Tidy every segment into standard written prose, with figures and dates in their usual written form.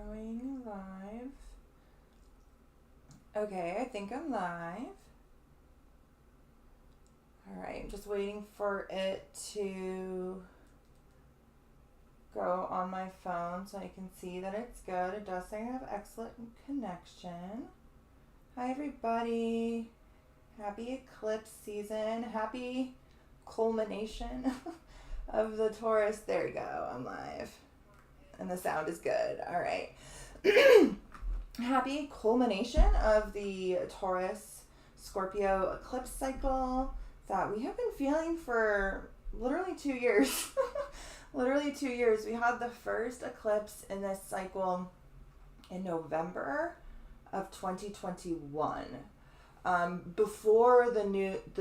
Going live. Okay, I think I'm live. Alright, I'm just waiting for it to go on my phone so I can see that it's good. It does say I have excellent connection. Hi everybody. Happy eclipse season. Happy culmination of the Taurus. There we go. I'm live. And the sound is good. Alright. Happy culmination of the Taurus Scorpio eclipse cycle that we have been feeling for literally 2 years. Literally 2 years. We had the first eclipse in this cycle in November of 2021. Before the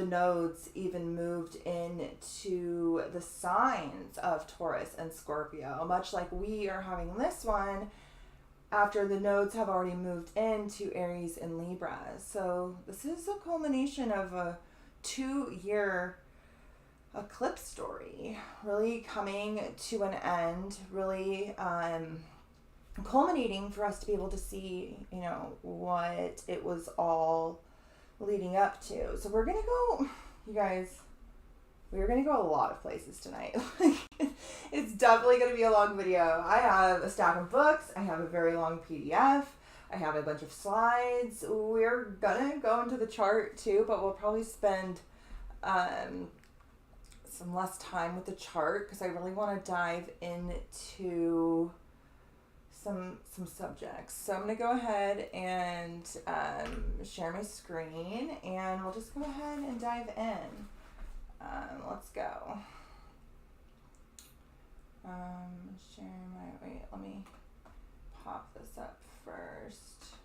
nodes even moved into the signs of Taurus and Scorpio, much like we are having this one after the nodes have already moved into Aries and Libra. So this is a culmination of a 2-year eclipse story, really coming to an end, really culminating for us to be able to see, what it was all leading up to. So we're gonna go, you guys, we're gonna go a lot of places tonight. It's definitely gonna be a long video. I have a stack of books, I have a very long PDF, I have a bunch of slides. We're gonna go into the chart too, but we'll probably spend some less time with the chart because I really want to dive into some subjects. So I'm going to go ahead and share my screen and we'll just go ahead and dive in. Let's go. Let me pop this up first.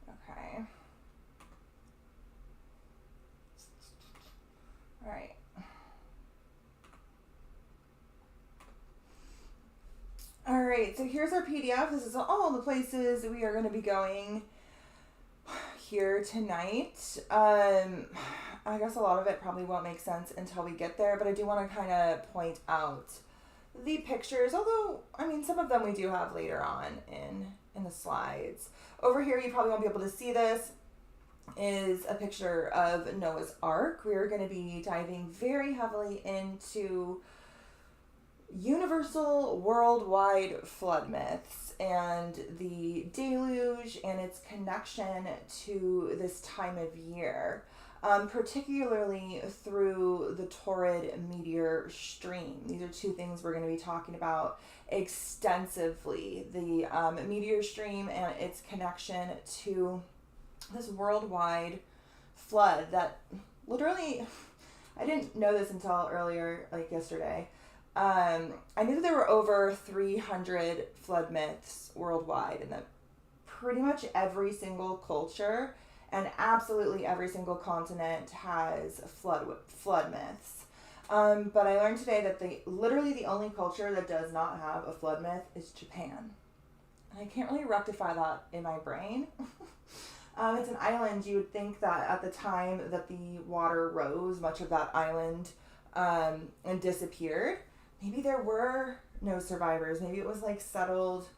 Okay. All right. All right, so here's our PDF. This is all the places we are going to be going here tonight. I guess a lot of it probably won't make sense until we get there, but I do want to kind of point out the pictures, although, some of them we do have later on in the slides. Over here, you probably won't be able to see this, is a picture of Noah's Ark. We're going to be diving very heavily into universal worldwide flood myths and the deluge and its connection to this time of year, particularly through the Taurus meteor stream. These are two things we're going to be talking about extensively. The meteor stream and its connection to this worldwide flood that literally, I didn't know this until earlier, like yesterday. I knew that there were over 300 flood myths worldwide, and that pretty much every single culture and absolutely every single continent has flood myths. But I learned today that literally the only culture that does not have a flood myth is Japan. And I can't really rectify that in my brain. It's an island. You would think that at the time that the water rose, much of that island and disappeared. Maybe there were no survivors. Maybe it was settled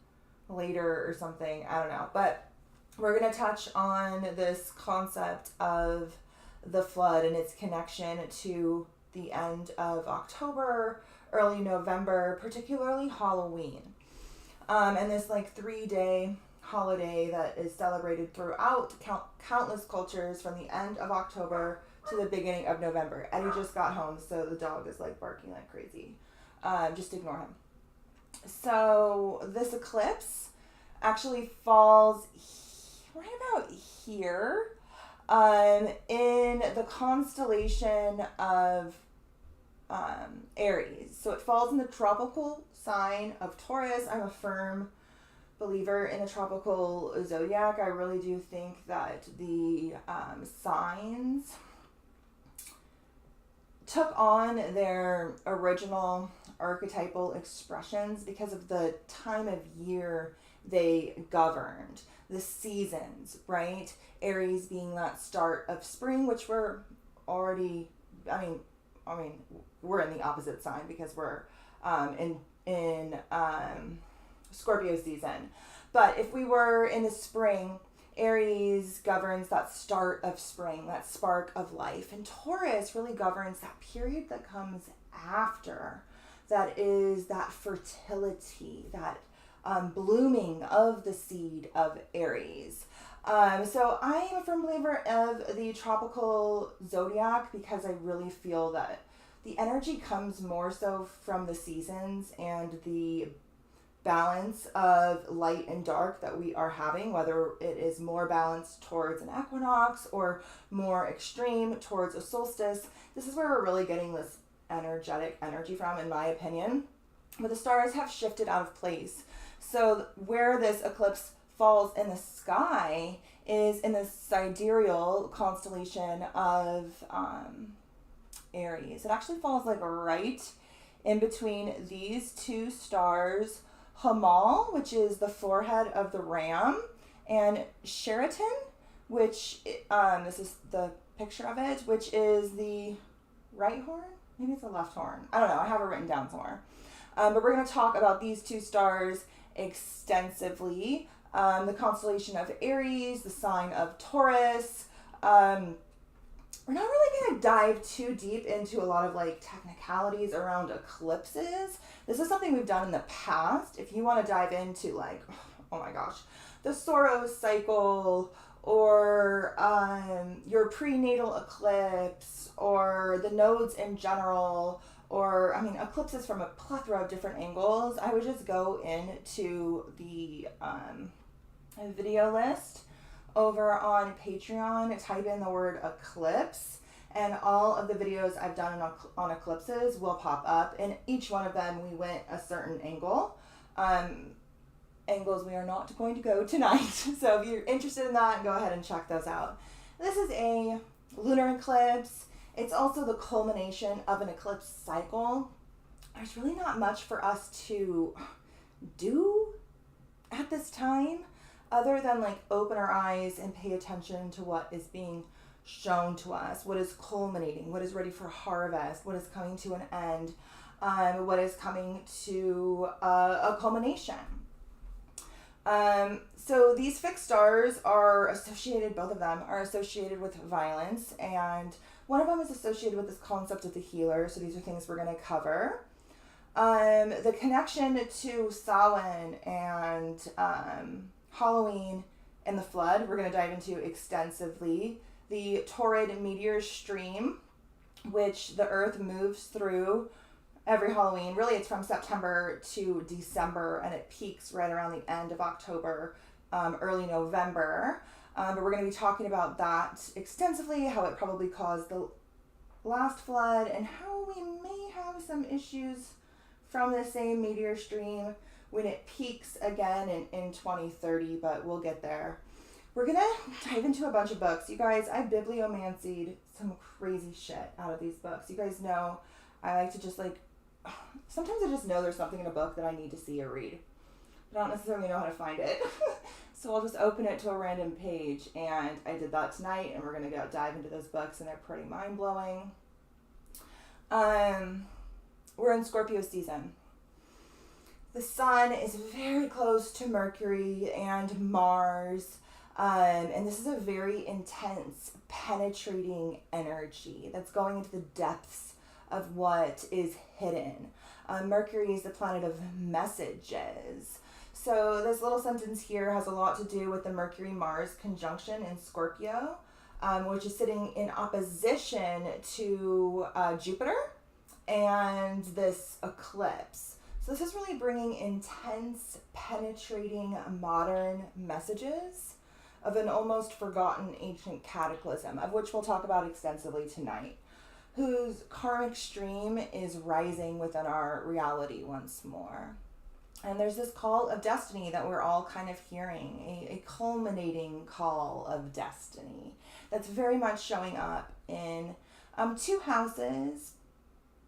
later or something. I don't know. But we're going to touch on this concept of the flood and its connection to the end of October, early November, particularly Halloween. And this 3-day holiday that is celebrated throughout countless cultures from the end of October to the beginning of November. Eddie just got home, so the dog is barking like crazy. Just ignore him. So this eclipse actually falls right about here in the constellation of Aries. So it falls in the tropical sign of Taurus. I'm a firm believer in the tropical zodiac. I really do think that the signs took on their original archetypal expressions because of the time of year they governed, the seasons, right? Aries being that start of spring, which we're already, we're in the opposite sign because we're in Scorpio season. But if we were in the spring, Aries governs that start of spring, that spark of life. And Taurus really governs that period that comes after. That is that fertility, that blooming of the seed of Aries. So I am a firm believer of the tropical zodiac because I really feel that the energy comes more so from the seasons and the balance of light and dark that we are having, whether it is more balanced towards an equinox or more extreme towards a solstice. This is where we're really getting this energetic energy from, in my opinion. But the stars have shifted out of place. So where this eclipse falls in the sky is in the sidereal constellation of Aries. It actually falls like right in between these two stars, Hamal, which is the forehead of the ram, and Sheran, which this is the picture of it, which is the right horn. Maybe it's the left horn. I don't know. I have it written down somewhere. But we're going to talk about these two stars extensively. The constellation of Aries, the sign of Taurus. We're not really going to dive too deep into a lot of like technicalities around eclipses. This is something we've done in the past. If you want to dive into like, oh my gosh, the Soros cycle, or your prenatal eclipse, or the nodes in general, or eclipses from a plethora of different angles, I would just go into the video list over on Patreon, type in the word eclipse, and all of the videos I've done on eclipses will pop up. And each one of them, we went a certain angle. Angles we are not going to go tonight. So if you're interested in that, go ahead and check those out. This is a lunar eclipse. It's also the culmination of an eclipse cycle. There's really not much for us to do at this time other than like open our eyes and pay attention to what is being shown to us, what is culminating, what is ready for harvest, what is coming to an end, what is coming to a culmination. So these fixed stars are associated, both of them are associated with violence, and one of them is associated with this concept of the healer. So these are things we're going to cover. The connection to Samhain and Halloween and the flood, we're going to dive into extensively. The torrid meteor stream, which the Earth moves through every Halloween. Really, it's from September to December, and it peaks right around the end of October, early November. But we're going to be talking about that extensively, how it probably caused the last flood, and how we may have some issues from the same meteor stream when it peaks again in 2030, but we'll get there. We're going to dive into a bunch of books. You guys, I bibliomancied some crazy shit out of these books. You guys know I like to just sometimes I just know there's something in a book that I need to see or read, but I don't necessarily know how to find it. So I'll just open it to a random page, and I did that tonight, and we're going to go dive into those books, and they're pretty mind-blowing. We're in Scorpio season. The sun is very close to Mercury and Mars, and this is a very intense, penetrating energy that's going into the depths of what is hidden. Mercury is the planet of messages. So this little sentence here has a lot to do with the Mercury-Mars conjunction in Scorpio, which is sitting in opposition to Jupiter and this eclipse. So this is really bringing intense, penetrating, modern messages of an almost forgotten ancient cataclysm, of which we'll talk about extensively tonight, whose karmic stream is rising within our reality once more. And there's this call of destiny that we're all kind of hearing, a culminating call of destiny that's very much showing up in two houses.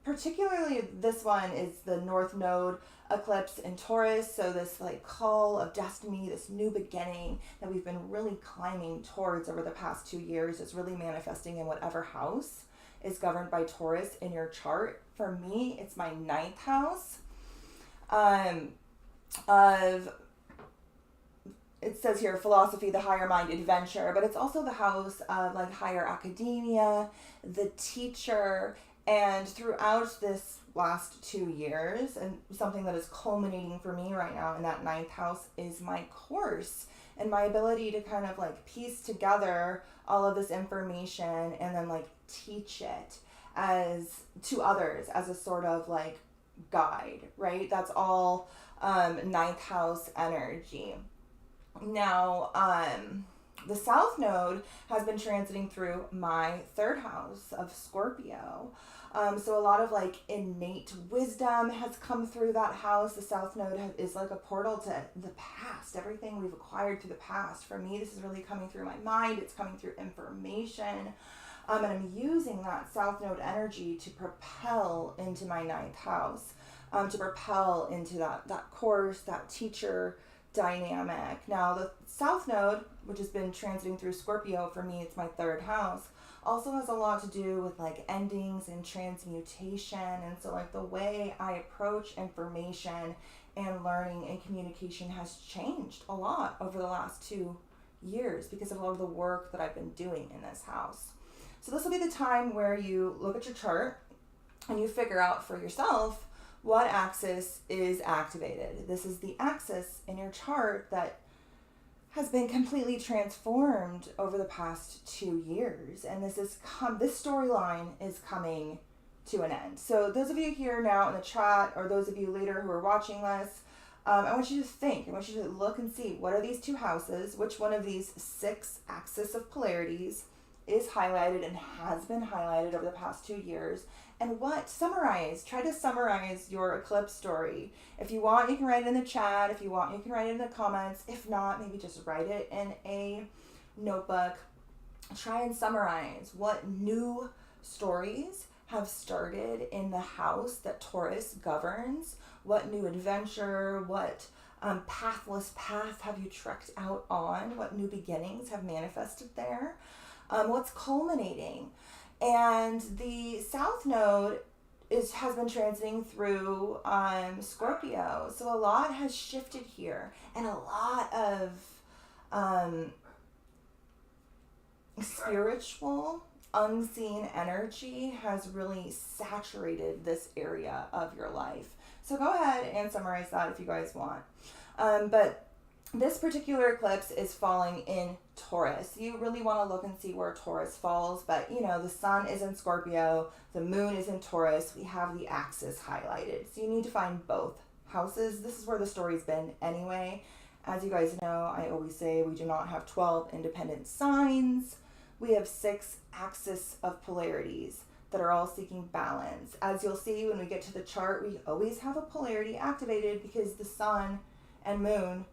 Particularly this one is the North Node eclipse in Taurus. So this call of destiny, this new beginning that we've been really climbing towards over the past 2 years is really manifesting in whatever house is governed by Taurus in your chart. For me, it's my 9th house. of, it says here, philosophy, the higher mind, adventure, but it's also the house of like higher academia, the teacher, and throughout this last 2 years, and something that is culminating for me right now in that ninth house is my course and my ability to kind of like piece together all of this information and then like teach it as to others as a sort of like guide, right? That's all ninth house energy. Now, the South Node has been transiting through my third house of Scorpio. So a lot of like innate wisdom has come through that house. The South Node is like a portal to the past, everything we've acquired through the past. For me, this is really coming through my mind. It's coming through information. And I'm using that South Node energy to propel into my ninth house, to propel into that course, that teacher dynamic. Now, the South Node, which has been transiting through Scorpio, for me, it's my third house, also has a lot to do with like endings and transmutation. And so like the way I approach information and learning and communication has changed a lot over the last 2 years because of a lot of the work that I've been doing in this house. So this will be the time where you look at your chart and you figure out for yourself what axis is activated. This is the axis in your chart that has been completely transformed over the past 2 years. And this storyline is coming to an end. So those of you here now in the chat, or those of you later who are watching this, I want you to think. I want you to look and see, what are these two houses? Which one of these 6 axes of polarities is highlighted and has been highlighted over the past 2 years? And try to summarize your eclipse story. If you want, you can write it in the chat. If you want, you can write it in the comments. If not, maybe just write it in a notebook. Try and summarize what new stories have started in the house that Taurus governs. What new adventure, what pathless path have you trekked out on? What new beginnings have manifested there? What's culminating? And the South Node has been transiting through Scorpio. So a lot has shifted here, and a lot of spiritual, unseen energy has really saturated this area of your life. So go ahead and summarize that if you guys want. But this particular eclipse is falling in Taurus. You really want to look and see where Taurus falls, but the sun is in Scorpio, the moon is in Taurus, we have the axis highlighted. So you need to find both houses. This is where the story's been anyway. As you guys know, I always say we do not have 12 independent signs. We have 6 axes of polarities that are all seeking balance. As you'll see when we get to the chart, we always have a polarity activated because the sun and moon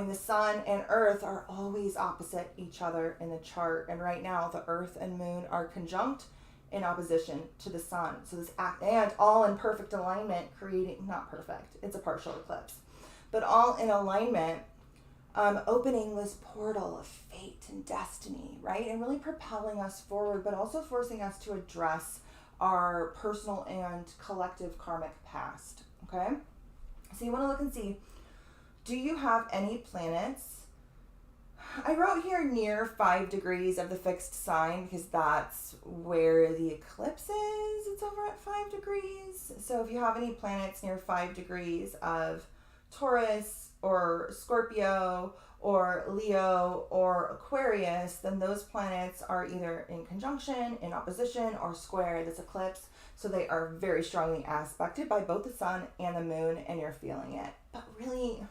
the sun and earth are always opposite each other in the chart. And right now, the earth and moon are conjunct in opposition to the sun. So and all in perfect alignment, not perfect, it's a partial eclipse, but all in alignment, opening this portal of fate and destiny, right? And really propelling us forward, but also forcing us to address our personal and collective karmic past, okay? So you want to look and see, do you have any planets? I wrote here near 5 degrees of the fixed sign because that's where the eclipse is. It's over at 5 degrees. So if you have any planets near 5 degrees of Taurus or Scorpio or Leo or Aquarius, then those planets are either in conjunction, in opposition, or square this eclipse. So they are very strongly aspected by both the sun and the moon, and you're feeling it. But really,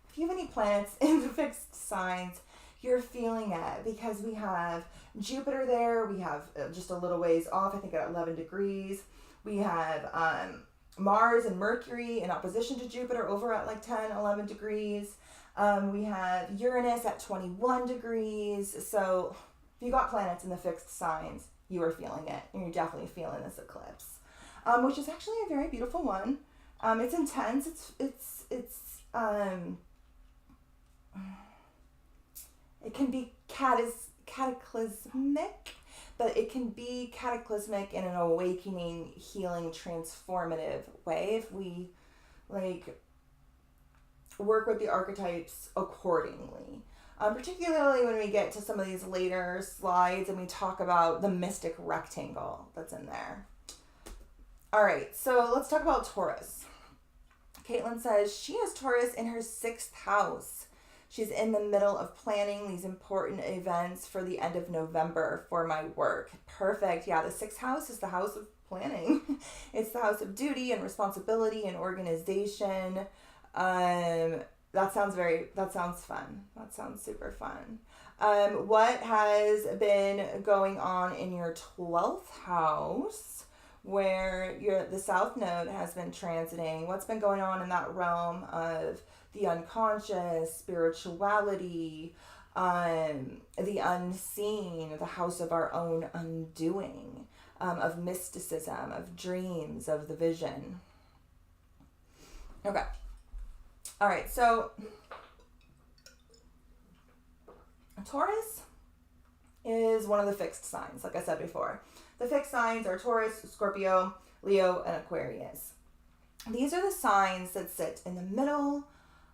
if you have any planets in the fixed signs, you're feeling it because we have Jupiter there. We have just a little ways off, I think at 11 degrees. We have Mars and Mercury in opposition to Jupiter over at like 10, 11 degrees. We have Uranus at 21 degrees. So if you got planets in the fixed signs, you are feeling it. And you're definitely feeling this eclipse, which is actually a very beautiful one. It's intense. It can be cataclysmic, but it can be cataclysmic in an awakening, healing, transformative way if we work with the archetypes accordingly. Particularly when we get to some of these later slides and we talk about the mystic rectangle that's in there. All right, so let's talk about Taurus. Caitlin says she has Taurus in her 6th house. She's in the middle of planning these important events for the end of November for my work. Perfect. Yeah, the 6th house is the house of planning. It's the house of duty and responsibility and organization. That sounds fun. That sounds super fun. What has been going on in your 12th house where the South Node has been transiting? What's been going on in that realm of the unconscious, spirituality, the unseen, the house of our own undoing, of mysticism, of dreams, of the vision? Okay. All right, so Taurus is one of the fixed signs, like I said before. The fixed signs are Taurus, Scorpio, Leo, and Aquarius. These are the signs that sit in the middle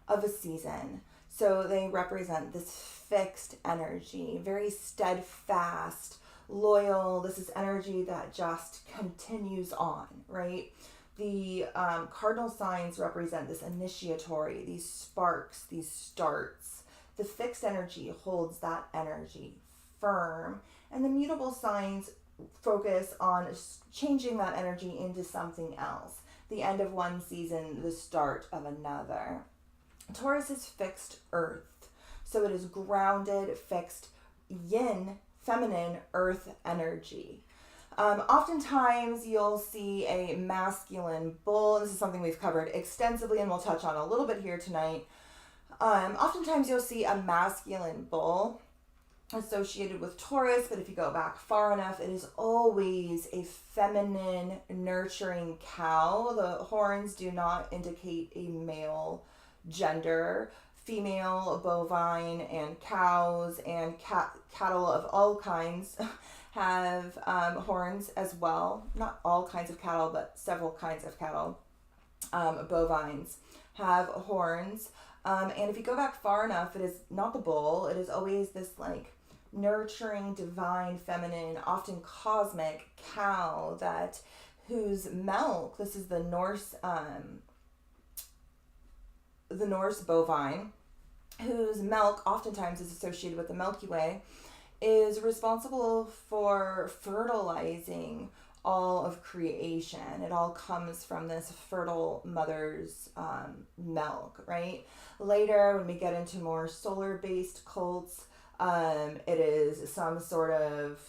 of a season. So they represent this fixed energy, very steadfast, loyal. This is energy that just continues on, right? The cardinal signs represent this initiatory, these sparks, these starts. The fixed energy holds that energy firm. And the mutable signs focus on changing that energy into something else. The end of one season, the start of another. Taurus is fixed earth. So it is grounded, fixed yin, feminine earth energy. Oftentimes you'll see a masculine bull. This is something we've covered extensively and we'll touch on a little bit here tonight. Oftentimes you'll see a masculine bull associated with Taurus, but if you go back far enough, it is always a feminine, nurturing cow. The horns do not indicate a male gender. Female, bovine, and cows and cattle of all kinds have horns as well. Not all kinds of cattle, but several kinds of cattle. Bovines have horns. And if you go back far enough, it is not the bull. It is always this like nurturing, divine, feminine, often cosmic cow whose milk, this is the Norse bovine, whose milk oftentimes is associated with the Milky Way, is responsible for fertilizing all of creation. It all comes from this fertile mother's milk, right? Later, when we get into more solar-based cults, it is some sort of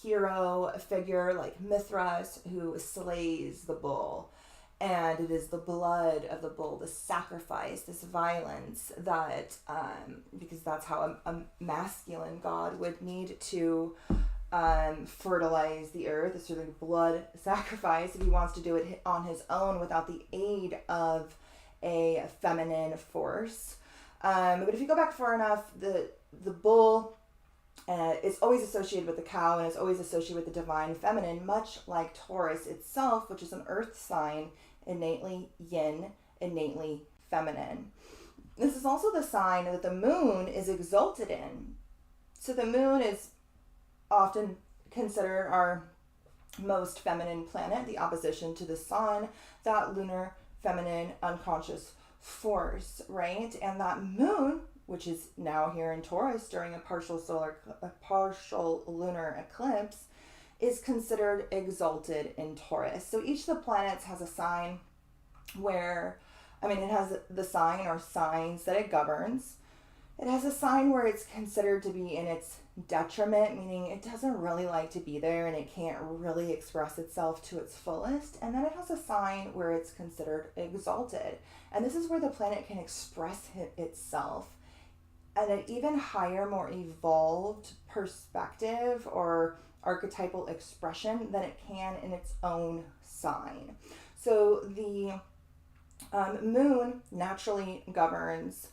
hero figure like Mithras who slays the bull. And it is the blood of the bull, the sacrifice, this violence that, because that's how a masculine god would need to fertilize the earth, this sort of blood sacrifice, if he wants to do it on his own without the aid of a feminine force. But if you go back far enough, the bull is always associated with the cow and is always associated with the divine feminine, much like Taurus itself, which is an earth sign, innately yin, innately feminine. This is also the sign that the moon is exalted in. So the moon is often considered our most feminine planet, the opposition to the sun, that lunar, feminine, unconscious force, right? And that moon, which is now here in Taurus during a partial lunar eclipse, is considered exalted in Taurus. So each of the planets has a sign where, it has the sign or signs that it governs. It has a sign where it's considered to be in its detriment, meaning it doesn't really like to be there and it can't really express itself to its fullest. And then it has a sign where it's considered exalted. And this is where the planet can express itself at an even higher, more evolved perspective or archetypal expression than it can in its own sign. So the moon naturally governs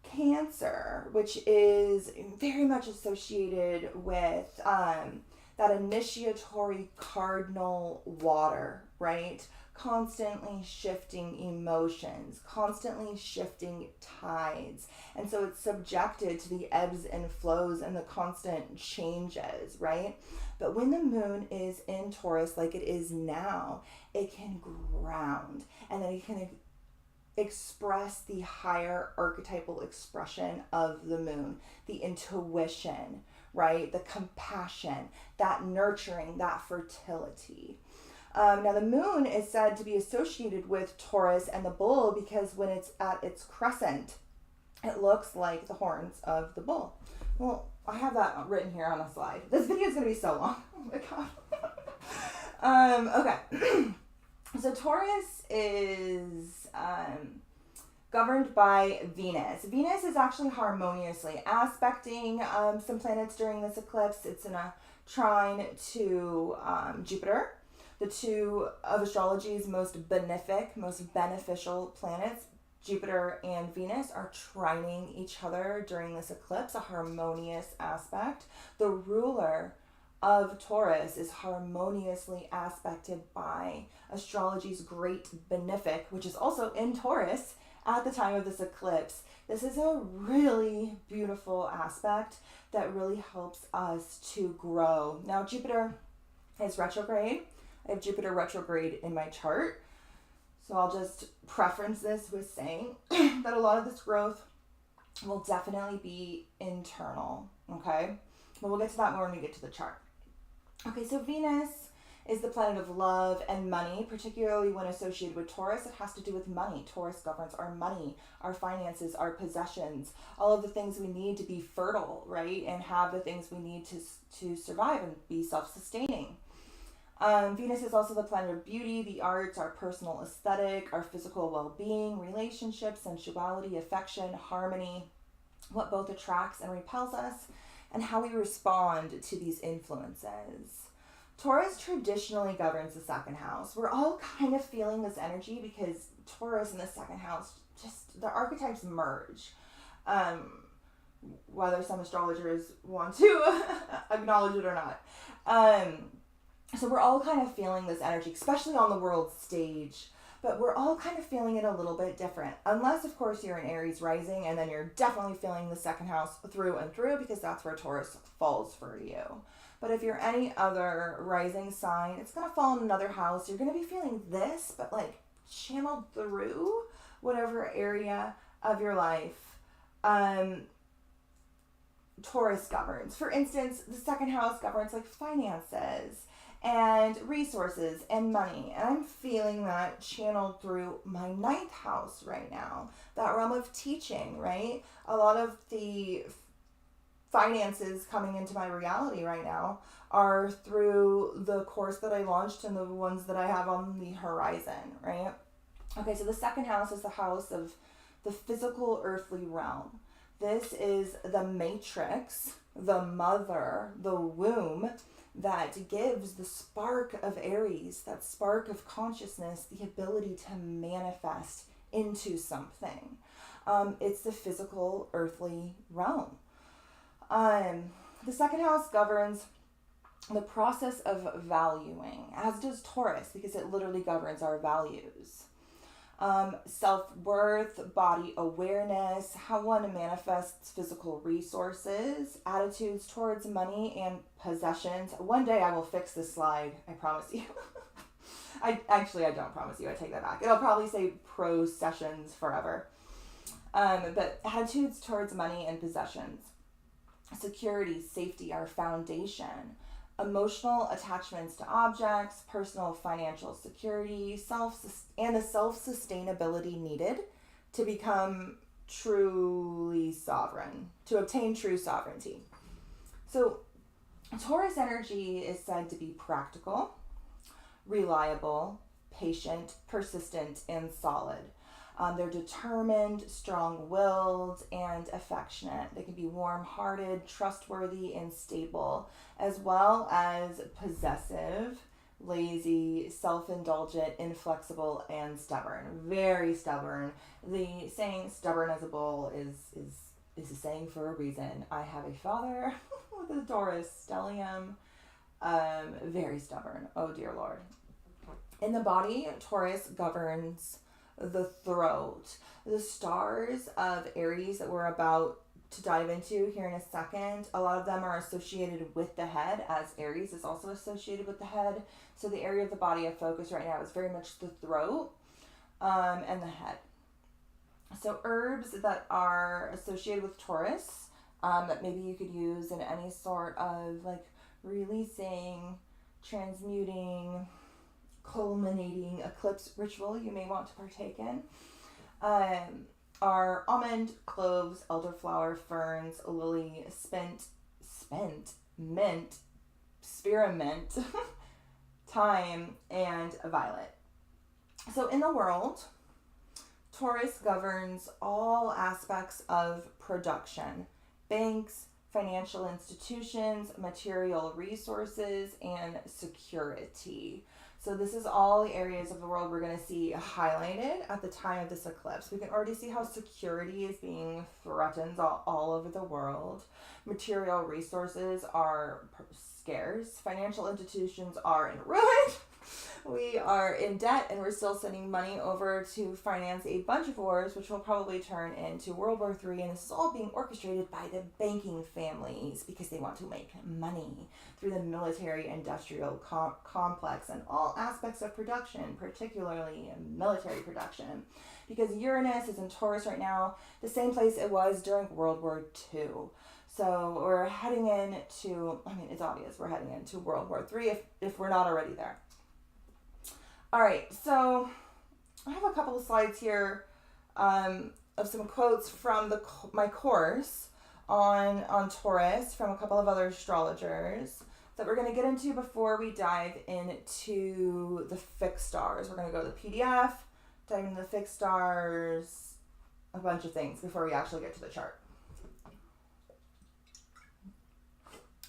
Cancer, which is very much associated with that initiatory cardinal water, right? constantly shifting emotions, constantly shifting tides. And so it's subjected to the ebbs and flows and the constant changes, right? But when the moon is in Taurus, like it is now, it can ground, and then it can express the higher archetypal expression of the moon, the intuition, right? The compassion, that nurturing, that fertility. Now, the moon is said to be associated with Taurus and the bull because when it's at its crescent, it looks like the horns of the bull. Well, I have that written here on a slide. This video is going to be so long. Oh my god. Okay. So Taurus is governed by Venus. Venus is actually harmoniously aspecting some planets during this eclipse. It's in a trine to Jupiter, the two of astrology's most benefic, most beneficial planets. Jupiter and Venus are trining each other during this eclipse, a harmonious aspect. The ruler of Taurus is harmoniously aspected by astrology's great benefic, which is also in Taurus at the time of this eclipse. This is a really beautiful aspect that really helps us to grow. Now, Jupiter is retrograde. I have Jupiter retrograde in my chart. So I'll just preference this with saying that a lot of this growth will definitely be internal, okay? But we'll get to that more when we get to the chart. Okay, so Venus is the planet of love and money, particularly when associated with Taurus. It has to do with money. Taurus governs our money, our finances, our possessions, all of the things we need to be fertile, right? And have the things we need to survive and be self-sustaining. Venus is also the planet of beauty, the arts, our personal aesthetic, our physical well-being, relationships, sensuality, affection, harmony, what both attracts and repels us, and how we respond to these influences. Taurus traditionally governs the second house. We're all kind of feeling this energy because Taurus and the second house, just the archetypes merge. Whether some astrologers want to acknowledge it or not. So we're all kind of feeling this energy, especially on the world stage, but we're all kind of feeling it a little bit different. Unless, of course, you're in Aries rising, and then you're definitely feeling the second house through and through because that's where Taurus falls for you. But if you're any other rising sign, it's going to fall in another house. You're going to be feeling this, but like channeled through whatever area of your life Taurus governs. For instance, the second house governs like finances and resources and money. And I'm feeling that channeled through my ninth house right now. That realm of teaching, right? A lot of the finances coming into my reality right now are through the course that I launched and the ones that I have on the horizon, right? Okay, so the second house is the house of the physical earthly realm. This is the matrix, the mother, the womb, that gives the spark of Aries, that spark of consciousness, the ability to manifest into something. It's the physical earthly realm. The second house governs the process of valuing, as does Taurus, because it literally governs our values. Self-worth, body awareness, how one manifests physical resources, attitudes towards money and possessions. One day I will fix this slide, I promise you. I don't promise you, I take that back. It'll probably say processions forever. But attitudes towards money and possessions. Security, safety, our foundation. Emotional attachments to objects, personal financial security, and the self-sustainability needed to become truly sovereign, to obtain true sovereignty. So Taurus energy is said to be practical, reliable, patient, persistent, and solid. They're determined, strong-willed, and affectionate. They can be warm-hearted, trustworthy, and stable, as well as possessive, lazy, self-indulgent, inflexible, and stubborn. Very stubborn. The saying "stubborn as a bull" is a saying for a reason. I have a father with a Taurus stellium. Very stubborn. Oh dear Lord. In the body, Taurus governs the throat. The stars of Aries that we're about to dive into here in a second, a lot of them are associated with the head, as Aries is also associated with the head. So the area of the body of focus right now is very much the throat and the head. So herbs that are associated with Taurus that maybe you could use in any sort of like releasing, transmuting, culminating eclipse ritual you may want to partake in are almond, cloves, elderflower, ferns, lily, spent, mint, spearmint, thyme, and violet. So in the world, Taurus governs all aspects of production: banks, financial institutions, material resources, and security. So this is all the areas of the world we're going to see highlighted at the time of this eclipse. We can already see how security is being threatened all over the world. Material resources are scarce. Financial institutions are in ruin. We are in debt and we're still sending money over to finance a bunch of wars, which will probably turn into World War III. And this is all being orchestrated by the banking families because they want to make money through the military-industrial complex and all aspects of production, particularly military production. Because Uranus is in Taurus right now, the same place it was during World War II. So we're heading into, it's obvious we're heading into World War III if we're not already there. All right, so I have a couple of slides here of some quotes from my course on Taurus from a couple of other astrologers that we're going to get into before we dive into the fixed stars. We're going to go to the PDF, dive into the fixed stars, a bunch of things before we actually get to the chart.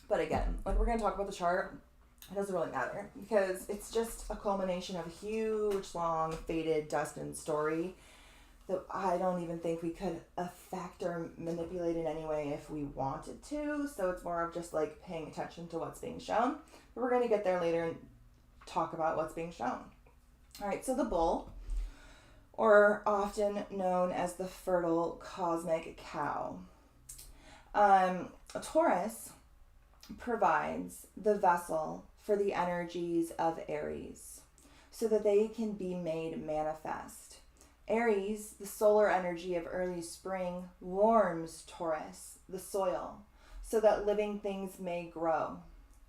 But again, like we're going to talk about the chart. It doesn't really matter because it's just a culmination of a huge, long, faded, destined story that I don't even think we could affect or manipulate in any way if we wanted to. So it's more of just like paying attention to what's being shown. But we're going to get there later and talk about what's being shown. All right, so the bull, or often known as the fertile cosmic cow. Taurus provides the vessel for the energies of Aries so that they can be made manifest. Aries, the solar energy of early spring, warms Taurus, the soil, so that living things may grow.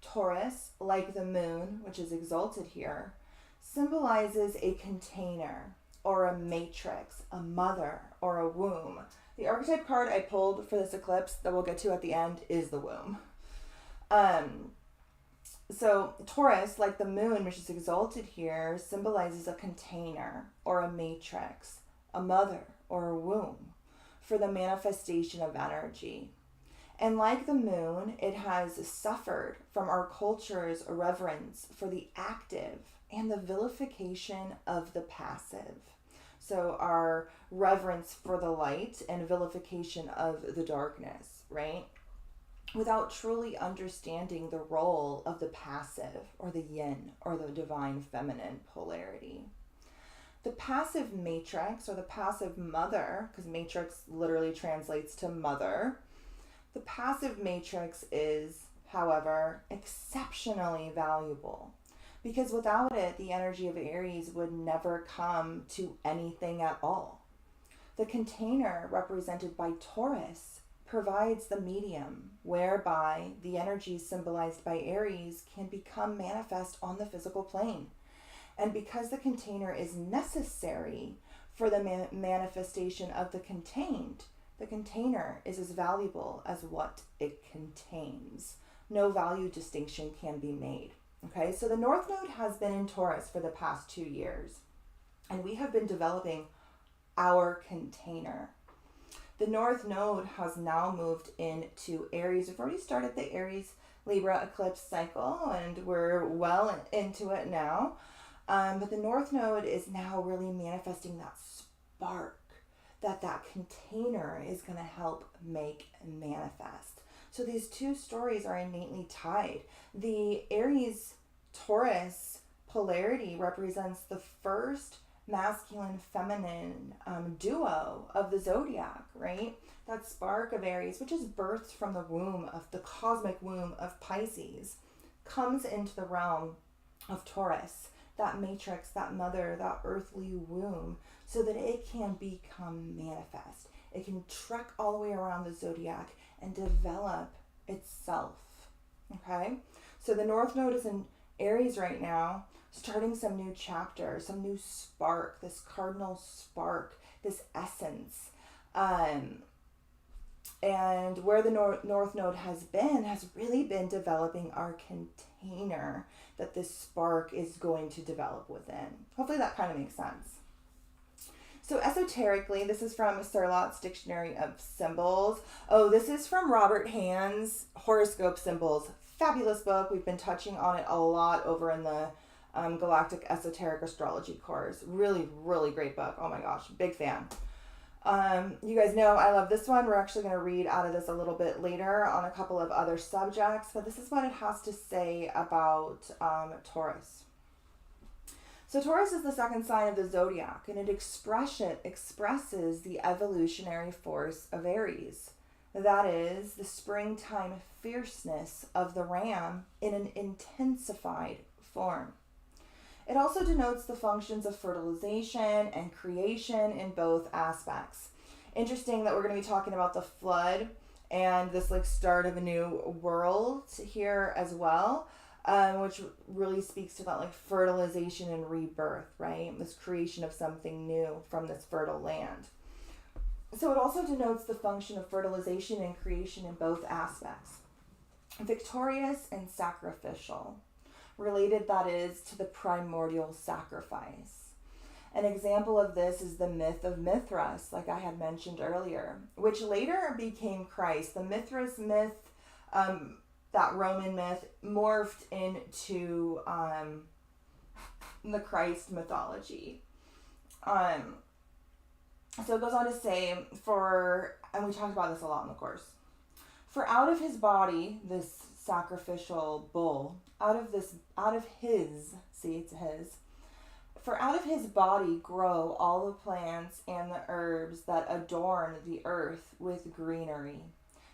Taurus, like the moon, which is exalted here, symbolizes a container or a matrix, a mother or a womb. The archetype card I pulled for this eclipse that we'll get to at the end is the womb. So Taurus, like the moon, which is exalted here, symbolizes a container or a matrix, a mother or a womb for the manifestation of energy. And like the moon, it has suffered from our culture's reverence for the active and the vilification of the passive. So our reverence for the light and vilification of the darkness, right? Without truly understanding the role of the passive or the yin or the divine feminine polarity. The passive matrix or the passive mother, because matrix literally translates to mother, the passive matrix is, however, exceptionally valuable because without it, the energy of Aries would never come to anything at all. The container represented by Taurus provides the medium whereby the energies symbolized by Aries can become manifest on the physical plane. And because the container is necessary for the manifestation of the contained, the container is as valuable as what it contains. No value distinction can be made. Okay, so the North Node has been in Taurus for the past 2 years, and we have been developing our container. The North Node has now moved into Aries. We've already started the Aries Libra eclipse cycle and we're well into it now. But the North Node is now really manifesting that spark that container is going to help make manifest. So these two stories are innately tied. The Aries Taurus polarity represents the first masculine-feminine duo of the zodiac, right? That spark of Aries, which is birthed from the womb of the cosmic womb of Pisces, comes into the realm of Taurus, that matrix, that mother, that earthly womb, so that it can become manifest. It can trek all the way around the zodiac and develop itself. Okay? So the North Node is in Aries right now, starting some new chapter, some new spark, this cardinal spark, this essence. And where the North Node has really been developing our container that this spark is going to develop within. Hopefully that kind of makes sense. So esoterically, this is from Sarlot's Dictionary of Symbols. Oh, this is from Robert Hand's Horoscope Symbols. Fabulous book. We've been touching on it a lot over in the Galactic Esoteric Astrology course. Really, really great book. Oh my gosh, big fan. You guys know I love this one. We're actually going to read out of this a little bit later on a couple of other subjects, but this is what it has to say about Taurus. So Taurus is the second sign of the zodiac, and it expresses the evolutionary force of Aries. That is, the springtime fierceness of the ram in an intensified form. It also denotes the functions of fertilization and creation in both aspects. Interesting that we're going to be talking about the flood and this start of a new world here as well, which really speaks to that fertilization and rebirth, right? This creation of something new from this fertile land. So it also denotes the function of fertilization and creation in both aspects. Victorious and sacrificial. Related, that is, to the primordial sacrifice. An example of this is the myth of Mithras, like I had mentioned earlier, which later became Christ. The Mithras myth, that Roman myth, morphed into the Christ mythology. So it goes on to say, and we talked about this a lot in the course, for out of his body, this sacrificial bull, out of his body grow all the plants and the herbs that adorn the earth with greenery,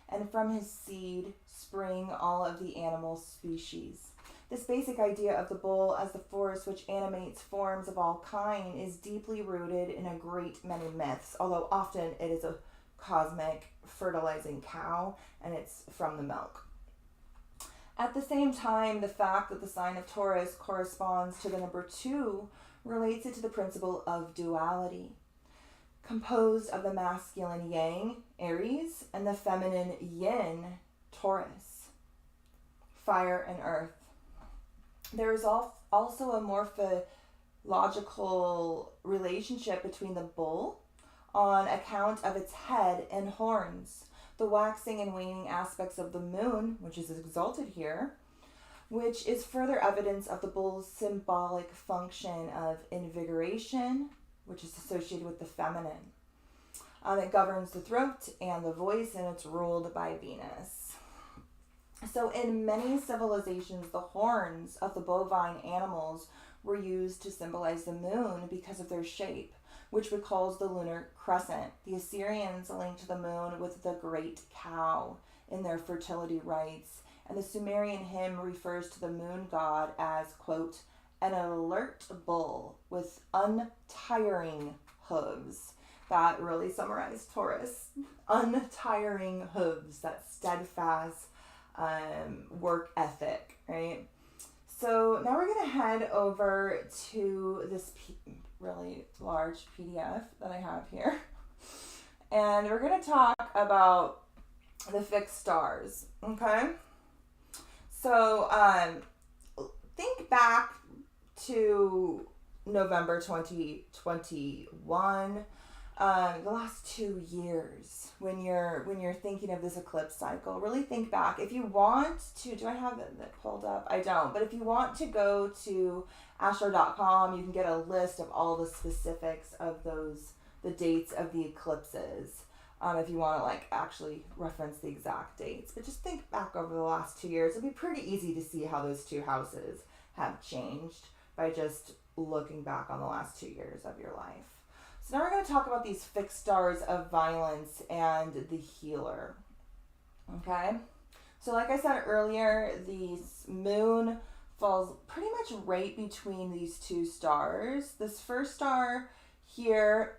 and from his seed spring all of the animal species. This basic idea of the bull as the force which animates forms of all kind is deeply rooted in a great many myths, although often it is a cosmic fertilizing cow, and it's from the milk. At the same time, the fact that the sign of Taurus corresponds to the number 2 relates it to the principle of duality, composed of the masculine yang, Aries, and the feminine yin, Taurus, fire and earth. There is also a morphological relationship between the bull on account of its head and horns, the waxing and waning aspects of the moon, which is exalted here, which is further evidence of the bull's symbolic function of invigoration, which is associated with the feminine. It governs the throat and the voice, and it's ruled by Venus. So in many civilizations, the horns of the bovine animals were used to symbolize the moon because of their shape, which recalls the lunar crescent. The Assyrians linked the moon with the great cow in their fertility rites, and the Sumerian hymn refers to the moon god as, quote, an alert bull with untiring hooves. That really summarized Taurus. Untiring hooves, that steadfast work ethic, right? So now we're going to head over to this really large PDF that I have here. And we're going to talk about the fixed stars, okay? So think back to November 2021, the last 2 years, when you're thinking of this eclipse cycle. Really think back. If you want to, do I have it pulled up? I don't. But if you want to go to astro.com, you can get a list of all the specifics of the dates of the eclipses. If you want to actually reference the exact dates. But just think back over the last 2 years. It'll be pretty easy to see how those two houses have changed by just looking back on the last 2 years of your life. So now we're going to talk about these fixed stars of violence and the healer. Okay? So like I said earlier, the moon falls pretty much right between these two stars. This first star here,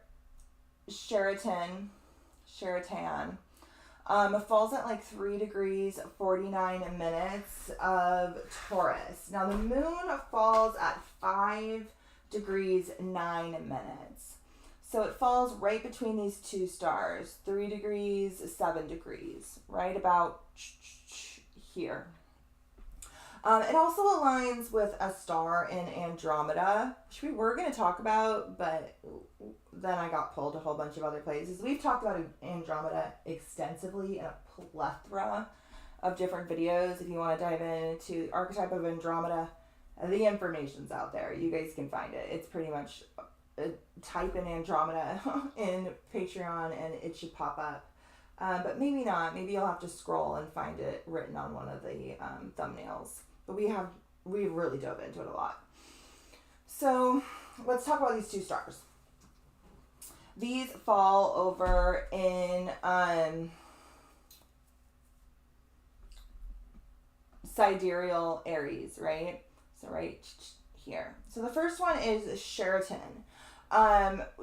Sheran, falls at like 3 degrees 49 minutes of Taurus. Now the moon falls at 5 degrees 9 minutes. So it falls right between these two stars, 3 degrees, 7 degrees, right about here. It also aligns with a star in Andromeda, which we were going to talk about, but then I got pulled a whole bunch of other places. We've talked about Andromeda extensively in a plethora of different videos. If you want to dive into the archetype of Andromeda, the information's out there. You guys can find it. It's pretty much type in Andromeda in Patreon and it should pop up. But maybe not. Maybe you'll have to scroll and find it written on one of the thumbnails. But we really dove into it a lot. So let's talk about these two stars. These fall over in sidereal Aries, right? So right here. So the first one is Sheran.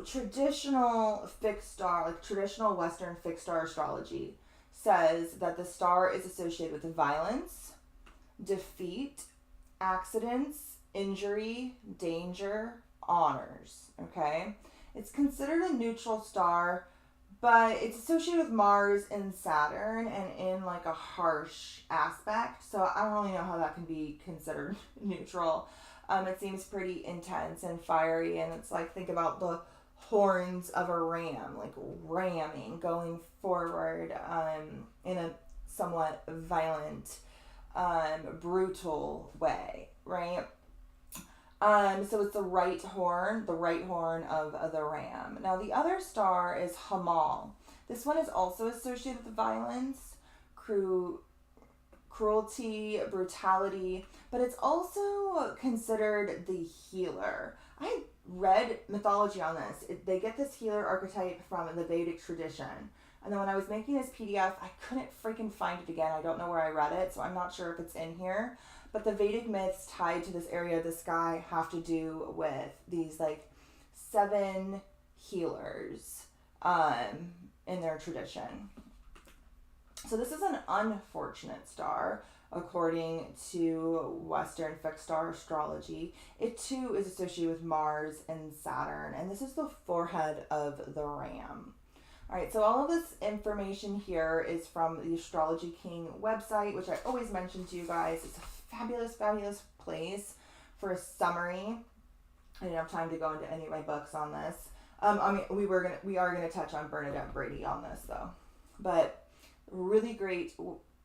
Traditional fixed star, like traditional Western fixed star astrology, says that the star is associated with violence, defeat, accidents, injury, danger, honors. Okay? It's considered a neutral star, but it's associated with Mars and Saturn and in like a harsh aspect. So I don't really know how that can be considered neutral. It seems pretty intense and fiery, and it's like, think about the horns of a ram, like ramming, going forward in a somewhat violent, brutal way, right? So it's the right horn of the ram. Now the other star is Hamal. This one is also associated with violence, cruelty, brutality, but it's also considered the healer. I read mythology on this. They get this healer archetype from the Vedic tradition. And then when I was making this PDF, I couldn't freaking find it again. I don't know where I read it, so I'm not sure if it's in here. But the Vedic myths tied to this area of the sky have to do with these like 7 healers in their tradition. So this is an unfortunate star, according to Western fixed star astrology. It too is associated with Mars and Saturn, and this is the forehead of the ram. All right, so all of this information here is from the Astrology King website, which I always mention to you guys. It's a fabulous, fabulous place for a summary. I didn't have time to go into any of my books on this. We are gonna touch on Bernardette R on this though, but really great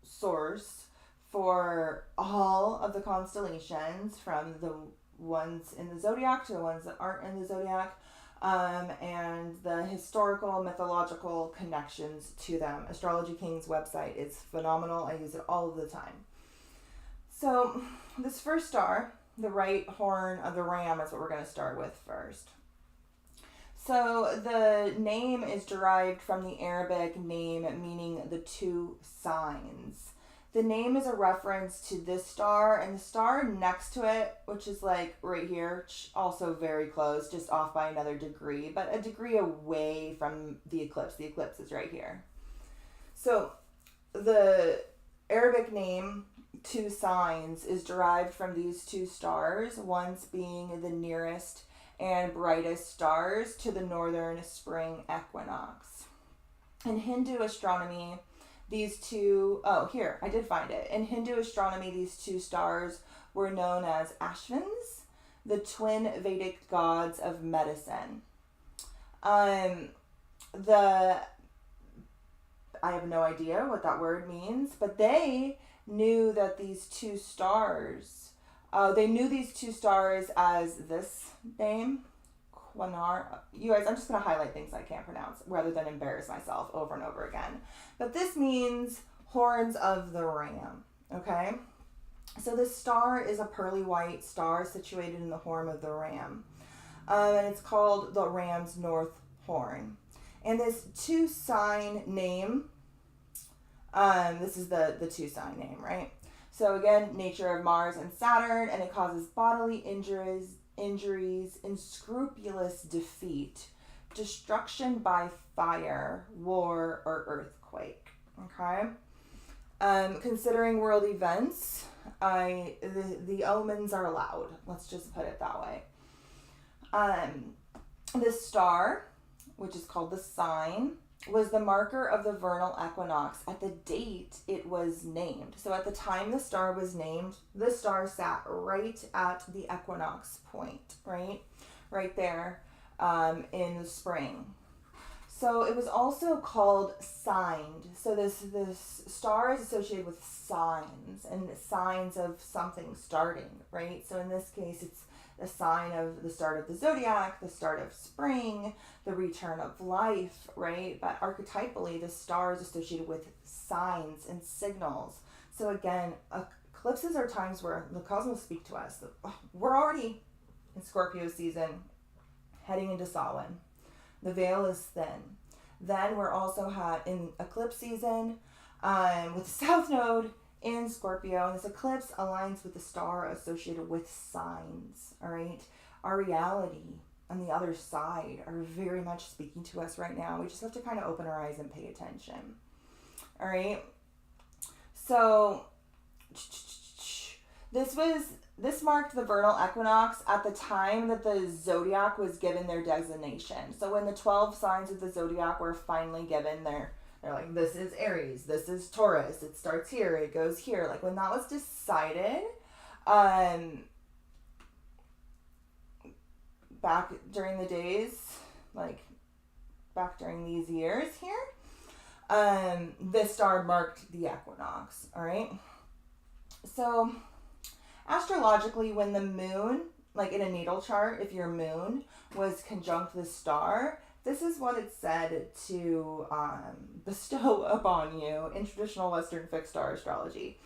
source for all of the constellations, from the ones in the zodiac to the ones that aren't in the zodiac, and the historical, mythological connections to them. Astrology King's website is phenomenal. I use it all of the time. So this first star, the right horn of the ram, is what we're going to start with first. So the name is derived from the Arabic name meaning the 2 signs. The name is a reference to this star and the star next to it, which is like right here, also very close, just off by another degree, but a degree away from the eclipse. The eclipse is right here. So the Arabic name 2 signs is derived from these 2 stars, once being the nearest and brightest stars to the northern spring equinox. In Hindu astronomy, these 2, here, I did find it. In Hindu astronomy, these 2 stars were known as Ashvins, the twin Vedic gods of medicine. I have no idea what that word means, but they knew that these 2 stars, they knew these 2 stars as this name, Quanar. You guys, I'm just going to highlight things I can't pronounce rather than embarrass myself over and over again. But this means horns of the ram, okay? So this star is a pearly white star situated in the horn of the ram. And it's called the ram's north horn. And this two-sign name, this is the two-sign name, right? So again, nature of Mars and Saturn, and it causes bodily injuries, unscrupulous defeat, destruction by fire, war, or earthquake. Okay? Considering world events, the omens are loud. Let's just put it that way. This star, which is called the sign, was the marker of the vernal equinox at the date it was named. So at the time the star was named, the star sat right at the equinox point, right there in the spring. So it was also called signed. So this star is associated with signs and signs of something starting, right? So in this case, it's a sign of the start of the zodiac, the start of spring, the return of life, right? But archetypally, the star is associated with signs and signals. So again, eclipses are times where the cosmos speak to us. We're already in Scorpio season, heading into Samhain. The veil is thin. Then we're also in eclipse season with the South Node in Scorpio. And this eclipse aligns with the star associated with signs, all right? Our reality on the other side are very much speaking to us right now. We just have to kind of open our eyes and pay attention, all right? So this marked the vernal equinox at the time that the zodiac was given their designation. So when the 12 signs of the zodiac were finally given they're like, this is Aries, this is Taurus, it starts here, it goes here. Like when that was decided, back during the days, like back during these years here, this star marked the equinox, all right? So astrologically, when the moon, like in a natal chart, if your moon was conjunct the star, this is what it said to bestow upon you in traditional Western fixed star astrology.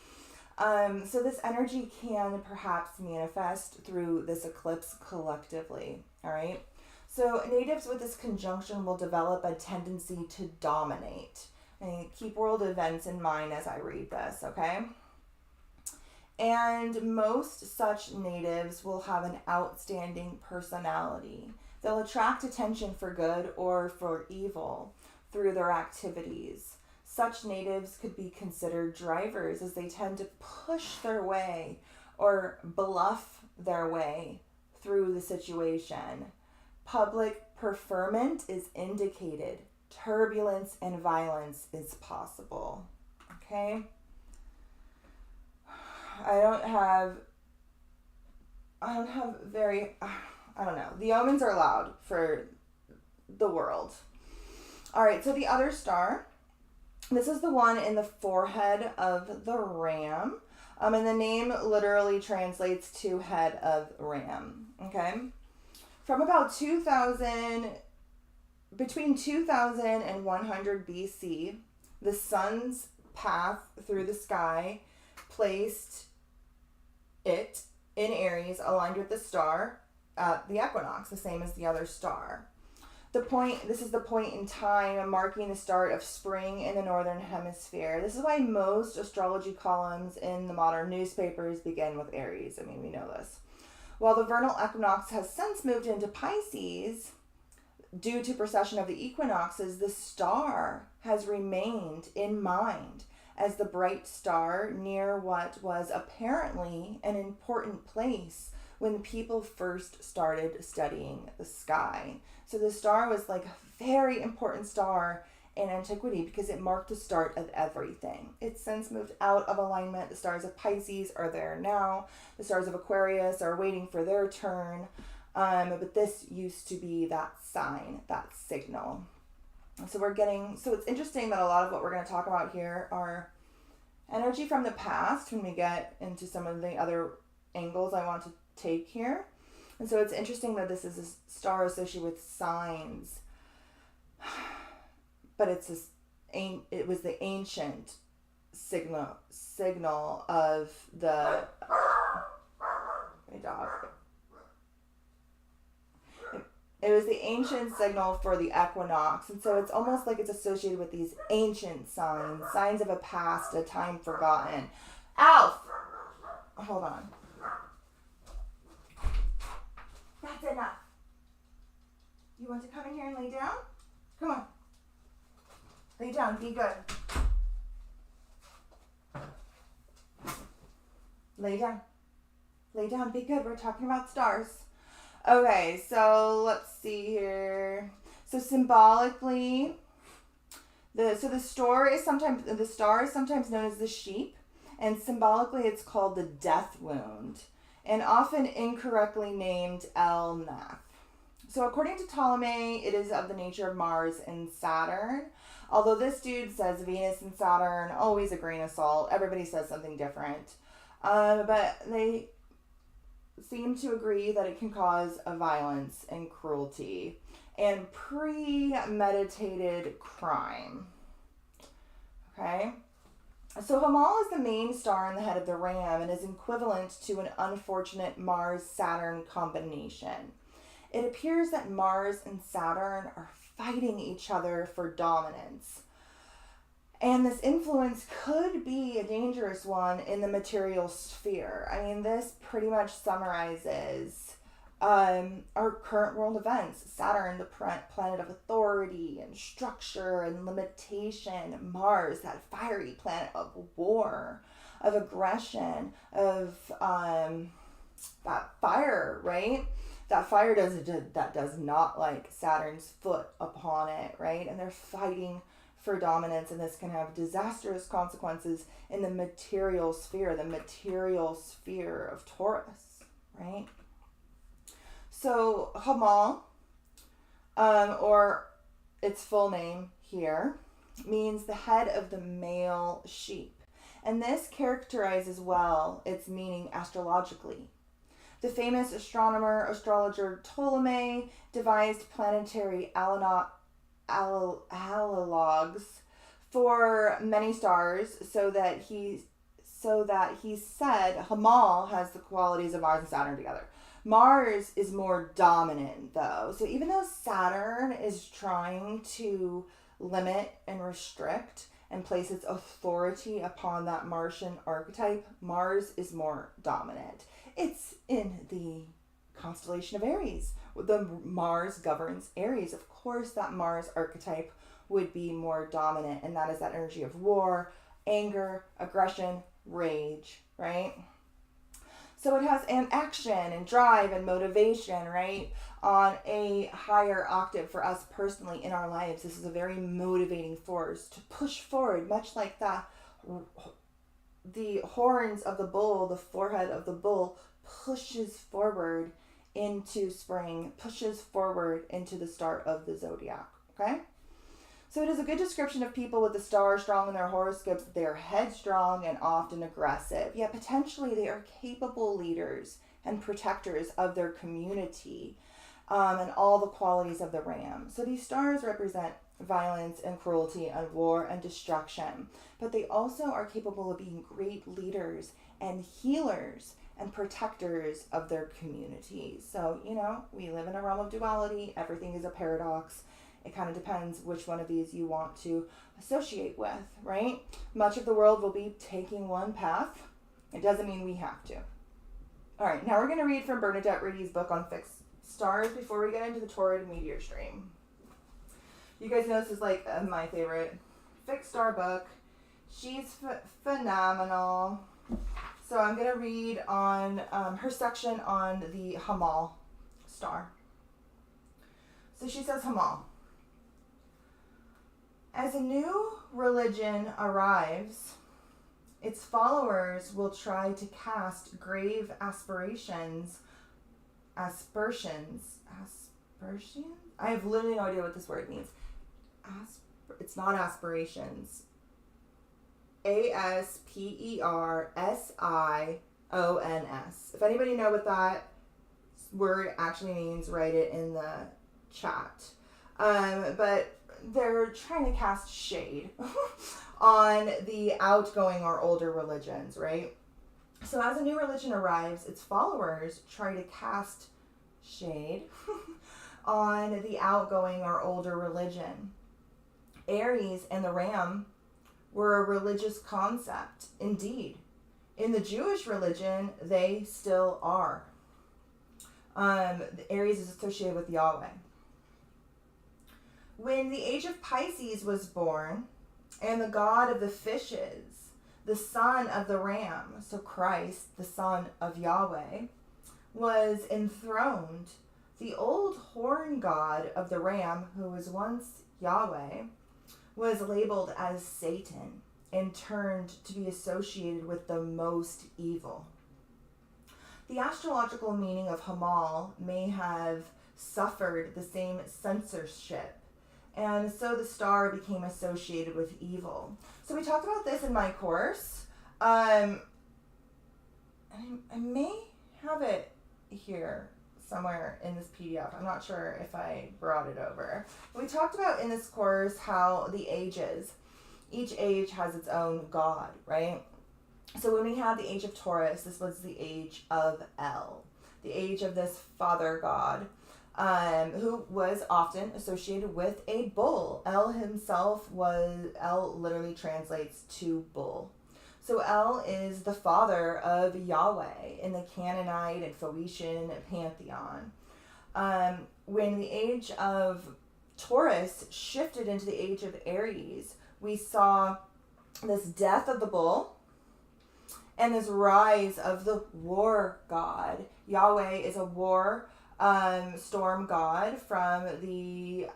So this energy can perhaps manifest through this eclipse collectively, all right? So natives with this conjunction will develop a tendency to dominate. And keep world events in mind as I read this, okay? And most such natives will have an outstanding personality. They'll attract attention for good or for evil through their activities. Such natives could be considered drivers as they tend to push their way or bluff their way through the situation. Public preferment is indicated. Turbulence and violence is possible. Okay? I don't know. The omens are loud for the world. All right, so the other star, this is the one in the forehead of the ram. And the name literally translates to head of ram, okay? From about between 2000 and 100 BC, the sun's path through the sky placed it in Aries, aligned with the star at the equinox, the same as the other star. This is the point in time marking the start of spring in the northern hemisphere. This is why most astrology columns in the modern newspapers begin with Aries. I mean, we know this. While the vernal equinox has since moved into Pisces, due to precession of the equinoxes, the star has remained in mind as the bright star near what was apparently an important place when people first started studying the sky. So the star was like a very important star in antiquity because it marked the start of everything. It's since moved out of alignment. The stars of Pisces are there now. The stars of Aquarius are waiting for their turn. But this used to be that sign, that signal. So it's interesting that a lot of what we're going to talk about here are energy from the past when we get into some of the other angles I want to take here. And so it's interesting that this is a star associated with signs, but it was the ancient signal of the my dog. It was the ancient signal for the equinox, and so it's almost like it's associated with these ancient signs of a past, a time forgotten. Alf! Hold on. That's enough. You want to come in here and lay down? Come on. Lay down, be good. Lay down. Lay down, be good. We're talking about stars. Okay, so let's see here. So symbolically, the star is sometimes known as the sheep, and symbolically it's called the death wound, and often incorrectly named El Nath. So according to Ptolemy, it is of the nature of Mars and Saturn. Although this dude says Venus and Saturn, always a grain of salt. Everybody says something different. But they seem to agree that it can cause a violence and cruelty and premeditated crime. Okay? So Hamal is the main star in the head of the ram and is equivalent to an unfortunate Mars-Saturn combination. It appears that Mars and Saturn are fighting each other for dominance. And this influence could be a dangerous one in the material sphere. I mean, this pretty much summarizes our current world events. Saturn, the planet of authority and structure and limitation. Mars, that fiery planet of war, of aggression, of that fire, right? That fire does not like Saturn's foot upon it, right? And they're fighting for dominance, and this can have disastrous consequences in the material sphere of Taurus, right? So Hamal, or its full name here, means the head of the male sheep, and this characterizes well its meaning astrologically. The famous astrologer Ptolemy devised planetary analogs for many stars so that he said Hamal has the qualities of Mars and Saturn together. Mars is more dominant though. So even though Saturn is trying to limit and restrict and place its authority upon that Martian archetype, Mars is more dominant. It's in the constellation of Aries. The Mars governs Aries. Of course, that Mars archetype would be more dominant, and that is that energy of war, anger, aggression, rage, right? So it has an action and drive and motivation, right? On a higher octave for us personally in our lives. This is a very motivating force to push forward, much like the horns of the bull, the forehead of the bull pushes forward into spring, pushes forward into the start of the zodiac, okay? So it is a good description of people with the star strong in their horoscopes. They are headstrong and often aggressive, yet potentially they are capable leaders and protectors of their community, and all the qualities of the ram. So these stars represent violence and cruelty and war and destruction, but they also are capable of being great leaders and healers and protectors of their community. So, we live in a realm of duality. Everything is a paradox. It kind of depends which one of these you want to associate with, right? Much of the world will be taking one path. It doesn't mean we have to. All right, now we're going to read from Bernardette R's book on fixed stars before we get into the Taurus meteor stream. You guys know this is like my favorite fixed star book. She's phenomenal. So I'm going to read on her section on the Hamal star. So she says Hamal. As a new religion arrives, its followers will try to cast grave aspersions? I have literally no idea what this word means. It's not aspirations. ASPERSIONS. If anybody know what that word actually means, write it in the chat. But they're trying to cast shade on the outgoing or older religions, right? So as a new religion arrives, its followers try to cast shade on the outgoing or older religion. Aries and the ram were a religious concept, indeed. In the Jewish religion, they still are. Aries is associated with Yahweh. When the age of Pisces was born, and the god of the fishes, the son of the ram, so Christ, the son of Yahweh, was enthroned, the old horn god of the ram, who was once Yahweh, was labeled as Satan and turned to be associated with the most evil. The astrological meaning of Hamal may have suffered the same censorship, and so the star became associated with evil. So we talked about this in my course. I may have it here somewhere in this PDF. I'm not sure if I brought it over. We talked about in this course how the ages, each age has its own god, right? So when we had the age of Taurus, this was the age of El, the age of this father god, who was often associated with a bull. El literally translates to bull. So El is the father of Yahweh in the Canaanite and Phoenician pantheon. When the age of Taurus shifted into the age of Aries, we saw this death of the bull and this rise of the war god. Yahweh is a war storm god from the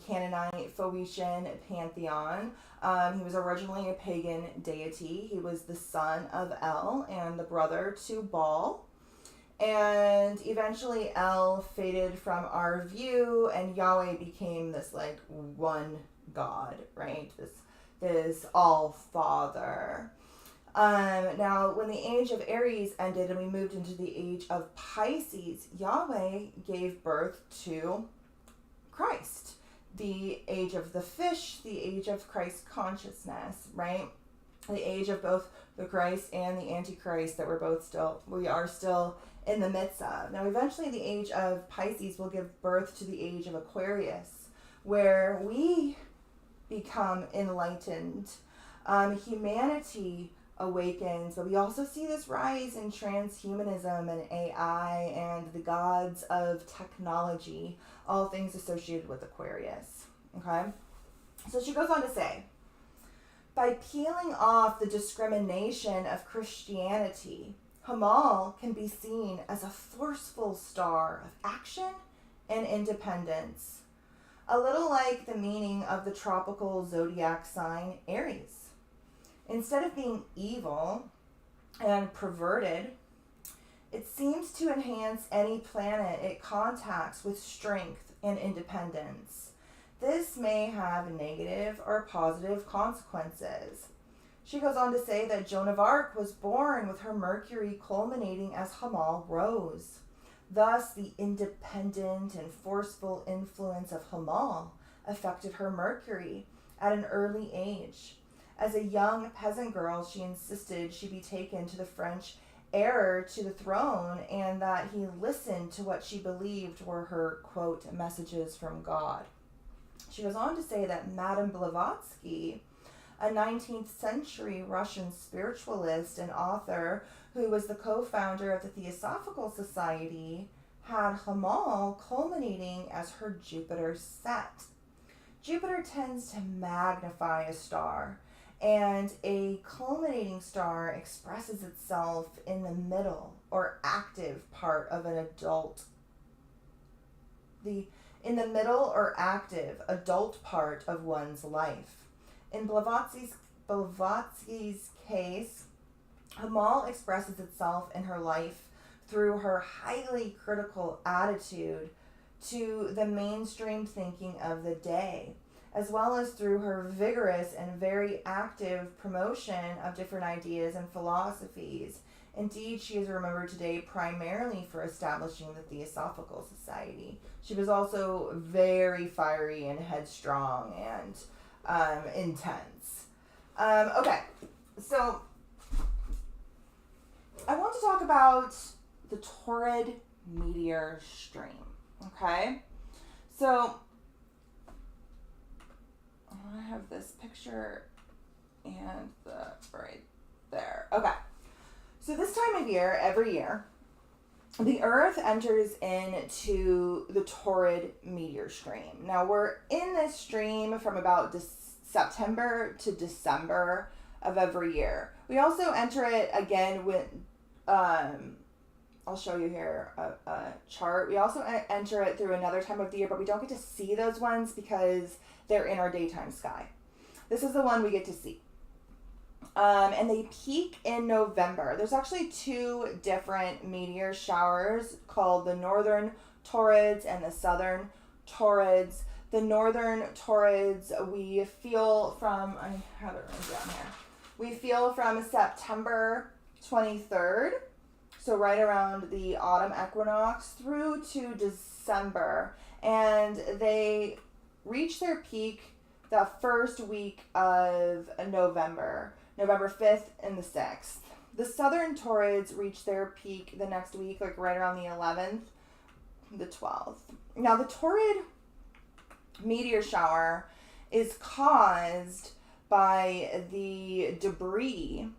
Canaanite Phoenician pantheon. He was originally a pagan deity. He was the son of El and the brother to Baal. And eventually El faded from our view and Yahweh became this like one God, right? This all father. Now, when the age of Aries ended and we moved into the age of Pisces, Yahweh gave birth to Christ, the age of the fish, the age of Christ consciousness, right? The age of both the Christ and the Antichrist that we are still in the midst of. Now, eventually the age of Pisces will give birth to the age of Aquarius, where we become enlightened. Humanity awakens, but we also see this rise in transhumanism and AI and the gods of technology, all things associated with Aquarius. Okay? So she goes on to say, by peeling off the discrimination of Christianity, Hamal can be seen as a forceful star of action and independence, a little like the meaning of the tropical zodiac sign Aries. Instead of being evil and perverted, it seems to enhance any planet it contacts with strength and independence. This may have negative or positive consequences. She goes on to say that Joan of Arc was born with her Mercury culminating as Hamal rose. Thus, the independent and forceful influence of Hamal affected her Mercury at an early age. As a young peasant girl, she insisted she be taken to the French heir to the throne and that he listened to what she believed were her, quote, messages from God. She goes on to say that Madame Blavatsky, a 19th century Russian spiritualist and author who was the co-founder of the Theosophical Society, had Hamal culminating as her Jupiter set. Jupiter tends to magnify a star, and a culminating star expresses itself in the middle or active part of an adult. In the middle or active adult part of one's life. In Blavatsky's case, Hamal expresses itself in her life through her highly critical attitude to the mainstream thinking of the day, as well as through her vigorous and very active promotion of different ideas and philosophies, Indeed, she is remembered today primarily for establishing the Theosophical Society. She was also very fiery and headstrong and intense. Okay, so I want to talk about the Taurid meteor stream. Okay, so I have this picture and the right there. Okay. So this time of year, every year, the Earth enters into the Taurid meteor stream. Now, we're in this stream from about September to December of every year. We also enter it again with, I'll show you here a chart. We also enter it through another time of the year, but we don't get to see those ones because they're in our daytime sky. This is the one we get to see. And they peak in November. There's actually two different meteor showers called the Northern Taurids and the Southern Taurids. The Northern Taurids we feel from, I have it written down here. We feel from September 23rd, so right around the autumn equinox, through to December. And they reach their peak the first week of November 5th and the 6th. The Southern Taurids reach their peak the next week, like right around the 11th, the 12th. Now, the Taurid meteor shower is caused by the debris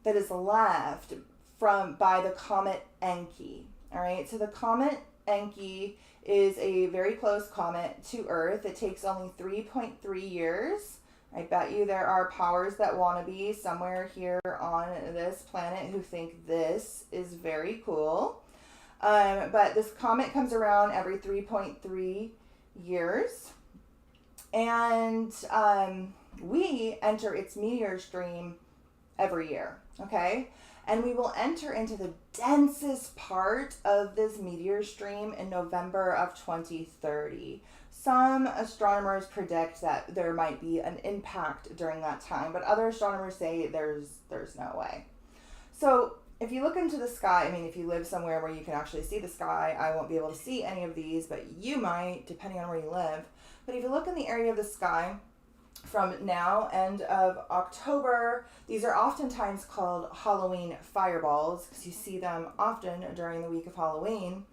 that is left by the comet Enki. All right, so the comet Enki is a very close comet to Earth. It takes only 3.3 years. I bet you there are powers that want to be somewhere here on this planet who think this is very cool. But this comet comes around every 3.3 years. And we enter its meteor stream every year, okay? And we will enter into the densest part of this meteor stream in November of 2030. Some astronomers predict that there might be an impact during that time, but other astronomers say there's no way. So if you look into the sky, I mean, if you live somewhere where you can actually see the sky, I won't be able to see any of these, but you might, depending on where you live. But if you look in the area of the sky, from now, end of October, these are oftentimes called Halloween fireballs because you see them often during the week of Halloween.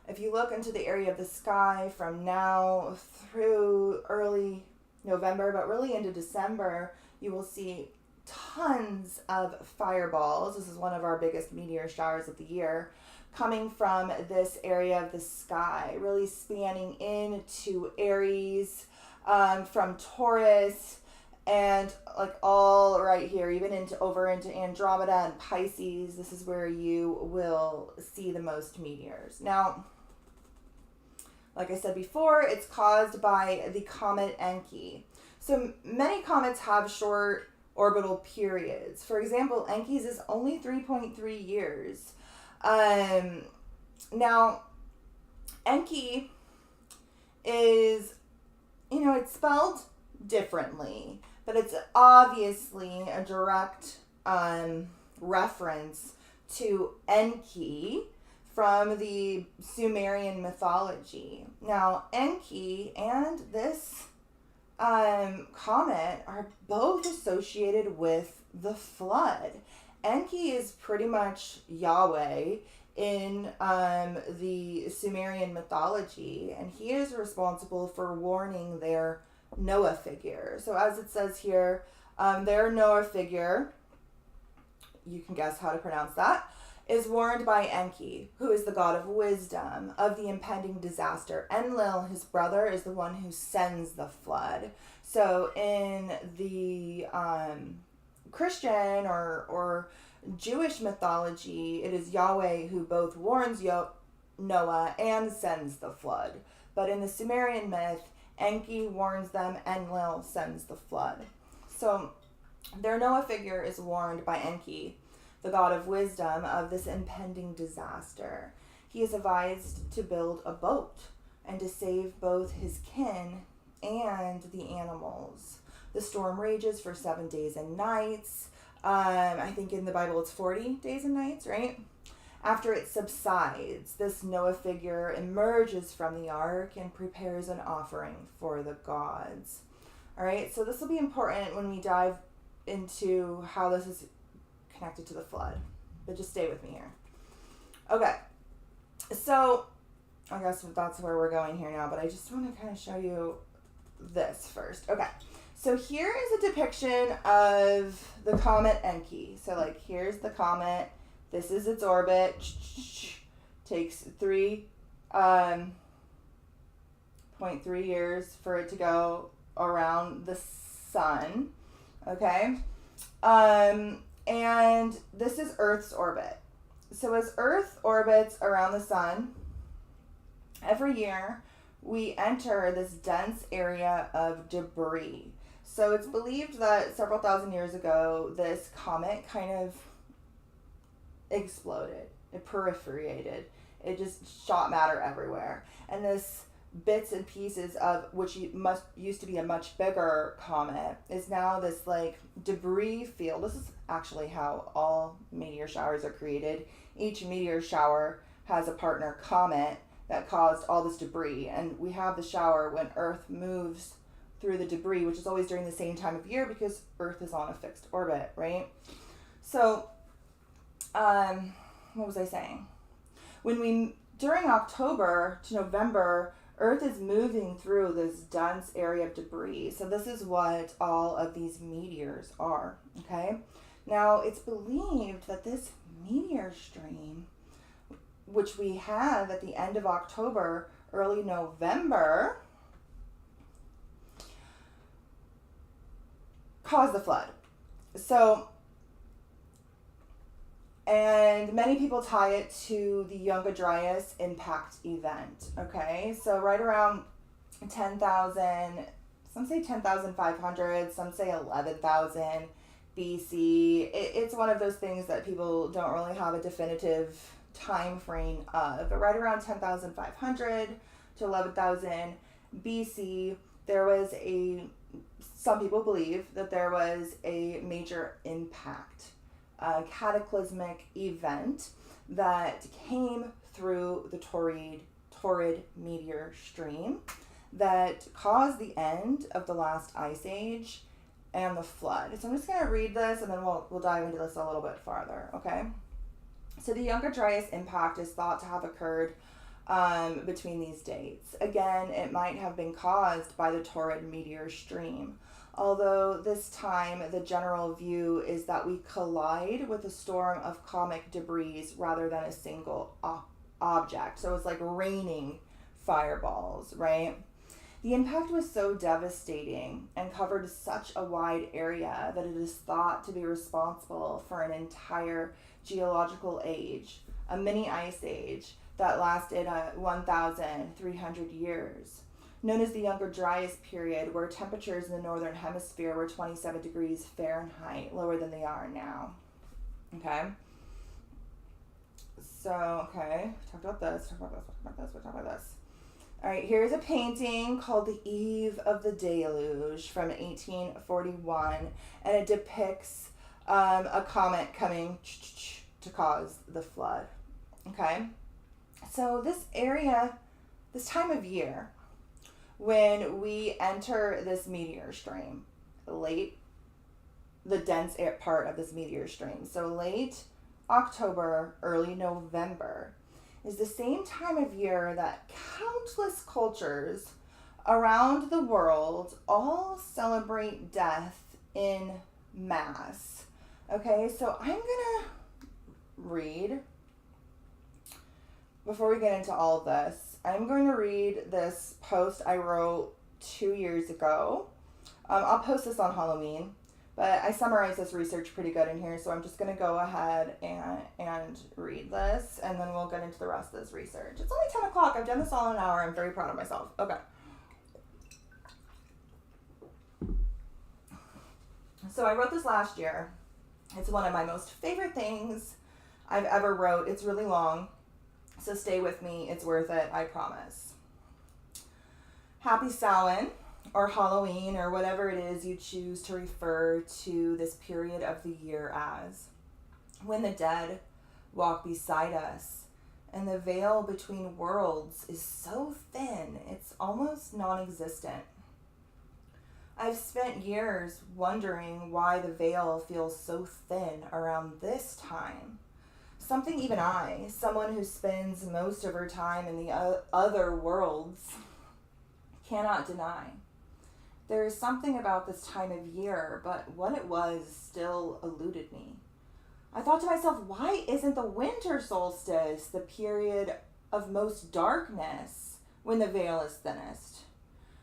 If you look into the area of the sky from now through early November, but really into December, you will see tons of fireballs. This is one of our biggest meteor showers of the year, coming from this area of the sky, really spanning into Aries, from Taurus, and like all right here, even over into Andromeda and Pisces. This is where you will see the most meteors. Now, like I said before, it's caused by the comet Enki. So many comets have short orbital periods. For example, Enki's is only 3.3 years. Now, Enki is, it's spelled differently, but it's obviously a direct reference to Enki from the Sumerian mythology. Now, Enki and this comet are both associated with the flood. Enki is pretty much Yahweh in the Sumerian mythology, and he is responsible for warning their Noah figure. So as it says here, their Noah figure, you can guess how to pronounce that, is warned by Enki, who is the god of wisdom, of the impending disaster. Enlil, his brother, is the one who sends the flood. So in the Christian or Jewish mythology, it is Yahweh who both warns Noah and sends the flood. But in the Sumerian myth, Enki warns them, Enlil sends the flood. So their Noah figure is warned by Enki, the god of wisdom, of this impending disaster. He is advised to build a boat and to save both his kin and the animals. The storm rages for 7 days and nights. I think in the Bible it's 40 days and nights, right? After it subsides, this Noah figure emerges from the ark and prepares an offering for the gods. All right, so this will be important when we dive into how this is connected to the flood. But just stay with me here. Okay, so I guess that's where we're going here now, but I just want to kind of show you this first. Okay, so here is a depiction of the comet Enki. So like here's the comet. This is its orbit. Takes 3.3 years for it to go around the sun. Okay, and this is Earth's orbit. So as Earth orbits around the sun, every year we enter this dense area of debris. So it's believed that several thousand years ago, this comet kind of exploded. It perforated. It just shot matter everywhere. And this bits and pieces of which used to be a much bigger comet is now this like debris field. This is actually how all meteor showers are created. Each meteor shower has a partner comet that caused all this debris, and we have the shower when Earth moves through the debris, which is always during the same time of year because Earth is on a fixed orbit, right? So what was I saying? During October to November, Earth is moving through this dense area of debris. So this is what all of these meteors are, okay? Now, it's believed that this meteor stream, which we have at the end of October, early November, caused the flood. So, and many people tie it to the Younger Dryas impact event, okay? So right around 10,000, some say 10,500, some say 11,000 BC. It's one of those things that people don't really have a definitive time frame of, but right around 10,500 to 11,000 BC, some people believe that there was a major impact, a cataclysmic event that came through the torrid meteor stream that caused the end of the last ice age and the flood. So I'm just going to read this and then we'll dive into this a little bit farther, okay? So the Younger Dryas impact is thought to have occurred between these dates. Again, it might have been caused by the torrid meteor stream. Although this time the general view is that we collide with a storm of comet debris rather than a single object. So it's like raining fireballs, right? The impact was so devastating and covered such a wide area that it is thought to be responsible for an entire geological age, a mini ice age that lasted 1,300 years. Known as the Younger Dryas period, where temperatures in the northern hemisphere were 27 degrees Fahrenheit, lower than they are now. Okay? So, okay, talk about this. All right, here's a painting called The Eve of the Deluge from 1841, and it depicts a comet coming to cause the flood. Okay? So this area, this time of year, when we enter this meteor stream, the dense part of this meteor stream, so late October, early November, is the same time of year that countless cultures around the world all celebrate death in mass. Okay, so I'm gonna read, before we get into all of this, I'm going to read this post I wrote 2 years ago. I'll post this on Halloween, but I summarized this research pretty good in here, so I'm just going to go ahead and read this, and then we'll get into the rest of this research. It's only 10 o'clock. I've done this all in an hour. I'm very proud of myself. Okay. So I wrote this last year. It's one of my most favorite things I've ever wrote. It's really long. So stay with me. It's worth it, I promise. Happy Samhain. or Halloween, or whatever it is you choose to refer to this period of the year as, when the dead walk beside us and the veil between worlds is so thin it's almost non-existent. I've spent years wondering why the veil feels so thin around this time. Something even I, someone who spends most of her time in the other worlds, cannot deny. There is something about this time of year, but what it was still eluded me. I thought to myself, why isn't the winter solstice the period of most darkness when the veil is thinnest?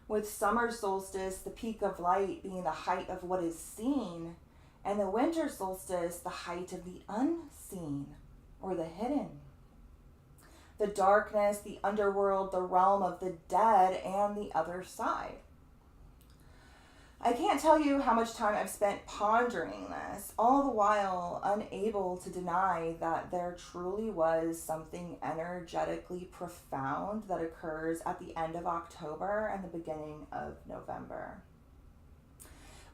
With summer solstice, the peak of light being the height of what is seen, and the winter solstice, the height of the unseen or the hidden. The darkness, the underworld, the realm of the dead, and the other side. I can't tell you how much time I've spent pondering this, all the while unable to deny that there truly was something energetically profound that occurs at the end of October and the beginning of November.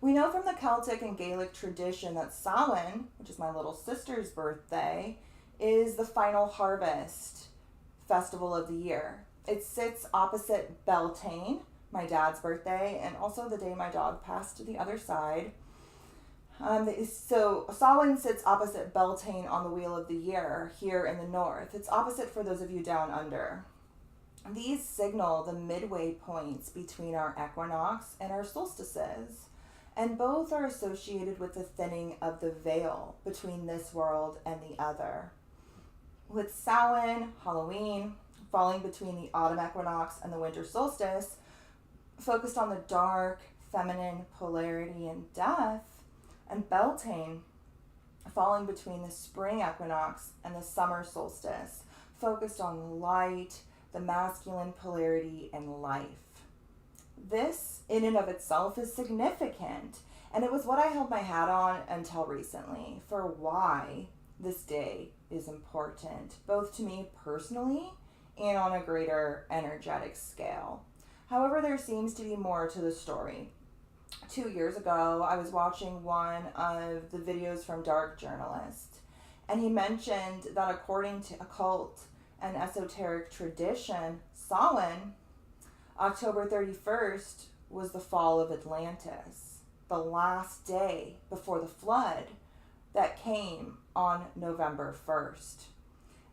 We know from the Celtic and Gaelic tradition that Samhain, which is my little sister's birthday, is the final harvest festival of the year. It sits opposite Beltane, my dad's birthday, and also the day my dog passed to the other side. So Samhain sits opposite Beltane on the wheel of the year here in the north. It's opposite for those of you down under. These signal the midway points between our equinox and our solstices, and both are associated with the thinning of the veil between this world and the other. With Samhain, Halloween, falling between the autumn equinox and the winter solstice, focused on the dark, feminine polarity and death, and Beltane falling between the spring equinox and the summer solstice, focused on light, the masculine polarity, and life. This, in and of itself, is significant, and it was what I held my hat on until recently for why this day is important, both to me personally and on a greater energetic scale. However, there seems to be more to the story. 2 years ago, I was watching one of the videos from Dark Journalist, and he mentioned that according to occult and esoteric tradition, Samhain, October 31st, was the fall of Atlantis, the last day before the flood that came on November 1st.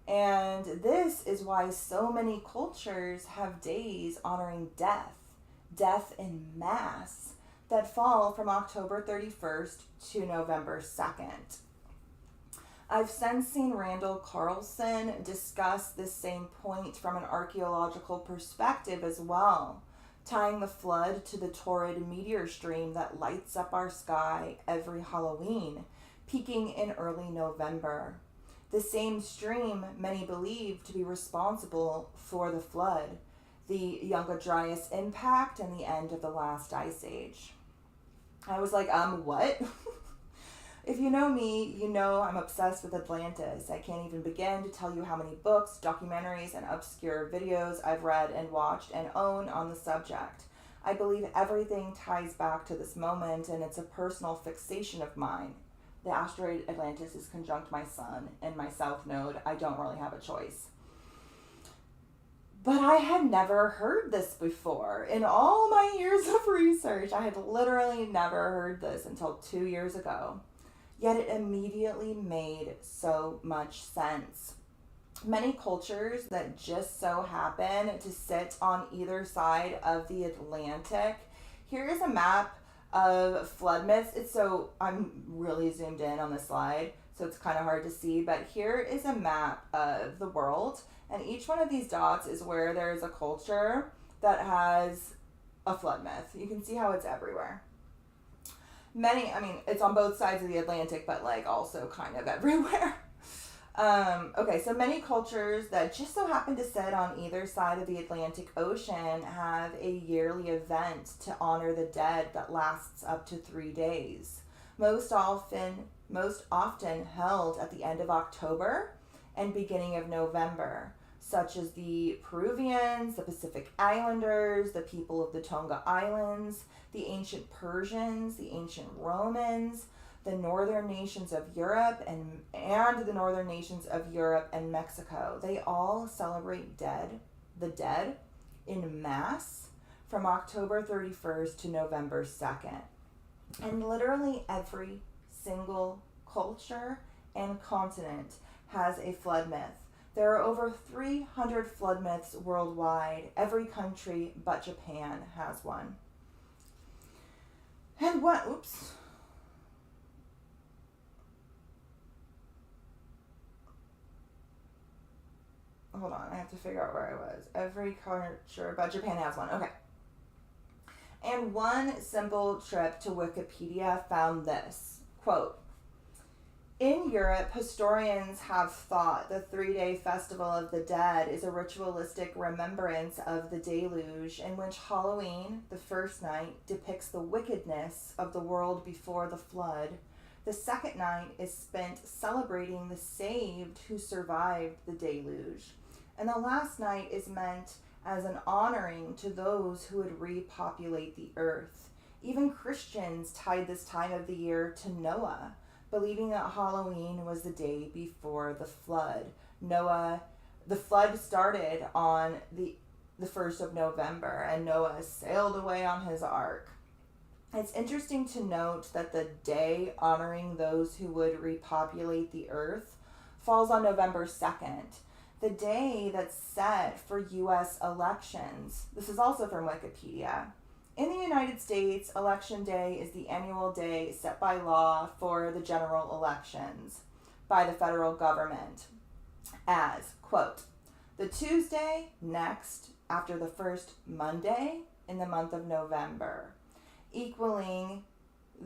And this is why so many cultures have days honoring death in mass, that fall from October 31st to November 2nd. I've since seen Randall Carlson discuss this same point from an archaeological perspective as well, tying the flood to the torrid meteor stream that lights up our sky every Halloween, peaking in early November. The same stream many believe to be responsible for the flood, the Younger Dryas impact, and the end of the last ice age. I was like, what? If you know me, you know I'm obsessed with Atlantis. I can't even begin to tell you how many books, documentaries, and obscure videos I've read and watched and own on the subject. I believe everything ties back to this moment, and it's a personal fixation of mine. The asteroid Atlantis is conjunct my sun and my south node. I don't really have a choice. But I had never heard this before. In all my years of research, I had literally never heard this until 2 years ago. Yet it immediately made so much sense. Many cultures that just so happen to sit on either side of the Atlantic. Here is a map of flood myths. I'm really zoomed in on this slide, so it's kind of hard to see, but here is a map of the world, and each one of these dots is where there is a culture that has a flood myth. You can see how it's everywhere. It's on both sides of the Atlantic, but also kind of everywhere. So many cultures that just so happen to sit on either side of the Atlantic Ocean have a yearly event to honor the dead that lasts up to 3 days. Most often held at the end of October and beginning of November. such as the Peruvians, the Pacific Islanders, the people of the Tonga Islands, the ancient Persians, the ancient Romans, the northern nations of Europe and the northern nations of Europe and Mexico. They all celebrate the dead in mass from October 31st to November 2nd. And literally every single culture and continent has a flood myth. There are over 300 flood myths worldwide. Every country but Japan has one. And what, oops. Hold on, I have to figure out where I was. Every culture but Japan has one. Okay. And one simple trip to Wikipedia found this, quote, in Europe, historians have thought the 3-day Festival of the Dead is a ritualistic remembrance of the deluge in which Halloween, the first night, depicts the wickedness of the world before the flood. The second night is spent celebrating the saved who survived the deluge. And the last night is meant as an honoring to those who would repopulate the earth. Even Christians tied this time of the year to Noah, believing that Halloween was the day before the flood. The flood started on the 1st of November, and Noah sailed away on his ark. It's interesting to note that the day honoring those who would repopulate the earth falls on November 2nd, the day that's set for U.S. elections. This is also from Wikipedia. In the United States, Election Day is the annual day set by law for the general elections by the federal government as, quote, the Tuesday next after the first Monday in the month of November, equaling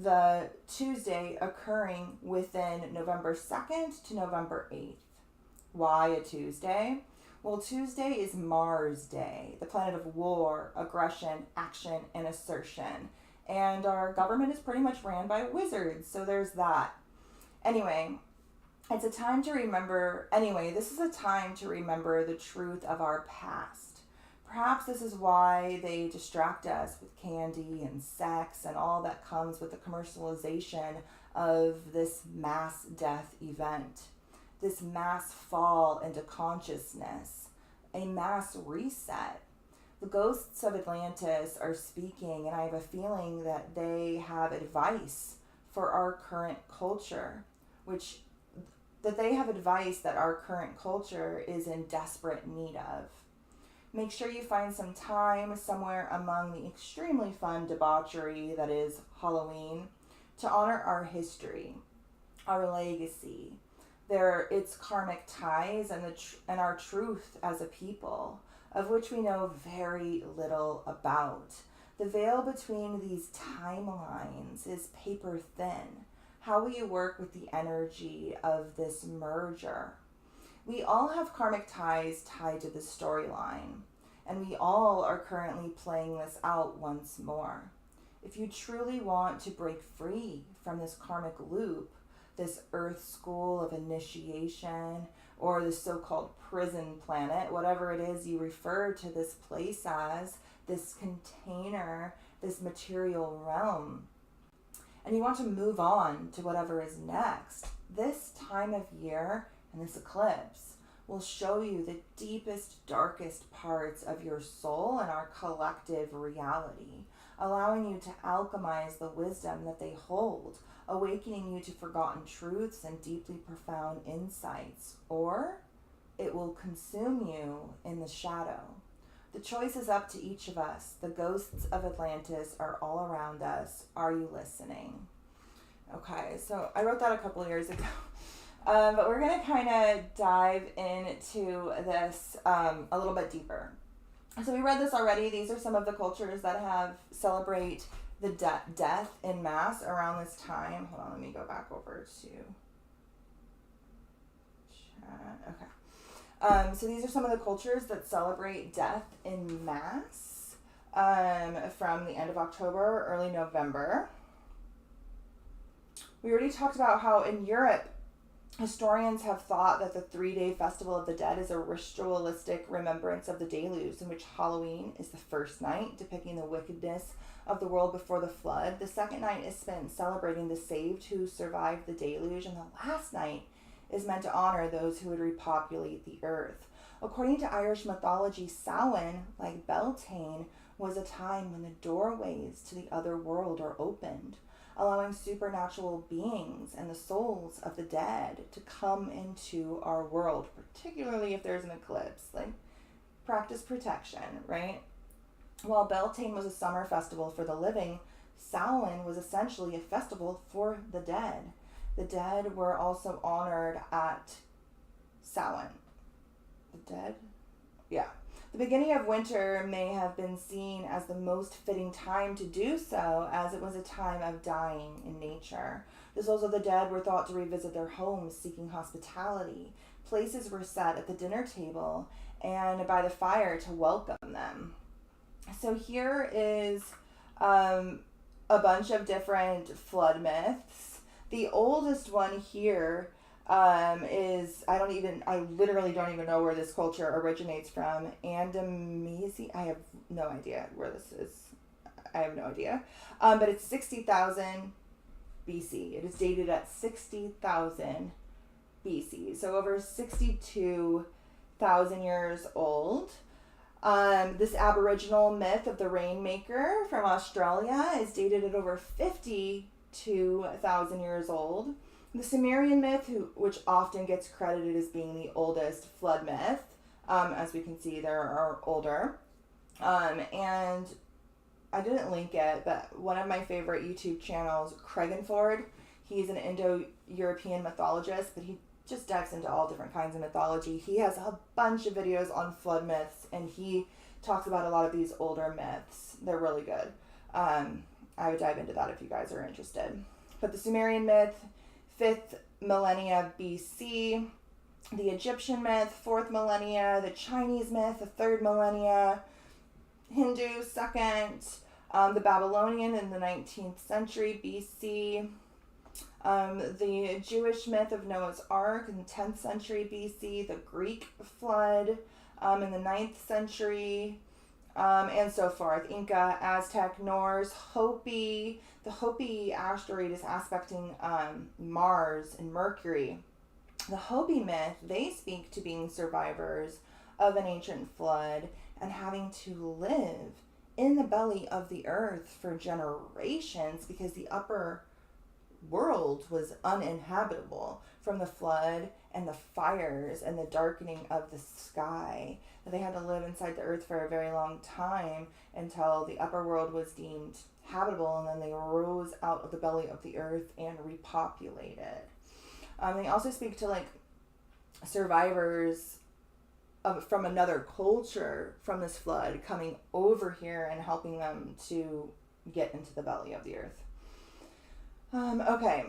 the Tuesday occurring within November 2nd to November 8th. Why a Tuesday? Well, Tuesday is Mars Day, the planet of war, aggression, action, and assertion. And our government is pretty much ran by wizards, so there's that. Anyway, this is a time to remember the truth of our past. Perhaps this is why they distract us with candy and sex and all that comes with the commercialization of this mass death event. This mass fall into consciousness, a mass reset. The ghosts of Atlantis are speaking, and I have a feeling that they have advice for our current culture, that our current culture is in desperate need of. Make sure you find some time somewhere among the extremely fun debauchery that is Halloween to honor our history, our legacy, its karmic ties and our truth as a people, of which we know very little about. The veil between these timelines is paper thin. How will you work with the energy of this merger? We all have karmic ties tied to the storyline, and we all are currently playing this out once more. If you truly want to break free from this karmic loop, this Earth school of initiation, or the so-called prison planet, whatever it is you refer to this place as, this container, this material realm, and you want to move on to whatever is next, this time of year and this eclipse will show you the deepest, darkest parts of your soul and our collective reality, allowing you to alchemize the wisdom that they hold, awakening you to forgotten truths and deeply profound insights, or it will consume you in the shadow. The choice is up to each of us. The ghosts of Atlantis are all around us. Are you listening? Okay, so I wrote that a couple of years ago. But we're going to kind of dive into this a little bit deeper. So we read this already. These are some of the cultures that celebrate the death in mass around this time. Hold on, let me go back over to chat. Okay. So these are some of the cultures that celebrate death in mass from the end of October, early November. We already talked about how in Europe, Historians have thought that the 3-day Festival of the Dead is a ritualistic remembrance of the deluge, in which Halloween is the first night, depicting the wickedness of the world before the flood. The second night is spent celebrating the saved who survived the deluge, and the last night is meant to honor those who would repopulate the earth. According to Irish mythology, Samhain, like Beltane, was a time when the doorways to the other world are opened, allowing supernatural beings and the souls of the dead to come into our world, particularly if there's an eclipse. Like, practice protection, right? While Beltane was a summer festival for the living, Samhain was essentially a festival for the dead. The dead were also honored at Samhain. The dead? Yeah. The beginning of winter may have been seen as the most fitting time to do so, as it was a time of dying in nature. The souls of the dead were thought to revisit their homes seeking hospitality. Places were set at the dinner table and by the fire to welcome them. So here is a bunch of different flood myths. The oldest one here is, I literally don't even know where this culture originates from. Andamese, I have no idea where this is. I have no idea. But it's 60,000 BC. It is dated at 60,000 BC. So over 62,000 years old. This Aboriginal myth of the Rainmaker from Australia is dated at over 52,000 years old. The Sumerian myth, which often gets credited as being the oldest flood myth, as we can see, there are older. And I didn't link it, but one of my favorite YouTube channels, Craigenford, he's an Indo-European mythologist, but he just dives into all different kinds of mythology. He has a bunch of videos on flood myths, and he talks about a lot of these older myths. They're really good. I would dive into that if you guys are interested. But the Sumerian myth, 5th millennia BC, the Egyptian myth, 4th millennia, the Chinese myth, the 3rd millennia, Hindu, 2nd, the Babylonian in the 19th century BC, the Jewish myth of Noah's Ark in the 10th century BC, the Greek flood in the 9th century, and so forth. Inca, Aztec, Norse, Hopi. The Hopi asteroid is aspecting Mars and Mercury. The Hopi myth, they speak to being survivors of an ancient flood and having to live in the belly of the earth for generations because the upper world was uninhabitable from the flood and the fires and the darkening of the sky. They had to live inside the earth for a very long time until the upper world was deemed habitable, and then they rose out of the belly of the earth and repopulated. They also speak to like survivors from another culture from this flood coming over here and helping them to get into the belly of the earth. Okay,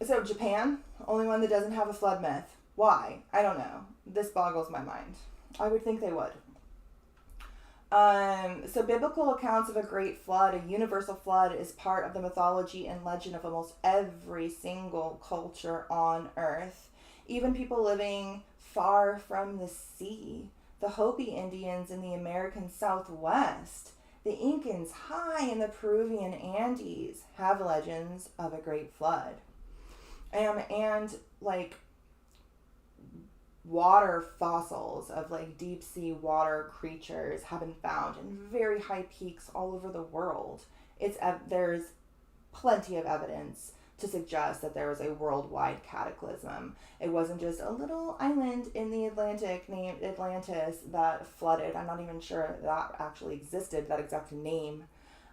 so Japan, only one that doesn't have a flood myth. Why? I don't know. This boggles my mind. I would think they would. So biblical accounts of a great flood, a universal flood, is part of the mythology and legend of almost every single culture on Earth. Even people living far from the sea. The Hopi Indians in the American Southwest, the Incans high in the Peruvian Andes have legends of a great flood. And like water fossils of like deep sea water creatures have been found in very high peaks all over the world. There's plenty of evidence to suggest that there was a worldwide cataclysm. It wasn't just a little island in the Atlantic named Atlantis that flooded. I'm not even sure that actually existed, that exact name.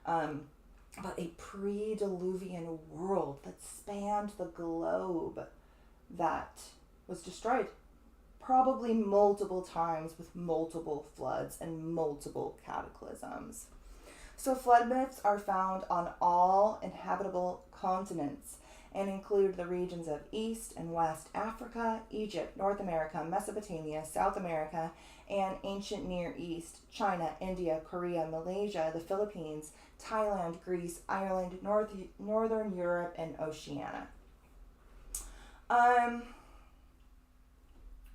But a pre-Diluvian world that spanned the globe that was destroyed probably multiple times with multiple floods and multiple cataclysms. So flood myths are found on all inhabitable continents and include the regions of East and West Africa, Egypt, North America, Mesopotamia, South America, and ancient Near East, China, India, Korea, Malaysia, the Philippines, Thailand, Greece, Ireland, Northern Europe, and Oceania.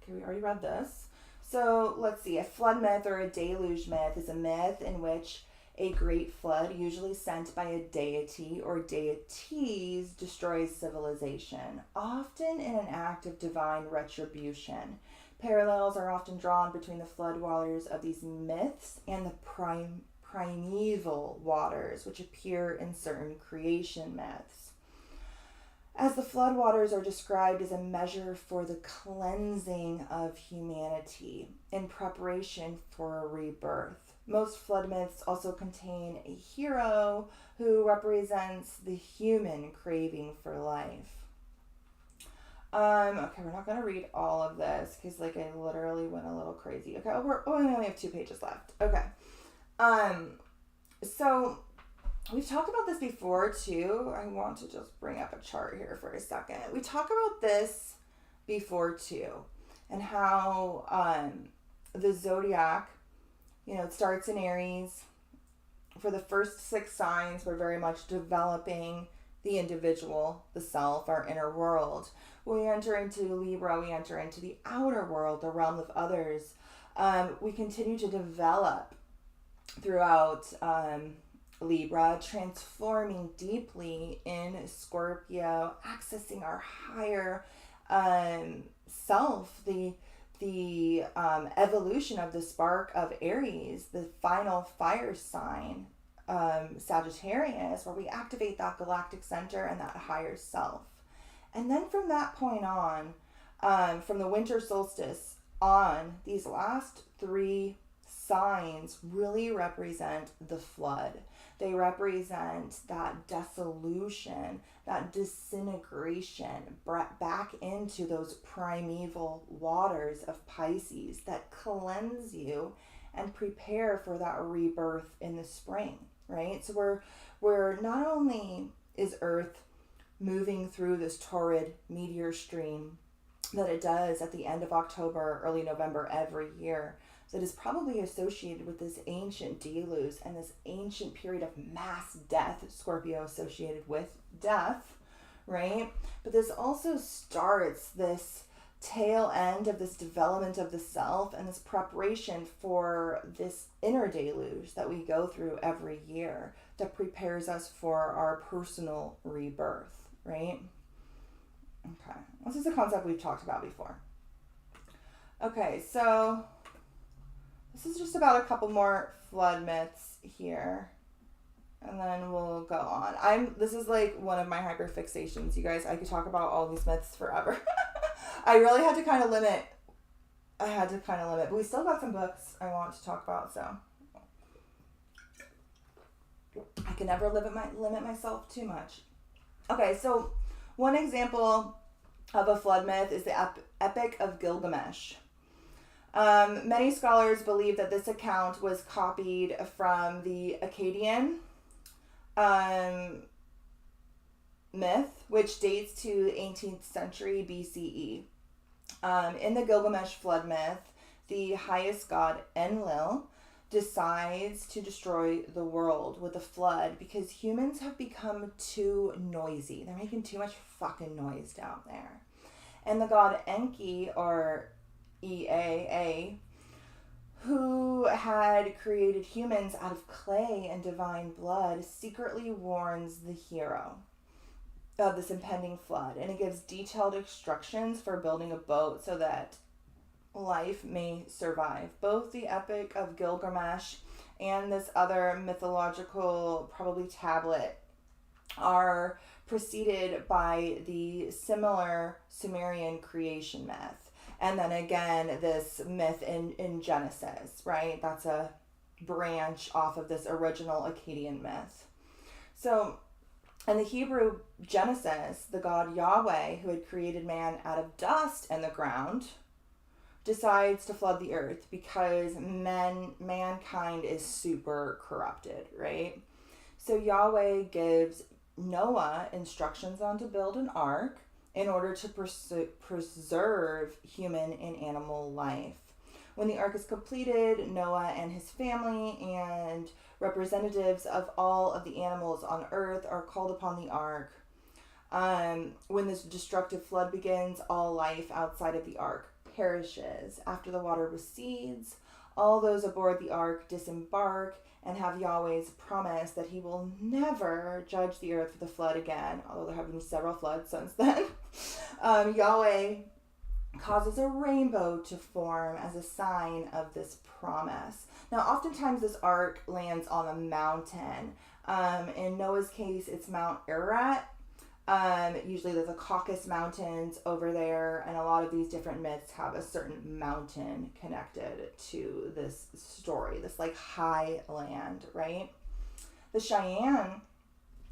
Okay, we already read this. So let's see. A flood myth or a deluge myth is a myth in which a great flood, usually sent by a deity or deities, destroys civilization, often in an act of divine retribution. Parallels are often drawn between the flood waters of these myths and the primeval waters, which appear in certain creation myths. As the floodwaters are described as a measure for the cleansing of humanity in preparation for a rebirth. Most flood myths also contain a hero who represents the human craving for life. Okay, we're not going to read all of this because, like, I literally went a little crazy. Okay, we only have 2 pages left. Okay. So we've talked about this before too. I want to just bring up a chart here for a second. We talked about this before too, and how the zodiac, it starts in Aries. For the first 6 signs, we're very much developing the individual, the self, our inner world. When we enter into Libra, we enter into the outer world, the realm of others. We continue to develop throughout Libra, transforming deeply in Scorpio, accessing our higher self, the evolution of the spark of Aries, the final fire sign, Sagittarius, where we activate that galactic center and that higher self. And then from that point on, from the winter solstice on, these last 3 signs really represent the flood. They represent that dissolution, that disintegration back into those primeval waters of Pisces that cleanse you and prepare for that rebirth in the spring, right? So we're not only is Earth moving through this torrid meteor stream that it does at the end of October, early November every year, that is probably associated with this ancient deluge and this ancient period of mass death, Scorpio associated with death, right? But this also starts this tail end of this development of the self and this preparation for this inner deluge that we go through every year that prepares us for our personal rebirth, right? Okay, this is a concept we've talked about before. Okay, so this is just about a couple more flood myths here, and then we'll go on. This is like one of my hyperfixations, you guys. I could talk about all these myths forever. I really had to kind of limit. But we still got some books I want to talk about, so I can never limit myself too much. Okay, so one example of a flood myth is the Epic of Gilgamesh. Many scholars believe that this account was copied from the Akkadian myth, which dates to the 18th century BCE. In the Gilgamesh flood myth, the highest god Enlil decides to destroy the world with a flood because humans have become too noisy. They're making too much fucking noise down there. And the god Enki, or EAA, who had created humans out of clay and divine blood, secretly warns the hero of this impending flood, and it gives detailed instructions for building a boat so that life may survive. Both the Epic of Gilgamesh and this other mythological, probably tablet, are preceded by the similar Sumerian creation myth. And then again, this myth in Genesis, right? That's a branch off of this original Akkadian myth. So in the Hebrew Genesis, the god Yahweh, who had created man out of dust and the ground, decides to flood the earth because mankind is super corrupted, right? So Yahweh gives Noah instructions on to build an ark in order to preserve human and animal life. When the ark is completed, Noah and his family and representatives of all of the animals on earth are called upon the ark. When this destructive flood begins, all life outside of the ark perishes. After the water recedes, all those aboard the ark disembark and have Yahweh's promise that he will never judge the earth with a flood again, although there have been several floods since then. Yahweh causes a rainbow to form as a sign of this promise. Now, oftentimes this ark lands on a mountain. In Noah's case, it's Mount Ararat. Usually there's the Caucasus Mountains over there, and a lot of these different myths have a certain mountain connected to this story, this like high land, right? The Cheyenne,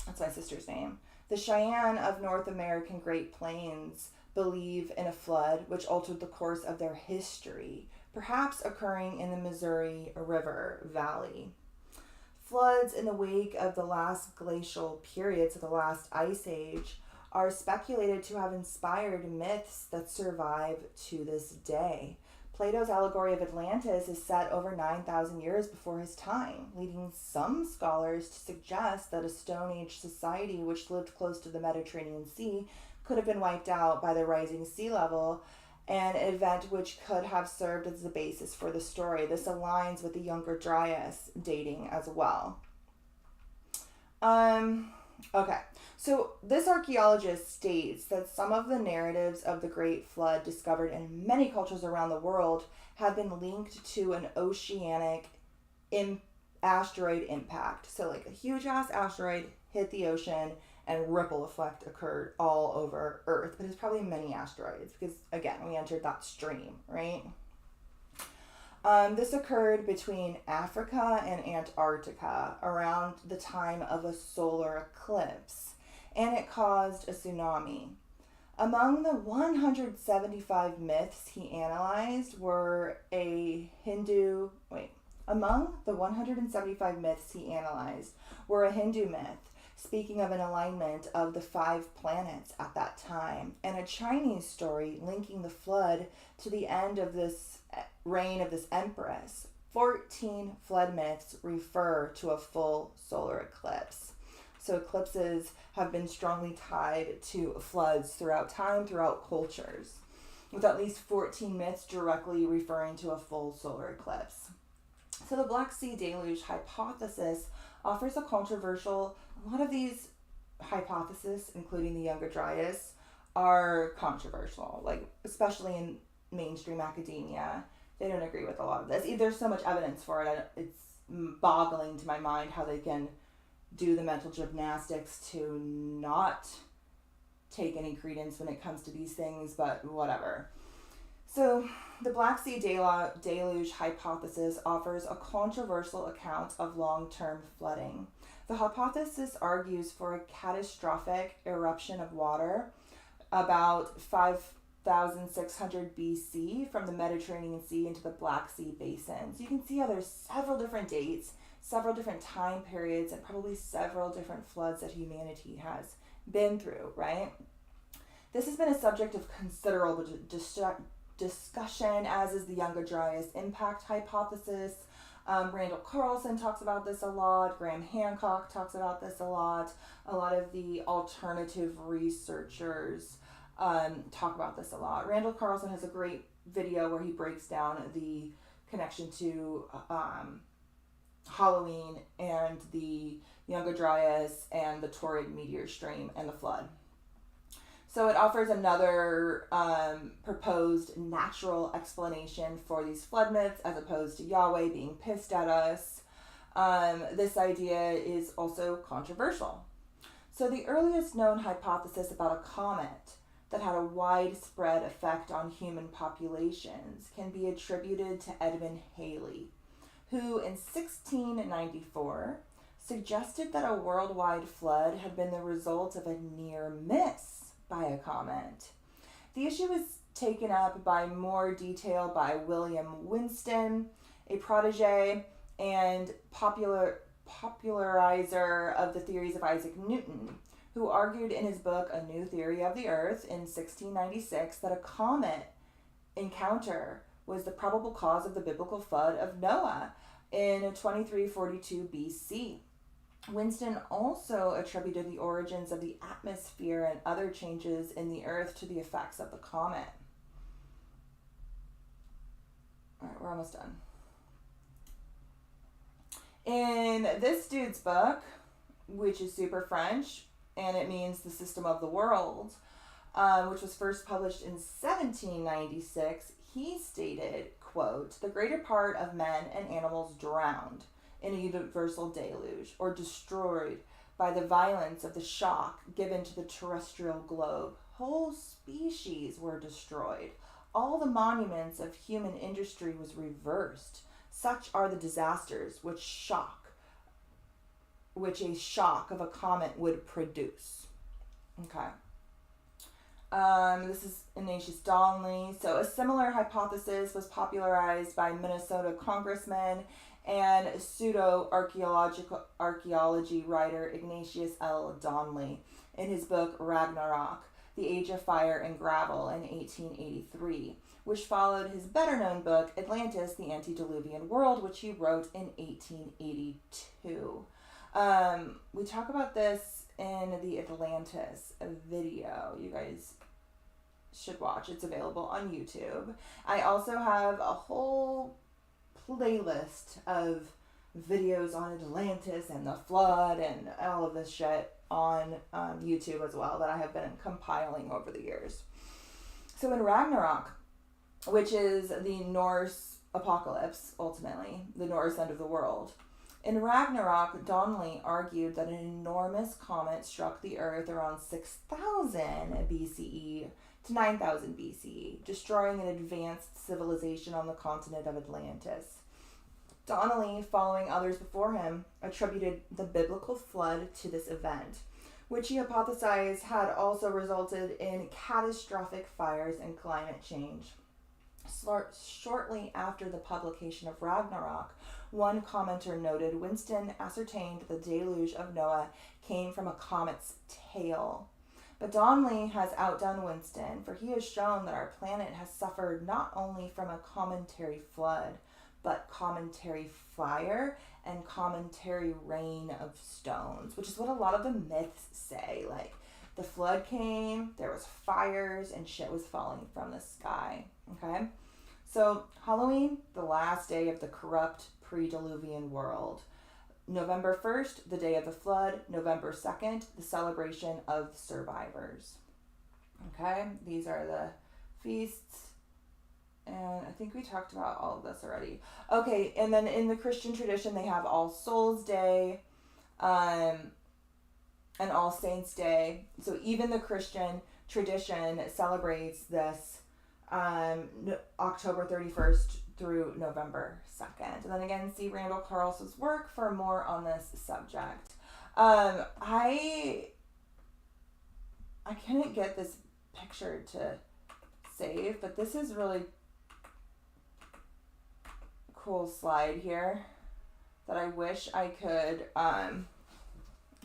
that's my sister's name, the Cheyenne of North American Great Plains believe in a flood which altered the course of their history, perhaps occurring in the Missouri River Valley. Floods in the wake of the last glacial period, so the last ice age, are speculated to have inspired myths that survive to this day. Plato's allegory of Atlantis is set over 9,000 years before his time, leading some scholars to suggest that a Stone Age society which lived close to the Mediterranean Sea could have been wiped out by the rising sea level, an event which could have served as the basis for the story. This aligns with the Younger Dryas dating as well. Okay, so this archaeologist states that some of the narratives of the Great Flood discovered in many cultures around the world have been linked to an oceanic asteroid impact. So like a huge ass asteroid hit the ocean and ripple effect occurred all over Earth, but it's probably many asteroids because, again, we entered that stream, right? This occurred between Africa and Antarctica around the time of a solar eclipse, and it caused a tsunami. Among the 175 myths he analyzed were a Hindu myth, speaking of an alignment of the 5 planets at that time, and a Chinese story linking the flood to the end of this reign of this empress. 14 flood myths refer to a full solar eclipse. So eclipses have been strongly tied to floods throughout time, throughout cultures, with at least 14 myths directly referring to a full solar eclipse. So the Black Sea deluge hypothesis offers a lot of these hypotheses, including the Younger Dryas, are controversial, like especially in mainstream academia. They don't agree with a lot of this. There's so much evidence for it, it's boggling to my mind how they can do the mental gymnastics to not take any credence when it comes to these things, but whatever. So the Black Sea deluge hypothesis offers a controversial account of long-term flooding. The hypothesis argues for a catastrophic eruption of water about 5,600 BC from the Mediterranean Sea into the Black Sea basin. So you can see how there's several different dates, several different time periods, and probably several different floods that humanity has been through, right? This has been a subject of considerable discussion, as is the Younger Dryas impact hypothesis. Randall Carlson talks about this a lot. Graham Hancock talks about this a lot. A lot of the alternative researchers talk about this a lot. Randall Carlson has a great video where he breaks down the connection to Halloween and the Younger Dryas and the torrid meteor stream and the flood. So it offers another proposed natural explanation for these flood myths as opposed to Yahweh being pissed at us. This idea is also controversial. So the earliest known hypothesis about a comet that had a widespread effect on human populations can be attributed to Edmund Halley, who in 1694 suggested that a worldwide flood had been the result of a near miss by a comet. The issue was taken up by more detail by William Winston, a protege and popularizer of the theories of Isaac Newton, who argued in his book A New Theory of the Earth in 1696 that a comet encounter was the probable cause of the biblical flood of Noah in 2342 BC. Winston also attributed the origins of the atmosphere and other changes in the earth to the effects of the comet. All right, we're almost done. In this dude's book, which is super French, and it means The System of the World, which was first published in 1796, he stated, quote, "The greater part of men and animals drowned in a universal deluge, or destroyed by the violence of the shock given to the terrestrial globe. Whole species were destroyed. All the monuments of human industry was reversed. Such are the disasters which a shock of a comet would produce." Okay. This is Ignatius Donnelly. So a similar hypothesis was popularized by Minnesota congressman and pseudo-archaeology writer Ignatius L. Donnelly in his book Ragnarok, The Age of Fire and Gravel in 1883, which followed his better-known book Atlantis, The Antediluvian World, which he wrote in 1882. We talk about this in the Atlantis video. You guys should watch. It's available on YouTube. I also have a whole playlist of videos on Atlantis and the flood and all of this shit on YouTube as well that I have been compiling over the years. So in Ragnarok, which is the Norse apocalypse, ultimately, the Norse end of the world, in Ragnarok, Donnelly argued that an enormous comet struck the Earth around 6000 BCE to 9000 BCE, destroying an advanced civilization on the continent of Atlantis. Donnelly, following others before him, attributed the biblical flood to this event, which he hypothesized had also resulted in catastrophic fires and climate change. Shortly after the publication of Ragnarok, one commenter noted Winston ascertained the deluge of Noah came from a comet's tail. But Donnelly has outdone Winston, for he has shown that our planet has suffered not only from a cometary flood, but cometary fire and cometary rain of stones, which is what a lot of the myths say. Like, the flood came, there was fires, and shit was falling from the sky. Okay? So, Halloween, the last day of the corrupt pre-Diluvian world. November 1st, the day of the flood. November 2nd, the celebration of survivors. Okay? These are the feasts. And I think we talked about all of this already. Okay, and then in the Christian tradition, they have All Souls Day and All Saints Day. So even the Christian tradition celebrates this October 31st through November 2nd. And then again, see Randall Carlson's work for more on this subject. I couldn't get this picture to save, but this is really cool slide here that I wish I could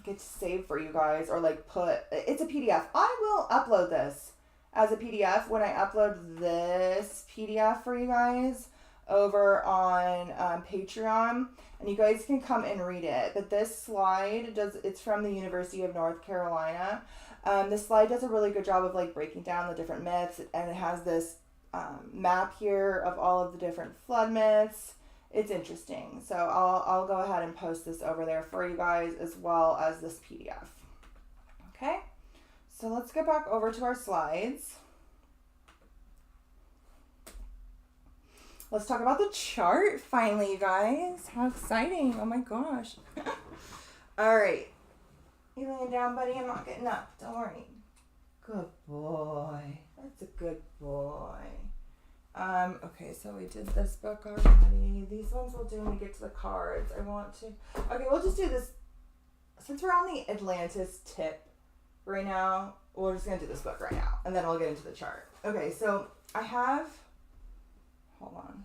get to save for you guys, or like put, it's a PDF. I will upload this as a PDF when I upload this PDF for you guys over on Patreon, and you guys can come and read it. But this slide it's from the University of North Carolina. This slide does a really good job of like breaking down the different myths, and it has this map here of all of the different flood myths. It's interesting. So I'll go ahead and post this over there for you guys, as well as this PDF. Okay, so let's go back over to our slides. Let's talk about the chart finally, you guys. How exciting. Oh my gosh. All right. You laying down, buddy? I'm not getting up. Don't worry. Good boy. That's a good boy. Okay, so we did this book already. These ones we'll do when we get to the cards. Okay, we'll just do this. Since we're on the Atlantis tip right now, we're just going to do this book right now, and then I'll get into the chart. Okay, so I have, hold on.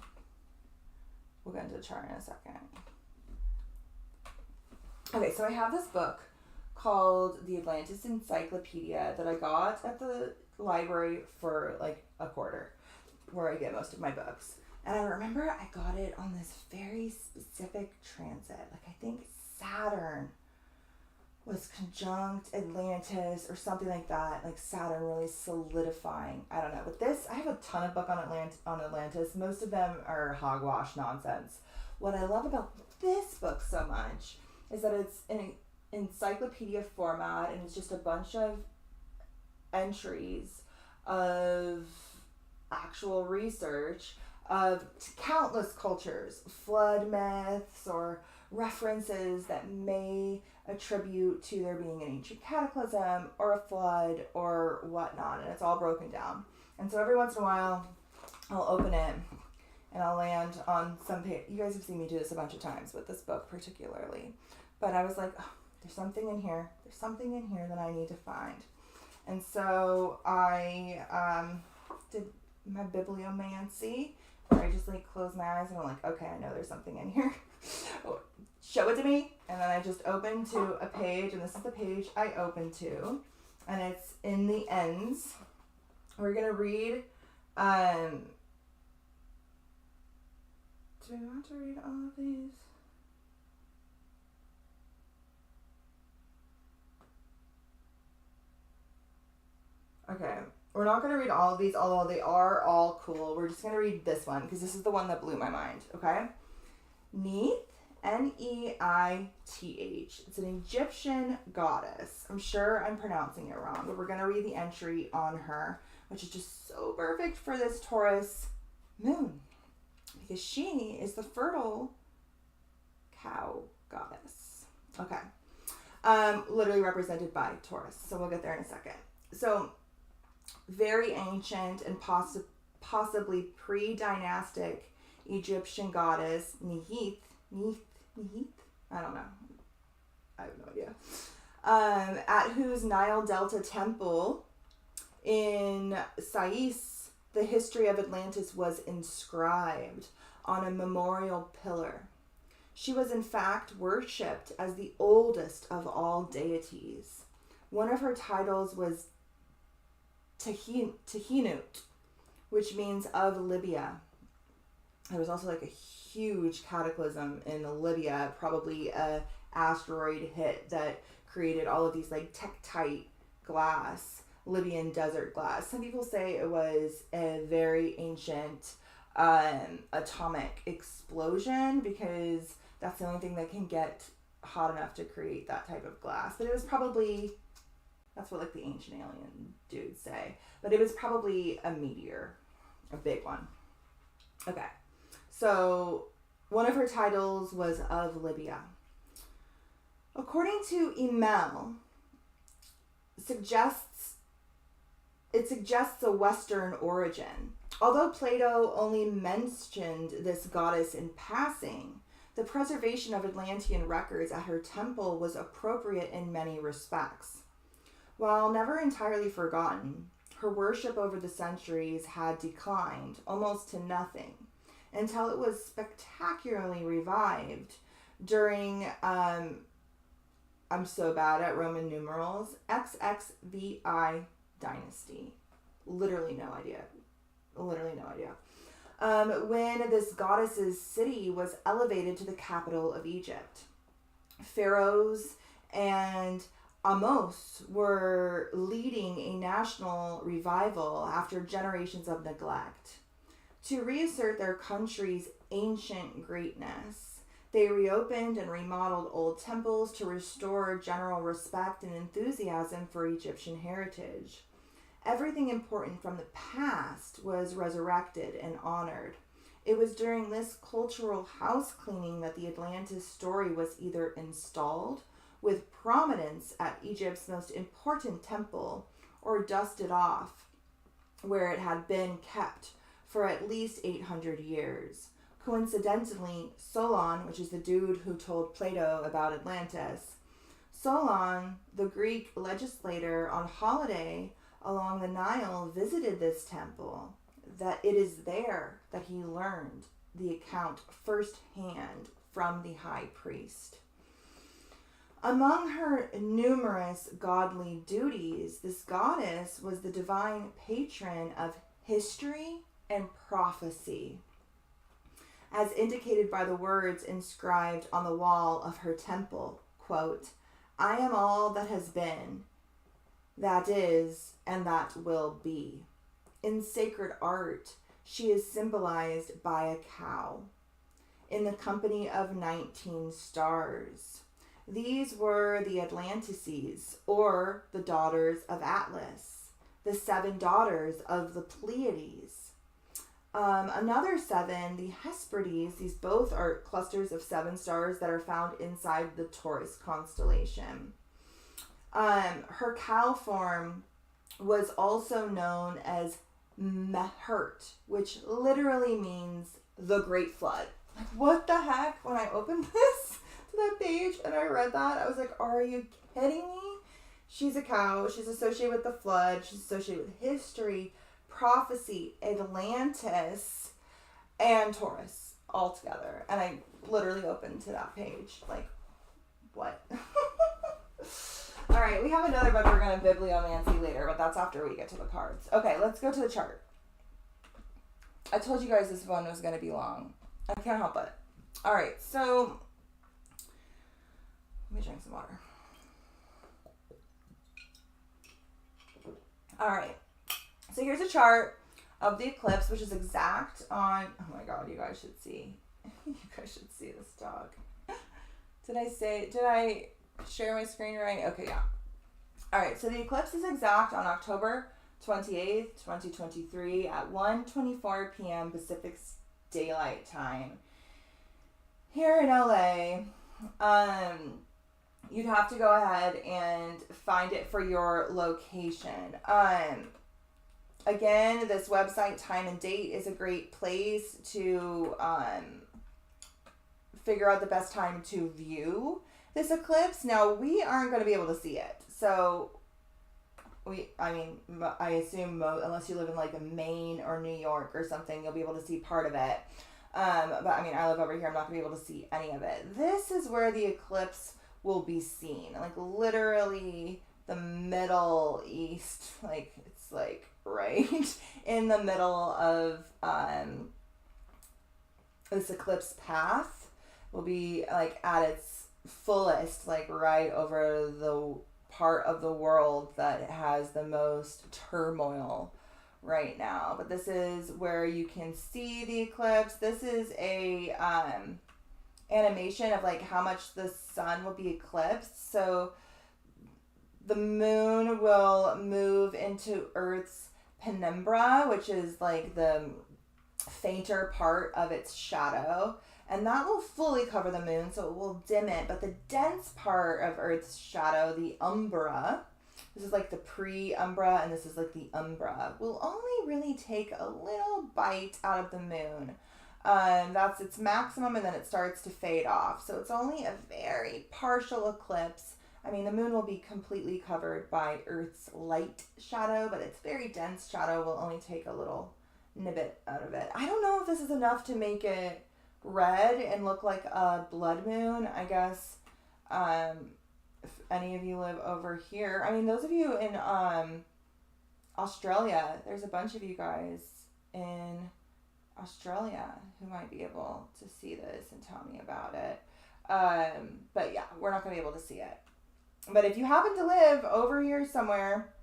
We'll get into the chart in a second. Okay, so I have this book called The Atlantis Encyclopedia that I got at the library for like a quarter, where I get most of my books. And I remember I got it on this very specific transit. Like, I think Saturn was conjunct Atlantis or something like that, like Saturn really solidifying. I don't know. With this, I have a ton of book on Atlantis. Most of them are hogwash nonsense. What I love about this book so much is that it's in encyclopedia format, and it's just a bunch of entries of actual research of countless cultures, flood myths, or references that may attribute to there being an ancient cataclysm or a flood or whatnot, and it's all broken down. And so every once in a while, I'll open it and I'll land on some page. You guys have seen me do this a bunch of times with this book particularly, but I was like, oh, there's something in here. There's something in here that I need to find. And so I did my bibliomancy, where I just like close my eyes and I'm like, okay, I know there's something in here. Show it to me. And then I just open to a page, and this is the page I open to, and it's in the ends. We're gonna read. Do I want to read all of these? Okay, we're not going to read all of these, although they are all cool. We're just going to read this one, because this is the one that blew my mind, okay? Neith, Neith. It's an Egyptian goddess. I'm sure I'm pronouncing it wrong, but we're going to read the entry on her, which is just so perfect for this Taurus moon, because she is the fertile cow goddess. Okay. Literally represented by Taurus, so we'll get there in a second. So, very ancient and possibly pre-dynastic Egyptian goddess Neith. I don't know. I have no idea. At whose Nile Delta temple in Sais, the history of Atlantis was inscribed on a memorial pillar. She was in fact worshipped as the oldest of all deities. One of her titles was Tehinut, which means of Libya. There was also like a huge cataclysm in Libya, probably a asteroid hit that created all of these like tektite glass, Libyan desert glass. Some people say it was a very ancient atomic explosion, because that's the only thing that can get hot enough to create that type of glass. But it was probably, that's what like the ancient alien dudes say, but it was probably a meteor, a big one. Okay, so one of her titles was of Libya. According to Hamal, it suggests a Western origin. Although Plato only mentioned this goddess in passing, the preservation of Atlantean records at her temple was appropriate in many respects. While never entirely forgotten, her worship over the centuries had declined almost to nothing until it was spectacularly revived during, I'm so bad at Roman numerals, XXVI dynasty. Literally no idea. When this goddess's city was elevated to the capital of Egypt. Pharaohs and Amos were leading a national revival after generations of neglect. To reassert their country's ancient greatness, they reopened and remodeled old temples to restore general respect and enthusiasm for Egyptian heritage. Everything important from the past was resurrected and honored. It was during this cultural house cleaning that the Atlantis story was either installed with prominence at Egypt's most important temple, or dusted off where it had been kept for at least 800 years. Coincidentally, Solon, which is the dude who told Plato about Atlantis, Solon, the Greek legislator on holiday along the Nile, visited this temple. That it is there that he learned the account firsthand from the high priest. Among her numerous godly duties, this goddess was the divine patron of history and prophecy, as indicated by the words inscribed on the wall of her temple, quote, I am all that has been, that is, and that will be. In sacred art, she is symbolized by a cow in the company of 19 stars. These were the Atlantices, or the daughters of Atlas, the 7 daughters of the Pleiades. Another 7, the Hesperides, these both are clusters of 7 stars that are found inside the Taurus constellation. Her cow form was also known as Mehert, which literally means the Great Flood. Like, what the heck? When I opened this to that page and I read that, I was like, are you kidding me? She's a cow. She's associated with the flood. She's associated with history, prophecy, Atlantis, and Taurus all together. And I literally opened to that page. Like, what? All right, we have another book we're going to bibliomancy later, but that's after we get to the cards. Okay, let's go to the chart. I told you guys this one was going to be long. I can't help it. All right, so let me drink some water. All right, so here's a chart of the eclipse, which is exact on, oh my God, you guys should see. You guys should see this dog. Did I share my screen right? Okay, yeah. All right, so the eclipse is exact on October 28th, 2023 at 1:24 p.m. Pacific Daylight Time. Here in LA, you'd have to go ahead and find it for your location. Again, this website, Time and Date, is a great place to figure out the best time to view this eclipse. Now, we aren't going to be able to see it. So, I assume unless you live in like Maine or New York or something, you'll be able to see part of it. But I live over here. I'm not going to be able to see any of it. This is where the eclipse will be seen. Like, literally the Middle East. Like, it's like right in the middle of this eclipse path. Will be like at its fullest, like right over the part of the world that has the most turmoil right now. But this is where you can see the eclipse. This is a animation of like how much the sun will be eclipsed. So the moon will move into Earth's penumbra, which is like the fainter part of its shadow. And that will fully cover the moon, so it will dim it. But the dense part of Earth's shadow, the umbra, this is like the pre-umbra, and this is like the umbra, will only really take a little bite out of the moon. That's its maximum, and then it starts to fade off. So it's only a very partial eclipse. I mean, the moon will be completely covered by Earth's light shadow, but its very dense shadow will only take a little nibbit out of it. I don't know if this is enough to make it red and look like a blood moon. I guess if any of you live over here, I mean, those of you in Australia, there's a bunch of you guys in Australia who might be able to see this and tell me about it. But yeah, we're not going to be able to see it. But if you happen to live over here somewhere,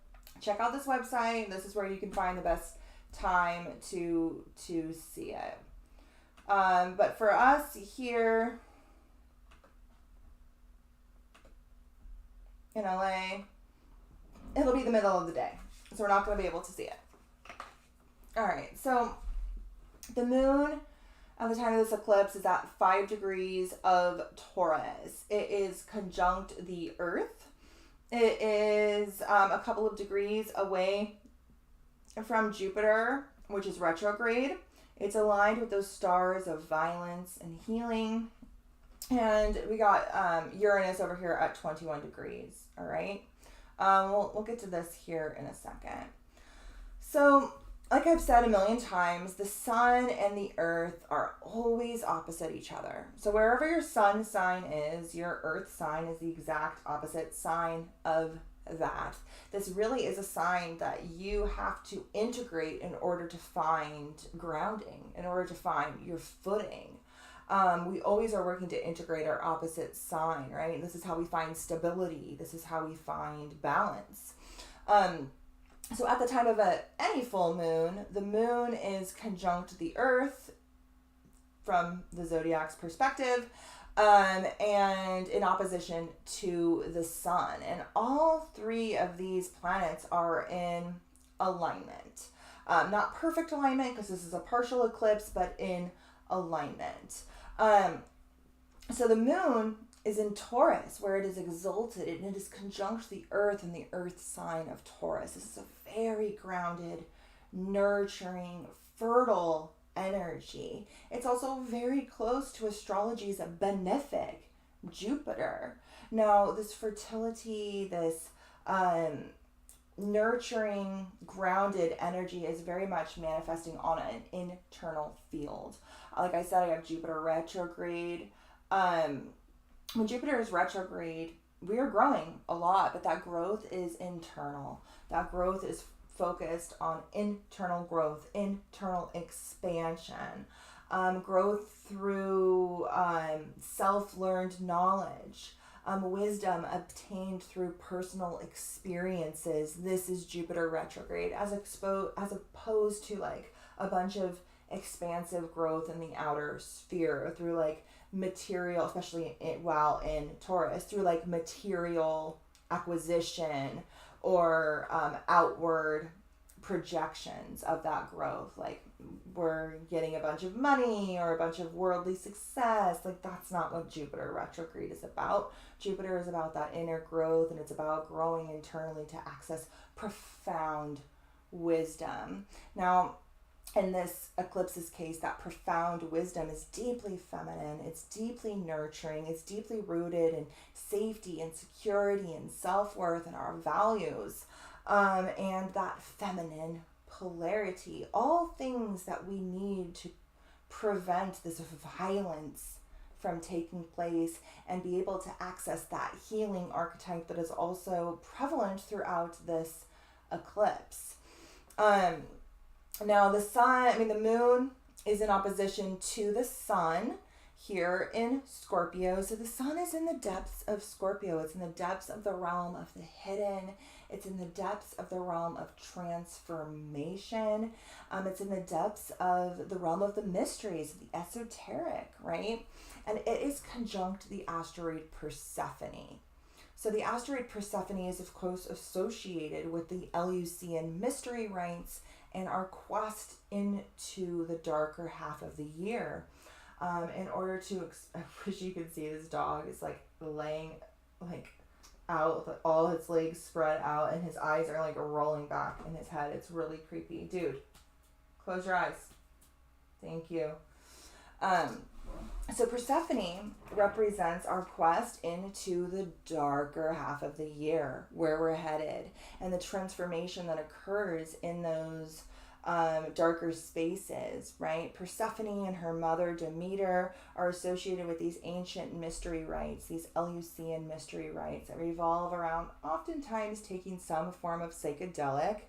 check out this website. This is where you can find the best time to see it. But for us here in LA, it'll be the middle of the day. So we're not going to be able to see it. All right. So the moon at the time of this eclipse is at 5 degrees of Taurus. It is conjunct the Earth. It is a couple of degrees away from Jupiter, which is retrograde. It's aligned with those stars of violence and healing. And we got Uranus over here at 21 degrees. All right. We'll get to this here in a second. So, like I've said a million times, the sun and the earth are always opposite each other. So wherever your sun sign is, your earth sign is the exact opposite sign of that. This really is a sign that you have to integrate in order to find grounding, in order to find your footing. We always are working to integrate our opposite sign, right? This is how we find stability. This is how we find balance. So at the time of any full moon, the moon is conjunct the earth from the zodiac's perspective, and in opposition to the sun. And all three of these planets are in alignment. Not perfect alignment because this is a partial eclipse, but in alignment. So the moon is in Taurus, where it is exalted, and it is conjunct the earth in the earth sign of Taurus. This is a very grounded, nurturing, fertile energy. It's also very close to astrology's benefic Jupiter. Now, this fertility, this nurturing, grounded energy is very much manifesting on an internal field. Like I said, I have Jupiter retrograde. When Jupiter is retrograde, we are growing a lot, but that growth is internal. That growth is focused on internal growth, internal expansion, growth through self-learned knowledge, wisdom obtained through personal experiences. This is Jupiter retrograde, as opposed to like a bunch of expansive growth in the outer sphere through like material, especially while in Taurus, through like material acquisition or outward projections of that growth. Like we're getting a bunch of money or a bunch of worldly success. Like that's not what Jupiter retrograde is about. Jupiter is about that inner growth, and it's about growing internally to access profound wisdom. Now, in this eclipse's case, that profound wisdom is deeply feminine, it's deeply nurturing, it's deeply rooted in safety and security and self-worth and our values, and that feminine polarity, all things that we need to prevent this violence from taking place and be able to access that healing archetype that is also prevalent throughout this eclipse. Now the moon is in opposition to the sun here in Scorpio. So the sun is in the depths of Scorpio. It's in the depths of the realm of the hidden. It's in the depths of the realm of transformation. It's in the depths of the realm of the mysteries, the esoteric, right? And it is conjunct the asteroid Persephone. So the asteroid Persephone is, of course, associated with the Eleusinian mystery rites and our quest into the darker half of the year. In order to, I wish you could see this dog. It's like laying like out with all its legs spread out, and his eyes are like rolling back in his head. It's really creepy. Dude, close your eyes. Thank you. So Persephone represents our quest into the darker half of the year, where we're headed, and the transformation that occurs in those darker spaces, right? Persephone and her mother Demeter are associated with these ancient mystery rites, these Eleusinian mystery rites that revolve around oftentimes taking some form of psychedelic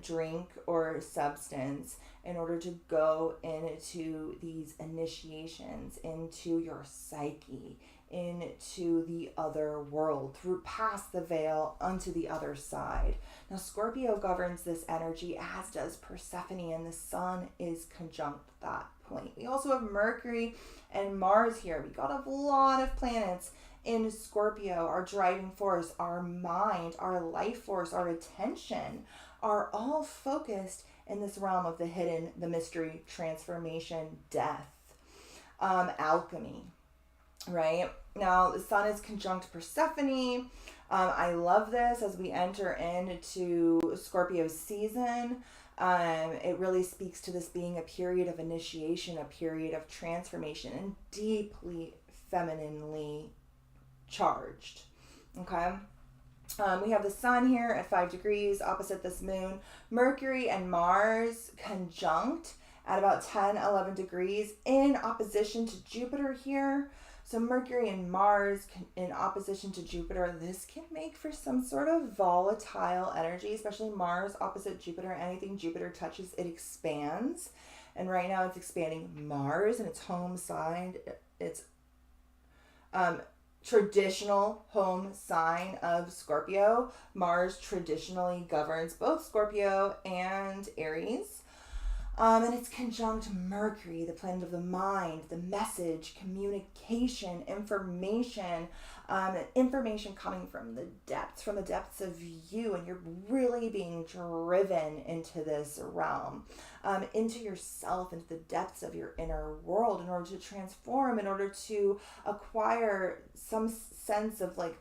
drink or substance in order to go into these initiations into your psyche, into the other world, through past the veil unto the other side. Now Scorpio governs this energy, as does Persephone, and the sun is conjunct that point. We also have Mercury and Mars here. We got a lot of planets in Scorpio. Our driving force, our mind, our life force, our attention are all focused in this realm of the hidden, the mystery, transformation, death, alchemy, right? Now, the sun is conjunct Persephone. I love this as we enter into Scorpio season. It really speaks to this being a period of initiation, a period of transformation, and deeply femininely charged. Okay? We have the sun here at 5 degrees opposite this moon. Mercury and Mars conjunct at about 10, 11 degrees in opposition to Jupiter here. So Mercury and Mars in opposition to Jupiter, this can make for some sort of volatile energy, especially Mars opposite Jupiter. Anything Jupiter touches, it expands. And right now it's expanding Mars in its home sign. It's traditional home sign of Scorpio. Mars traditionally governs both Scorpio and Aries. And it's conjunct Mercury, the planet of the mind, the message, communication, information, information coming from the depths of you, and you're really being driven into this realm, into yourself, into the depths of your inner world in order to transform, in order to acquire some sense of like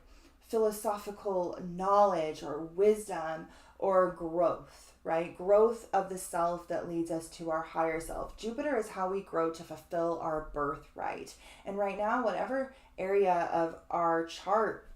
philosophical knowledge or wisdom or growth. Right? Growth of the self that leads us to our higher self. Jupiter is how we grow to fulfill our birthright. And right now, whatever area of our chart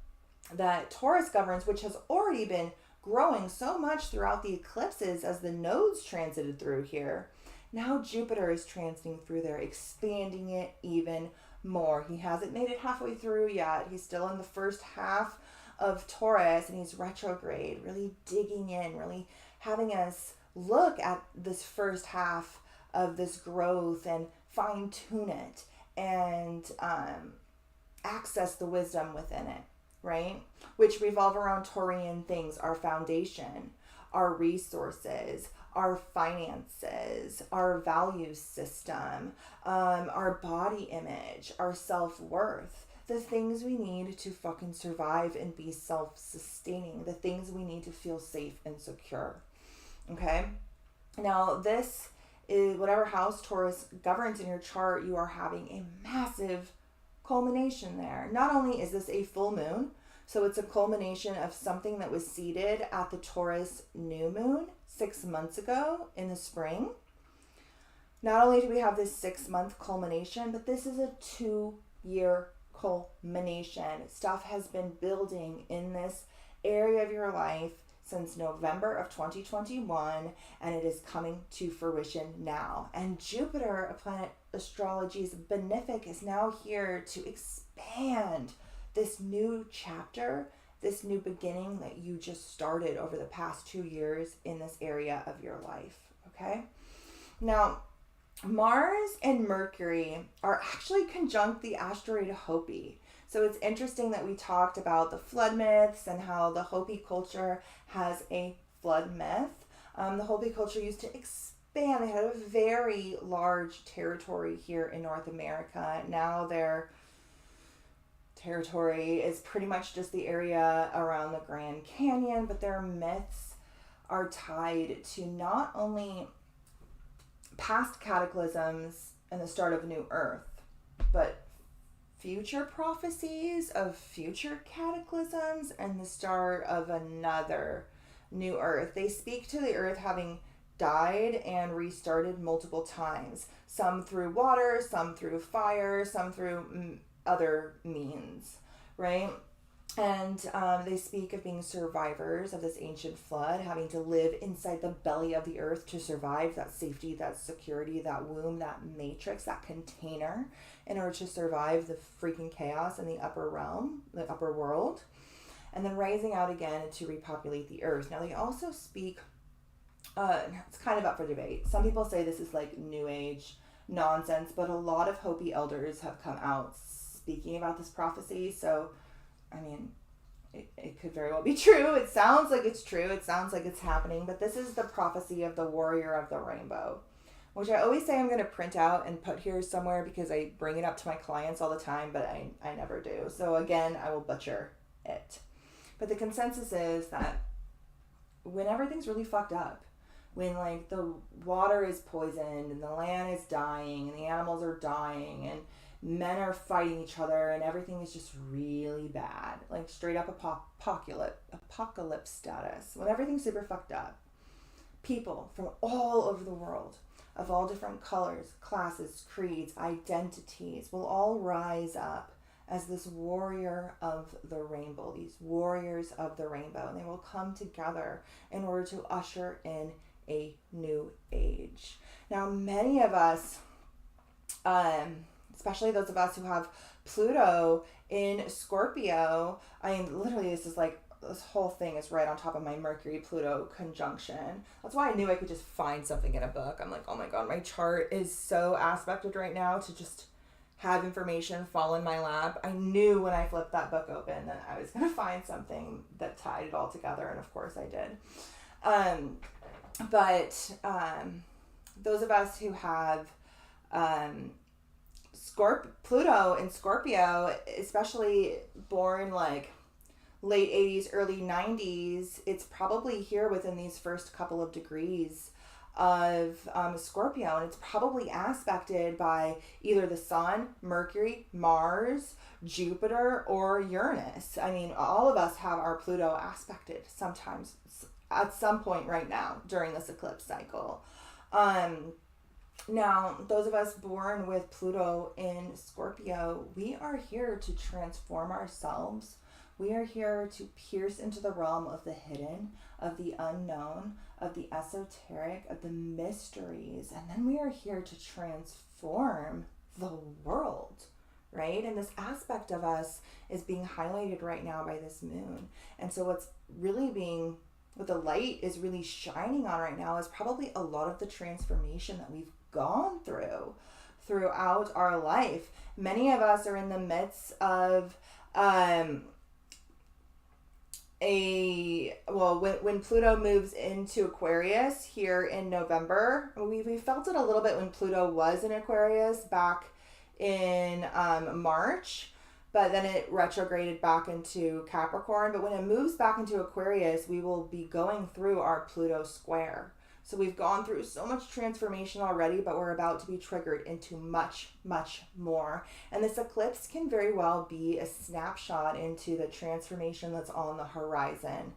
that Taurus governs, which has already been growing so much throughout the eclipses as the nodes transited through here, now Jupiter is transiting through there, expanding it even more. He hasn't made it halfway through yet. He's still in the first half of Taurus, and he's retrograde, really digging in, really having us look at this first half of this growth and fine tune it and access the wisdom within it, right? Which revolve around Taurian things, our foundation, our resources, our finances, our value system, our body image, our self-worth, the things we need to fucking survive and be self-sustaining, the things we need to feel safe and secure. Okay, now this is whatever house Taurus governs in your chart, you are having a massive culmination there. Not only is this a full moon, so it's a culmination of something that was seeded at the Taurus new moon 6 months ago in the spring. Not only do we have this 6-month culmination, but this is a 2-year culmination. Stuff has been building in this area of your life since November of 2021, and it is coming to fruition now. And Jupiter, a planet astrology's benefic, is now here to expand this new chapter, this new beginning that you just started over the past 2 years in this area of your life. Okay? Now, Mars and Mercury are actually conjunct the asteroid Hopi. So it's interesting that we talked about the flood myths and how the Hopi culture has a flood myth. The Hopi culture used to expand. They had a very large territory here in North America. Now their territory is pretty much just the area around the Grand Canyon, but their myths are tied to not only past cataclysms and the start of a new Earth, but future prophecies of future cataclysms and the start of another new Earth. They speak to the Earth having died and restarted multiple times, some through water, some through fire, some through other means, right? And they speak of being survivors of this ancient flood, having to live inside the belly of the earth to survive, that safety, that security, that womb, that matrix, that container, in order to survive the freaking chaos in the upper realm, the upper world, and then rising out again to repopulate the earth. Now, they also speak, it's kind of up for debate. Some people say this is like New Age nonsense, but a lot of Hopi elders have come out speaking about this prophecy, so I mean, it could very well be true. It sounds like it's true. It sounds like it's happening. But this is the prophecy of the warrior of the rainbow, which I always say I'm going to print out and put here somewhere because I bring it up to my clients all the time, but I never do. So again, I will butcher it. But the consensus is that when everything's really fucked up, when like the water is poisoned and the land is dying and the animals are dying and men are fighting each other and everything is just really bad, like straight up apocalypse status, when everything's super fucked up, people from all over the world, of all different colors, classes, creeds, identities, will all rise up as this warrior of the rainbow, these warriors of the rainbow, and they will come together in order to usher in a new age. Now, many of us, especially those of us who have Pluto in Scorpio, I mean, literally this is like this whole thing is right on top of my Mercury-Pluto conjunction. That's why I knew I could just find something in a book. I'm like, oh my God, my chart is so aspected right now to just have information fall in my lap. I knew when I flipped that book open that I was going to find something that tied it all together, and of course I did. But those of us who have Pluto in Scorpio, especially born like late 80s, early 90s, it's probably here within these first couple of degrees of Scorpio, and it's probably aspected by either the Sun, Mercury, Mars, Jupiter, or Uranus. I mean, all of us have our Pluto aspected sometimes at some point right now during this eclipse cycle. Now, those of us born with Pluto in Scorpio, we are here to transform ourselves. We are here to pierce into the realm of the hidden, of the unknown, of the esoteric, of the mysteries. And then we are here to transform the world, right? And this aspect of us is being highlighted right now by this moon. And so what the light is really shining on right now is probably a lot of the transformation that we've gone throughout our life. Many of us are in the midst of when Pluto moves into Aquarius here in November. We felt it a little bit when Pluto was in Aquarius back in March, but then it retrograded back into Capricorn. But when it moves back into Aquarius, we will be going through our Pluto square. So we've gone through so much transformation already, but we're about to be triggered into much, much more. And this eclipse can very well be a snapshot into the transformation that's on the horizon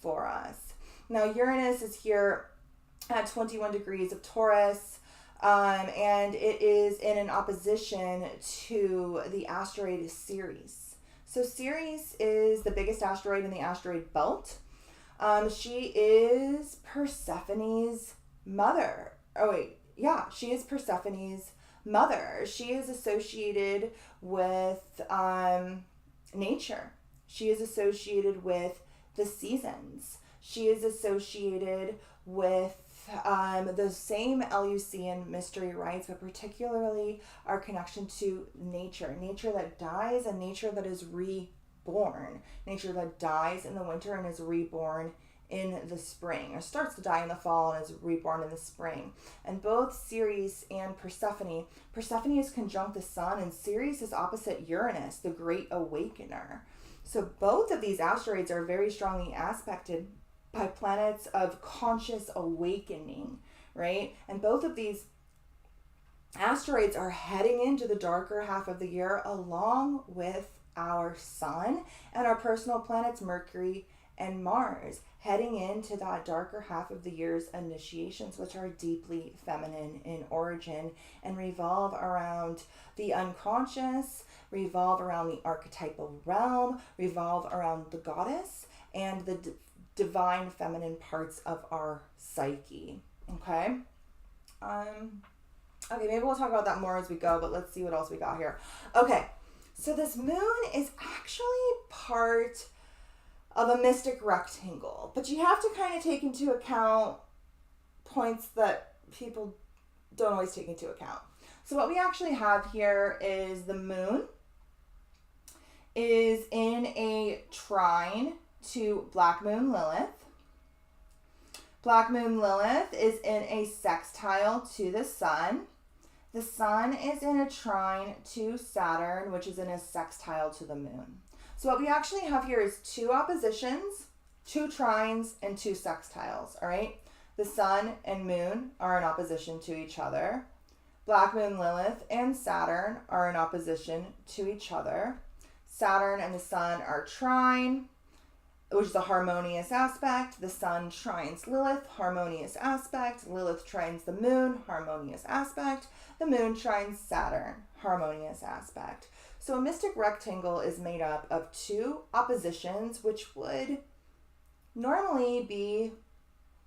for us. Now, Uranus is here at 21 degrees of Taurus, and it is in an opposition to the asteroid Ceres. So Ceres is the biggest asteroid in the asteroid belt. She is Persephone's mother. She is Persephone's mother. She is associated with nature. She is associated with the seasons. She is associated with the same Eleusinian mystery rites, but particularly our connection to nature that dies and nature that is reborn, nature that dies in the winter and is reborn in the spring, or starts to die in the fall and is reborn in the spring. And both Ceres and Persephone is conjunct the sun, and Ceres is opposite Uranus, the great awakener. So both of these asteroids are very strongly aspected by planets of conscious awakening, right? And both of these asteroids are heading into the darker half of the year along with our sun and our personal planets Mercury and Mars, heading into that darker half of the year's initiations, which are deeply feminine in origin and revolve around the unconscious, revolve around the archetypal realm, revolve around the goddess and the divine feminine parts of our psyche. Okay, maybe we'll talk about that more as we go, but let's see what else we got here. Okay, so this moon is actually part of a mystic rectangle, but you have to kind of take into account points that people don't always take into account. So what we actually have here is the moon is in a trine to Black Moon Lilith. Black Moon Lilith is in a sextile to the sun. The sun is in a trine to Saturn, which is in a sextile to the moon. So what we actually have here is two oppositions, two trines, and two sextiles, all right? The sun and moon are in opposition to each other. Black Moon Lilith and Saturn are in opposition to each other. Saturn and the sun are trine, which is a harmonious aspect. The sun trines Lilith, harmonious aspect. Lilith trines the moon, harmonious aspect. The moon trines Saturn, harmonious aspect. So a mystic rectangle is made up of two oppositions, which would normally be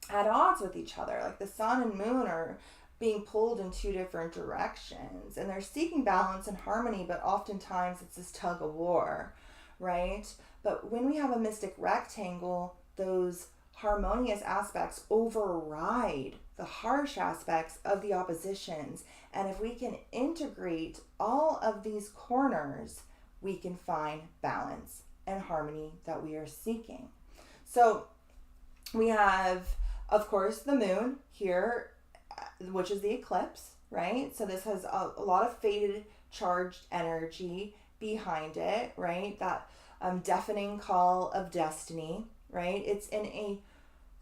at odds with each other. Like the sun and moon are being pulled in two different directions, and they're seeking balance and harmony, but oftentimes it's this tug of war, right? But when we have a mystic rectangle, those harmonious aspects override the harsh aspects of the oppositions. And if we can integrate all of these corners, we can find balance and harmony that we are seeking. So we have, of course, the moon here, which is the eclipse, right? So this has a lot of faded, charged energy behind it, right? That deafening call of destiny, right? It's in a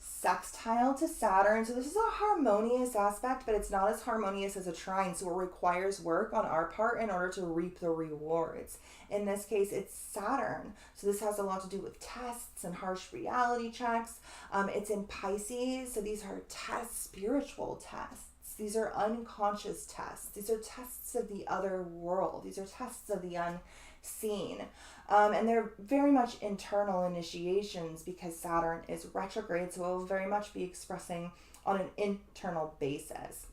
sextile to Saturn. So this is a harmonious aspect, but it's not as harmonious as a trine. So it requires work on our part in order to reap the rewards. In this case, it's Saturn. So this has a lot to do with tests and harsh reality checks. It's in Pisces. So these are tests, spiritual tests. These are unconscious tests. These are tests of the other world. These are tests of the unseen. And they're very much internal initiations because Saturn is retrograde, so it will very much be expressing on an internal basis.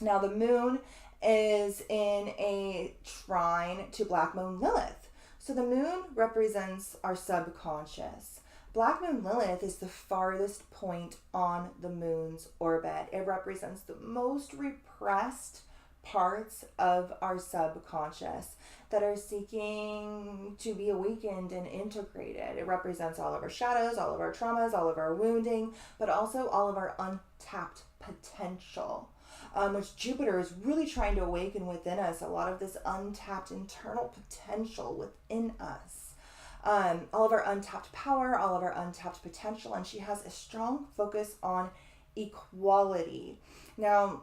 Now, the moon is in a trine to Black Moon Lilith. So the moon represents our subconscious. Black Moon Lilith is the farthest point on the moon's orbit. It represents the most repressed parts of our subconscious that are seeking to be awakened and integrated. It represents all of our shadows, all of our traumas, all of our wounding, but also all of our untapped potential, which Jupiter is really trying to awaken within us, a lot of this untapped internal potential within us. All of our untapped power, all of our untapped potential, and she has a strong focus on equality. Now,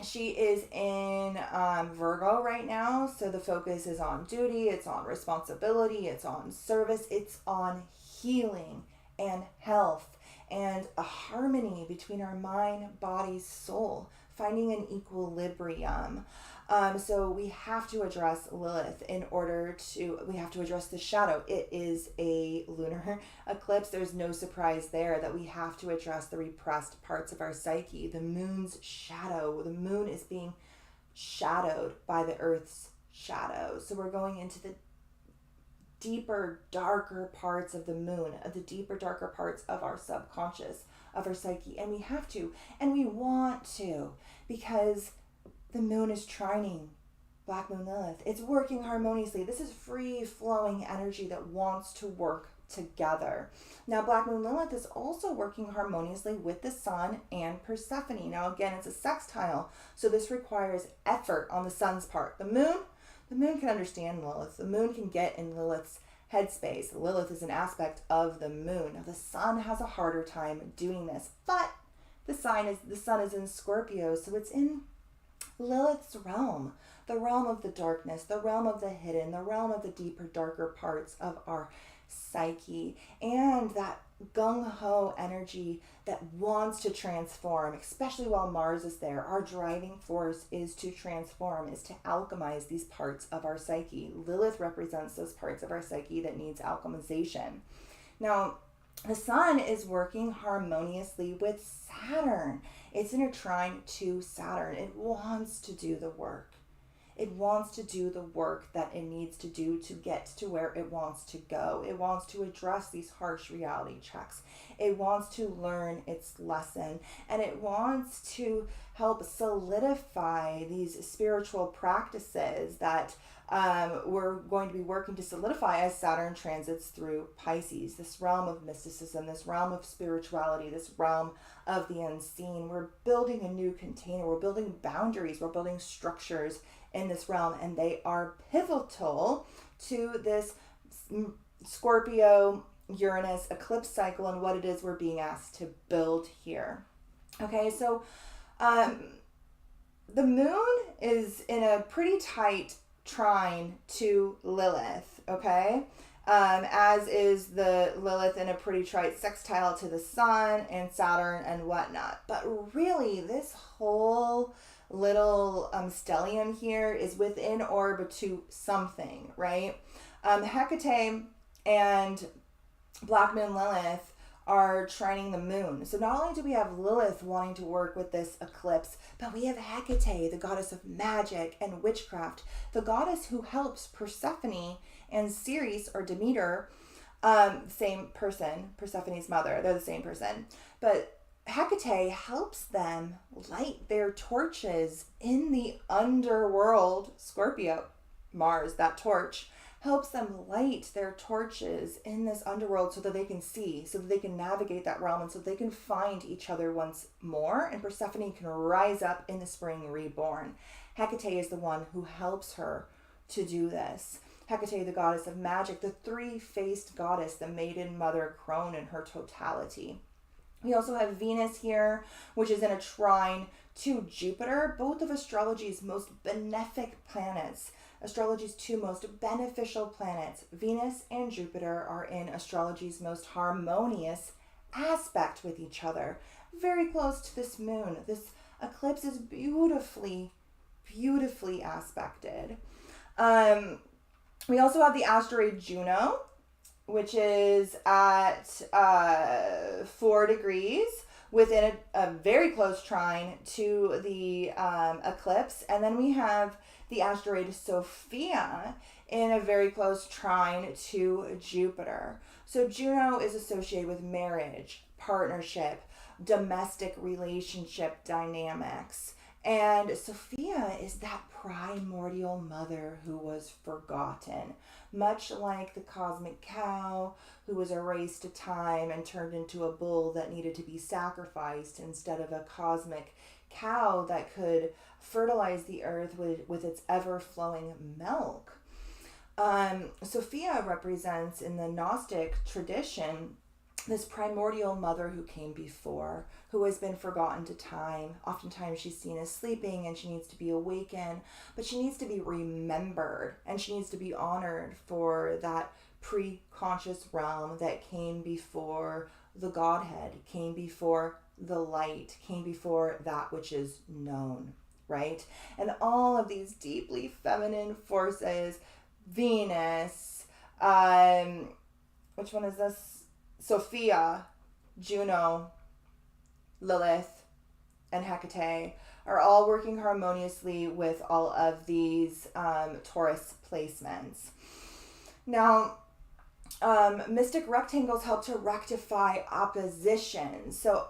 she is in Virgo right now, so the focus is on duty, it's on responsibility, it's on service, it's on healing and health and a harmony between our mind, body, soul, finding an equilibrium. So we have to address Lilith we have to address the shadow. It is a lunar eclipse. There's no surprise there that we have to address the repressed parts of our psyche. The moon's shadow. The moon is being shadowed by the earth's shadow. So we're going into the deeper, darker parts of the moon, the deeper, darker parts of our subconscious, of our psyche. And we have to, and we want to, because the moon is trining Black Moon Lilith. It's working harmoniously. This is free-flowing energy that wants to work together. Now, Black Moon Lilith is also working harmoniously with the sun and Persephone. Now, again, it's a sextile, so this requires effort on the sun's part. The moon can understand Lilith. The moon can get in Lilith's headspace. Lilith is an aspect of the moon. Now, the sun has a harder time doing this, but the sun is in Scorpio, so it's in Lilith's realm, the realm of the darkness, the realm of the hidden, the realm of the deeper, darker parts of our psyche, and that gung-ho energy that wants to transform, especially while Mars is there. Our driving force is to transform, is to alchemize these parts of our psyche. Lilith represents those parts of our psyche that needs alchemization. Now, the sun is working harmoniously with Saturn. It's in a trine to Saturn. It wants to do the work. It wants to do the work that it needs to do to get to where it wants to go. It wants to address these harsh reality checks. It wants to learn its lesson. And it wants to help solidify these spiritual practices that we're going to be working to solidify as Saturn transits through Pisces, this realm of mysticism, this realm of spirituality, this realm of the unseen. We're building a new container. We're building boundaries. We're building structures in this realm, and they are pivotal to this Scorpio Uranus eclipse cycle and what it is we're being asked to build here. Okay, so the moon is in a pretty tight trine to Lilith, okay? As is the Lilith in a pretty tight sextile to the sun and Saturn and whatnot. But really, this whole little stellium here is within orb to something, right? Hecate and Black Moon Lilith are trining the moon. So not only do we have Lilith wanting to work with this eclipse, but we have Hecate, the goddess of magic and witchcraft, the goddess who helps Persephone And Ceres, or Demeter, same person, Persephone's mother, they're the same person. But Hecate helps them light their torches in the underworld. Scorpio, Mars, that torch, helps them light their torches in this underworld so that they can see, so that they can navigate that realm, and so they can find each other once more, and Persephone can rise up in the spring reborn. Hecate is the one who helps her to do this. Hecate, the goddess of magic, the three-faced goddess, the maiden mother crone in her totality. We also have Venus here, which is in a trine to Jupiter, both of astrology's most benefic planets. Astrology's two most beneficial planets, Venus and Jupiter, are in astrology's most harmonious aspect with each other. Very close to this moon. This eclipse is beautifully, beautifully aspected. We also have the asteroid Juno, which is at 4 degrees within a very close trine to the eclipse. And then we have the asteroid Sophia in a very close trine to Jupiter. So Juno is associated with marriage, partnership, domestic relationship dynamics. And Sophia is that primordial mother who was forgotten, much like the cosmic cow who was erased to time and turned into a bull that needed to be sacrificed instead of a cosmic cow that could fertilize the earth with its ever-flowing milk. Sophia represents, in the Gnostic tradition, this primordial mother who came before, who has been forgotten to time. Oftentimes she's seen as sleeping and she needs to be awakened, but she needs to be remembered and she needs to be honored for that pre-conscious realm that came before the Godhead, came before the light, came before that which is known, right? And all of these deeply feminine forces, Venus, which one is this? Sophia, Juno, Lilith, and Hecate are all working harmoniously with all of these Taurus placements. Now, mystic rectangles help to rectify opposition. So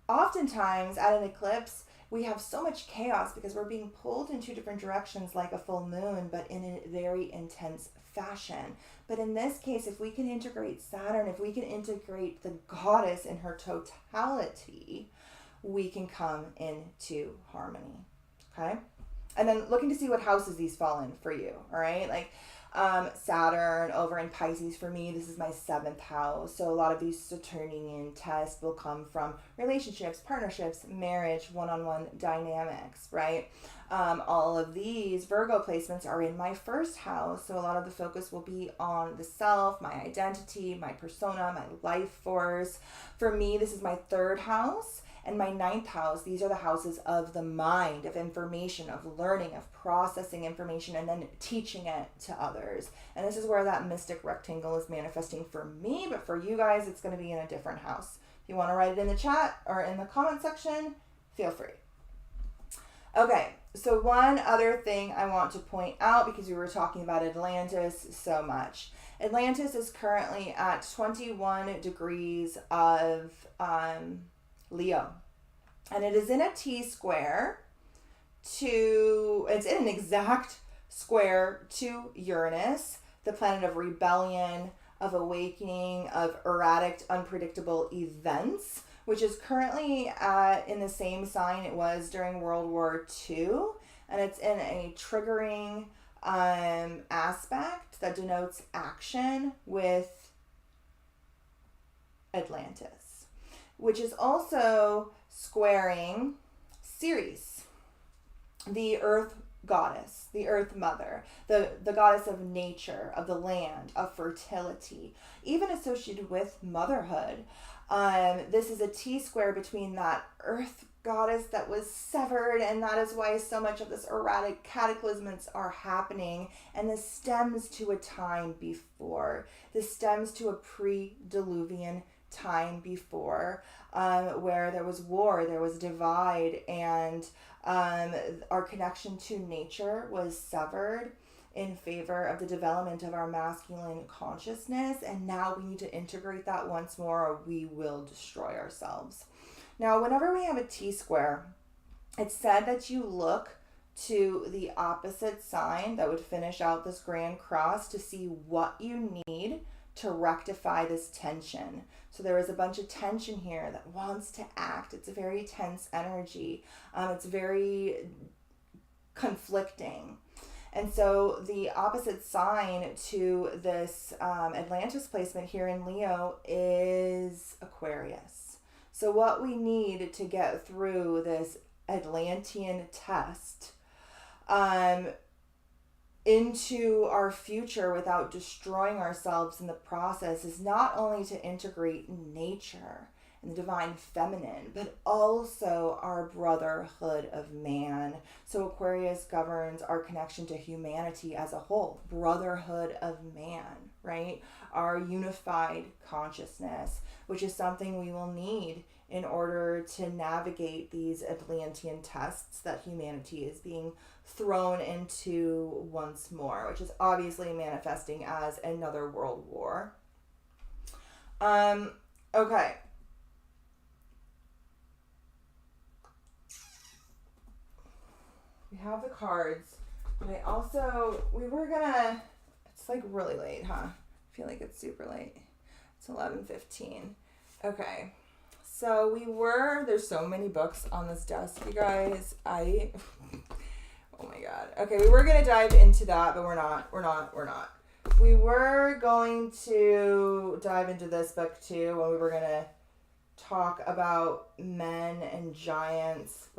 oftentimes at an eclipse, we have so much chaos because we're being pulled in two different directions like a full moon, but in a very intense fashion. But in this case, if we can integrate Saturn, if we can integrate the goddess in her totality, we can come into harmony. Okay? And then looking to see what houses these fall in for you. All right? Like Saturn over in Pisces, for me, this is my 7th house. So a lot of these Saturnian tests will come from relationships, partnerships, marriage, one-on-one dynamics, right? All of these Virgo placements are in my 1st house. So a lot of the focus will be on the self, my identity, my persona, my life force. For me, this is my 3rd house. And my 9th house, these are the houses of the mind, of information, of learning, of processing information, and then teaching it to others. And this is where that mystic rectangle is manifesting for me, but for you guys, it's going to be in a different house. If you want to write it in the chat or in the comment section, feel free. Okay, so one other thing I want to point out, because we were talking about Atlantis so much. Atlantis is currently at 21 degrees of Leo, and it is in a T-square it's in an exact square to Uranus, the planet of rebellion, of awakening, of erratic, unpredictable events, which is currently in the same sign it was during World War II, and it's in a triggering aspect that denotes action with Atlantis, which is also squaring Ceres, the earth goddess, the earth mother, the goddess of nature, of the land, of fertility, even associated with motherhood. This is a T-square between that earth goddess that was severed, and that is why so much of this erratic cataclysms are happening. And this stems to a time before. This stems to a pre-Diluvian time before, where there was war, there was divide, and our connection to nature was severed in favor of the development of our masculine consciousness, and now we need to integrate that once more or we will destroy ourselves. Now, whenever we have a T-square, it's said that you look to the opposite sign that would finish out this grand cross to see what you need to rectify this tension. So there is a bunch of tension here that wants to act. It's a very tense energy. It's very conflicting. And so the opposite sign to this Atlantis placement here in Leo is Aquarius. So what we need to get through this Atlantean test into our future without destroying ourselves in the process is not only to integrate nature and the divine feminine, but also our brotherhood of man. So Aquarius governs our connection to humanity as a whole, brotherhood of man, right? Our unified consciousness, which is something we will need in order to navigate these Atlantean tests that humanity is being thrown into once more, which is obviously manifesting as another world war. Okay. We have the cards, but it's like really late, huh? I feel like it's super late. It's 11:15. Okay. So there's so many books on this desk, you guys. Oh my God. Okay, we were going to dive into that, but we're not. We were going to dive into this book too, when we were going to talk about men and giants,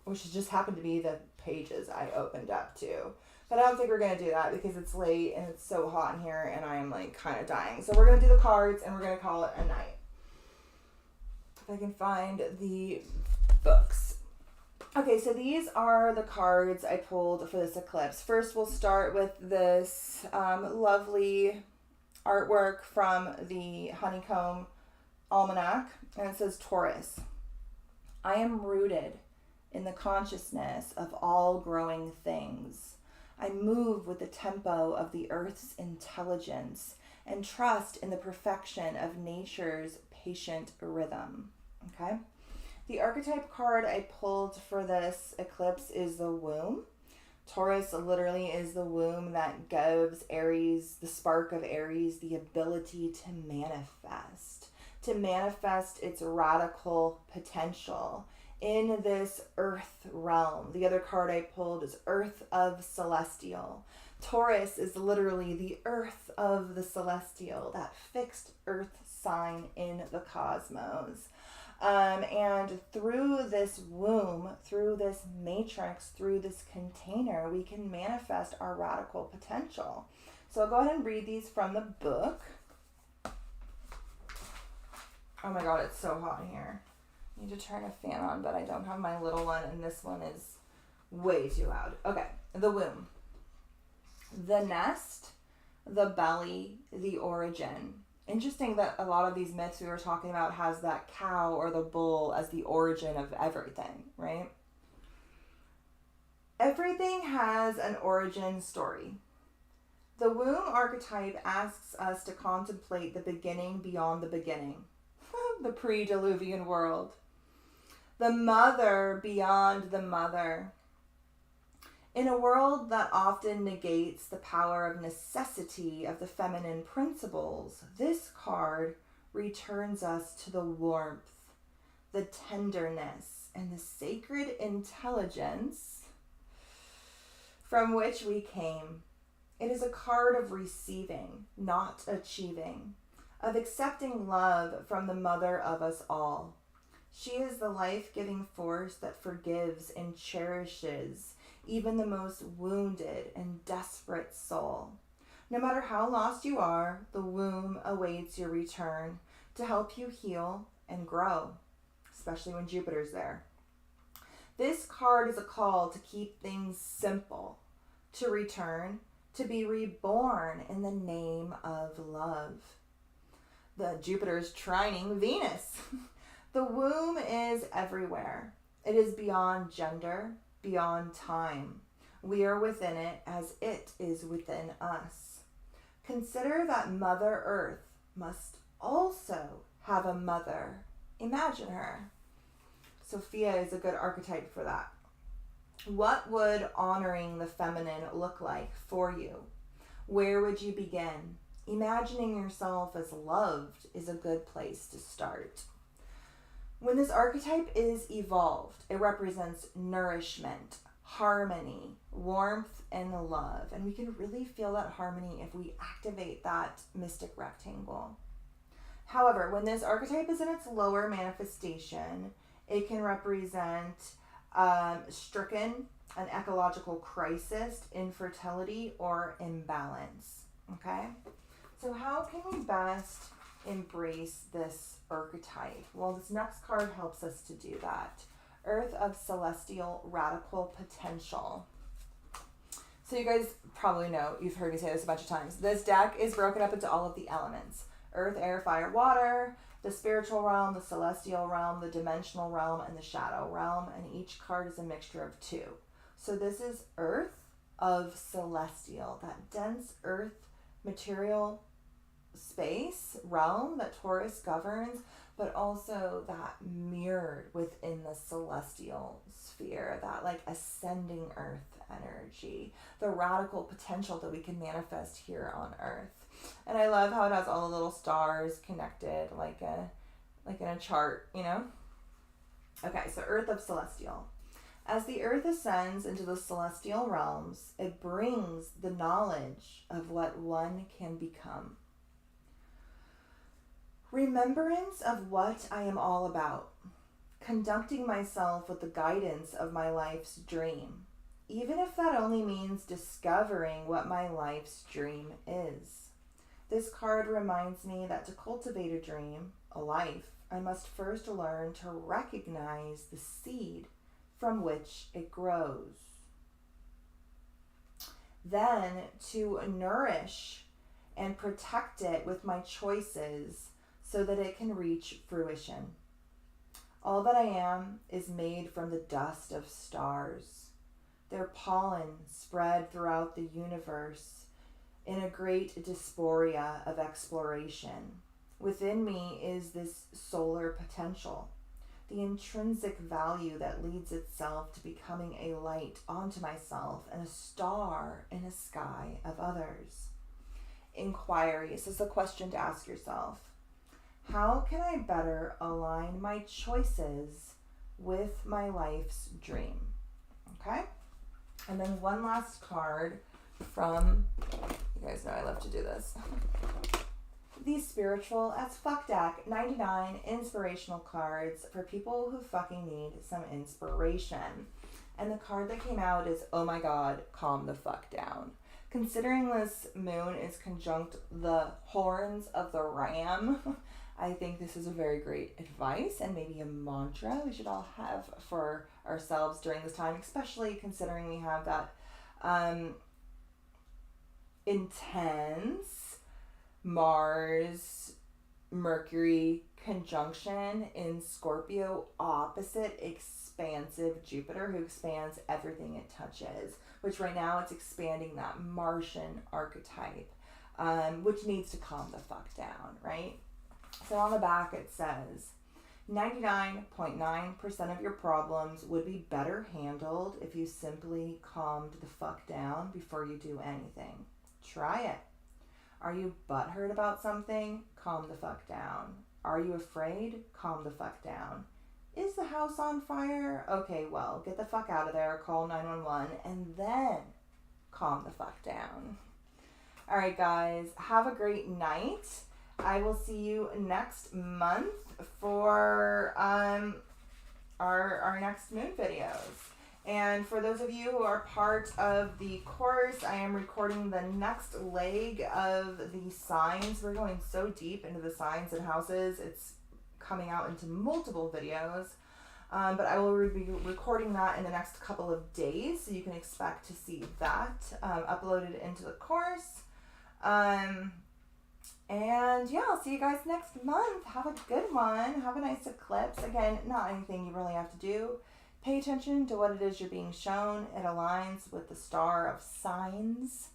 which just happened to be the pages I opened up to. But I don't think we're going to do that because it's late and it's so hot in here and I am like kind of dying. So we're going to do the cards and we're going to call it a night. If I can find the books. Okay, so these are the cards I pulled for this eclipse. First, we'll start with this lovely artwork from the Honeycomb Almanac, and it says Taurus. I am rooted in the consciousness of all growing things. I move with the tempo of the earth's intelligence and trust in the perfection of nature's patient rhythm. Okay? The archetype card I pulled for this eclipse is the womb. Taurus literally is the womb that gives Aries, the spark of Aries, the ability to manifest its radical potential in this earth realm. The other card I pulled is Earth of Celestial. Taurus is literally the earth of the celestial, that fixed earth sign in the cosmos. And through this womb, through this matrix, through this container, we can manifest our radical potential. So I'll go ahead and read these from the book. Oh my God, it's so hot in here. I need to turn a fan on, but I don't have my little one, and this one is way too loud. Okay, the womb. The nest, the belly, the origin. Interesting that a lot of these myths we were talking about has that cow or the bull as the origin of everything, right? Everything has an origin story. The womb archetype asks us to contemplate the beginning beyond the beginning, the pre-Diluvian world. The mother beyond the mother. In a world that often negates the power of necessity of the feminine principles, this card returns us to the warmth, the tenderness, and the sacred intelligence from which we came. It is a card of receiving, not achieving, of accepting love from the mother of us all. She is the life-giving force that forgives and cherishes even the most wounded and desperate soul. No matter how lost you are, the womb awaits your return to help you heal and grow, especially when Jupiter's there. This card is a call to keep things simple, to return, to be reborn in the name of love. The Jupiter's trining Venus. The womb is everywhere. It is beyond gender, beyond time. We are within it as it is within us. Consider that Mother Earth must also have a mother. Imagine her. Sophia is a good archetype for that. What would honoring the feminine look like for you? Where would you begin? Imagining yourself as loved is a good place to start. When this archetype is evolved, it represents nourishment, harmony, warmth, and love. And we can really feel that harmony if we activate that mystic rectangle. However, when this archetype is in its lower manifestation, it can represent stricken, an ecological crisis, infertility, or imbalance. Okay? So how can we best embrace this archetype? Well, this next card helps us to do that. Earth of Celestial Radical Potential. So you guys probably know, you've heard me say this a bunch of times. This deck is broken up into all of the elements. Earth, air, fire, water, the spiritual realm, the celestial realm, the dimensional realm, and the shadow realm. And each card is a mixture of two. So this is Earth of Celestial, that dense earth material space realm that Taurus governs, but also that mirrored within the celestial sphere, that like ascending earth energy, the radical potential that we can manifest here on earth. And I love how it has all the little stars connected like in a chart, you know? Okay, so Earth of Celestial. As the earth ascends into the celestial realms, it brings the knowledge of what one can become. Remembrance of what I am all about, conducting myself with the guidance of my life's dream, even if that only means discovering what my life's dream is. This card reminds me that to cultivate a dream, a life, I must first learn to recognize the seed from which it grows. Then to nourish and protect it with my choices so that it can reach fruition. All that I am is made from the dust of stars. Their pollen spread throughout the universe in a great dysphoria of exploration. Within me is this solar potential, the intrinsic value that leads itself to becoming a light onto myself and a star in a sky of others. Inquiry. This is a question to ask yourself. How can I better align my choices with my life's dream? Okay? And then one last card from, you guys know I love to do this. The Spiritual as Fuck deck, 99 inspirational cards for people who fucking need some inspiration. And the card that came out is, oh my god, calm the fuck down. Considering this moon is conjunct the horns of the ram, I think this is a very great advice and maybe a mantra we should all have for ourselves during this time, especially considering we have that intense Mars, Mercury conjunction in Scorpio opposite expansive Jupiter, who expands everything it touches, which right now it's expanding that Martian archetype, which needs to calm the fuck down, right? So on the back it says, 99.9% of your problems would be better handled if you simply calmed the fuck down before you do anything. Try it. Are you butthurt about something? Calm the fuck down. Are you afraid? Calm the fuck down. Is the house on fire? Okay, well, get the fuck out of there, call 911, and then calm the fuck down. All right, guys, have a great night. I will see you next month for our next moon videos. And for those of you who are part of the course, I am recording the next leg of the signs. We're going so deep into the signs and houses. It's coming out into multiple videos. But I will be recording that in the next couple of days, so you can expect to see that uploaded into the course. And yeah, I'll see you guys next month. Have a good one. Have a nice eclipse. Again, not anything you really have to do. Pay attention to what it is you're being shown. It aligns with the star of signs.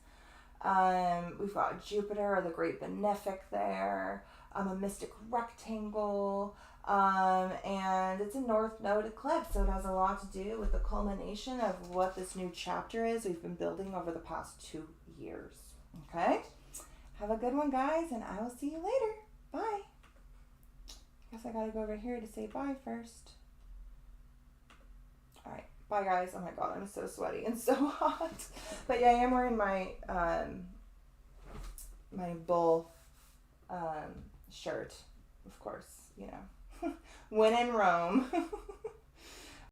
We've got Jupiter, the great benefic there, a mystic rectangle, and it's a North Node eclipse, so it has a lot to do with the culmination of what this new chapter is we've been building over the past 2 years. Okay? Have a good one, guys, and I will see you later. Bye. Guess I gotta go over here to say bye first. All right. Bye, guys. Oh my god, I'm so sweaty and so hot. But yeah, I am wearing my my bull shirt, of course, you know. When in Rome.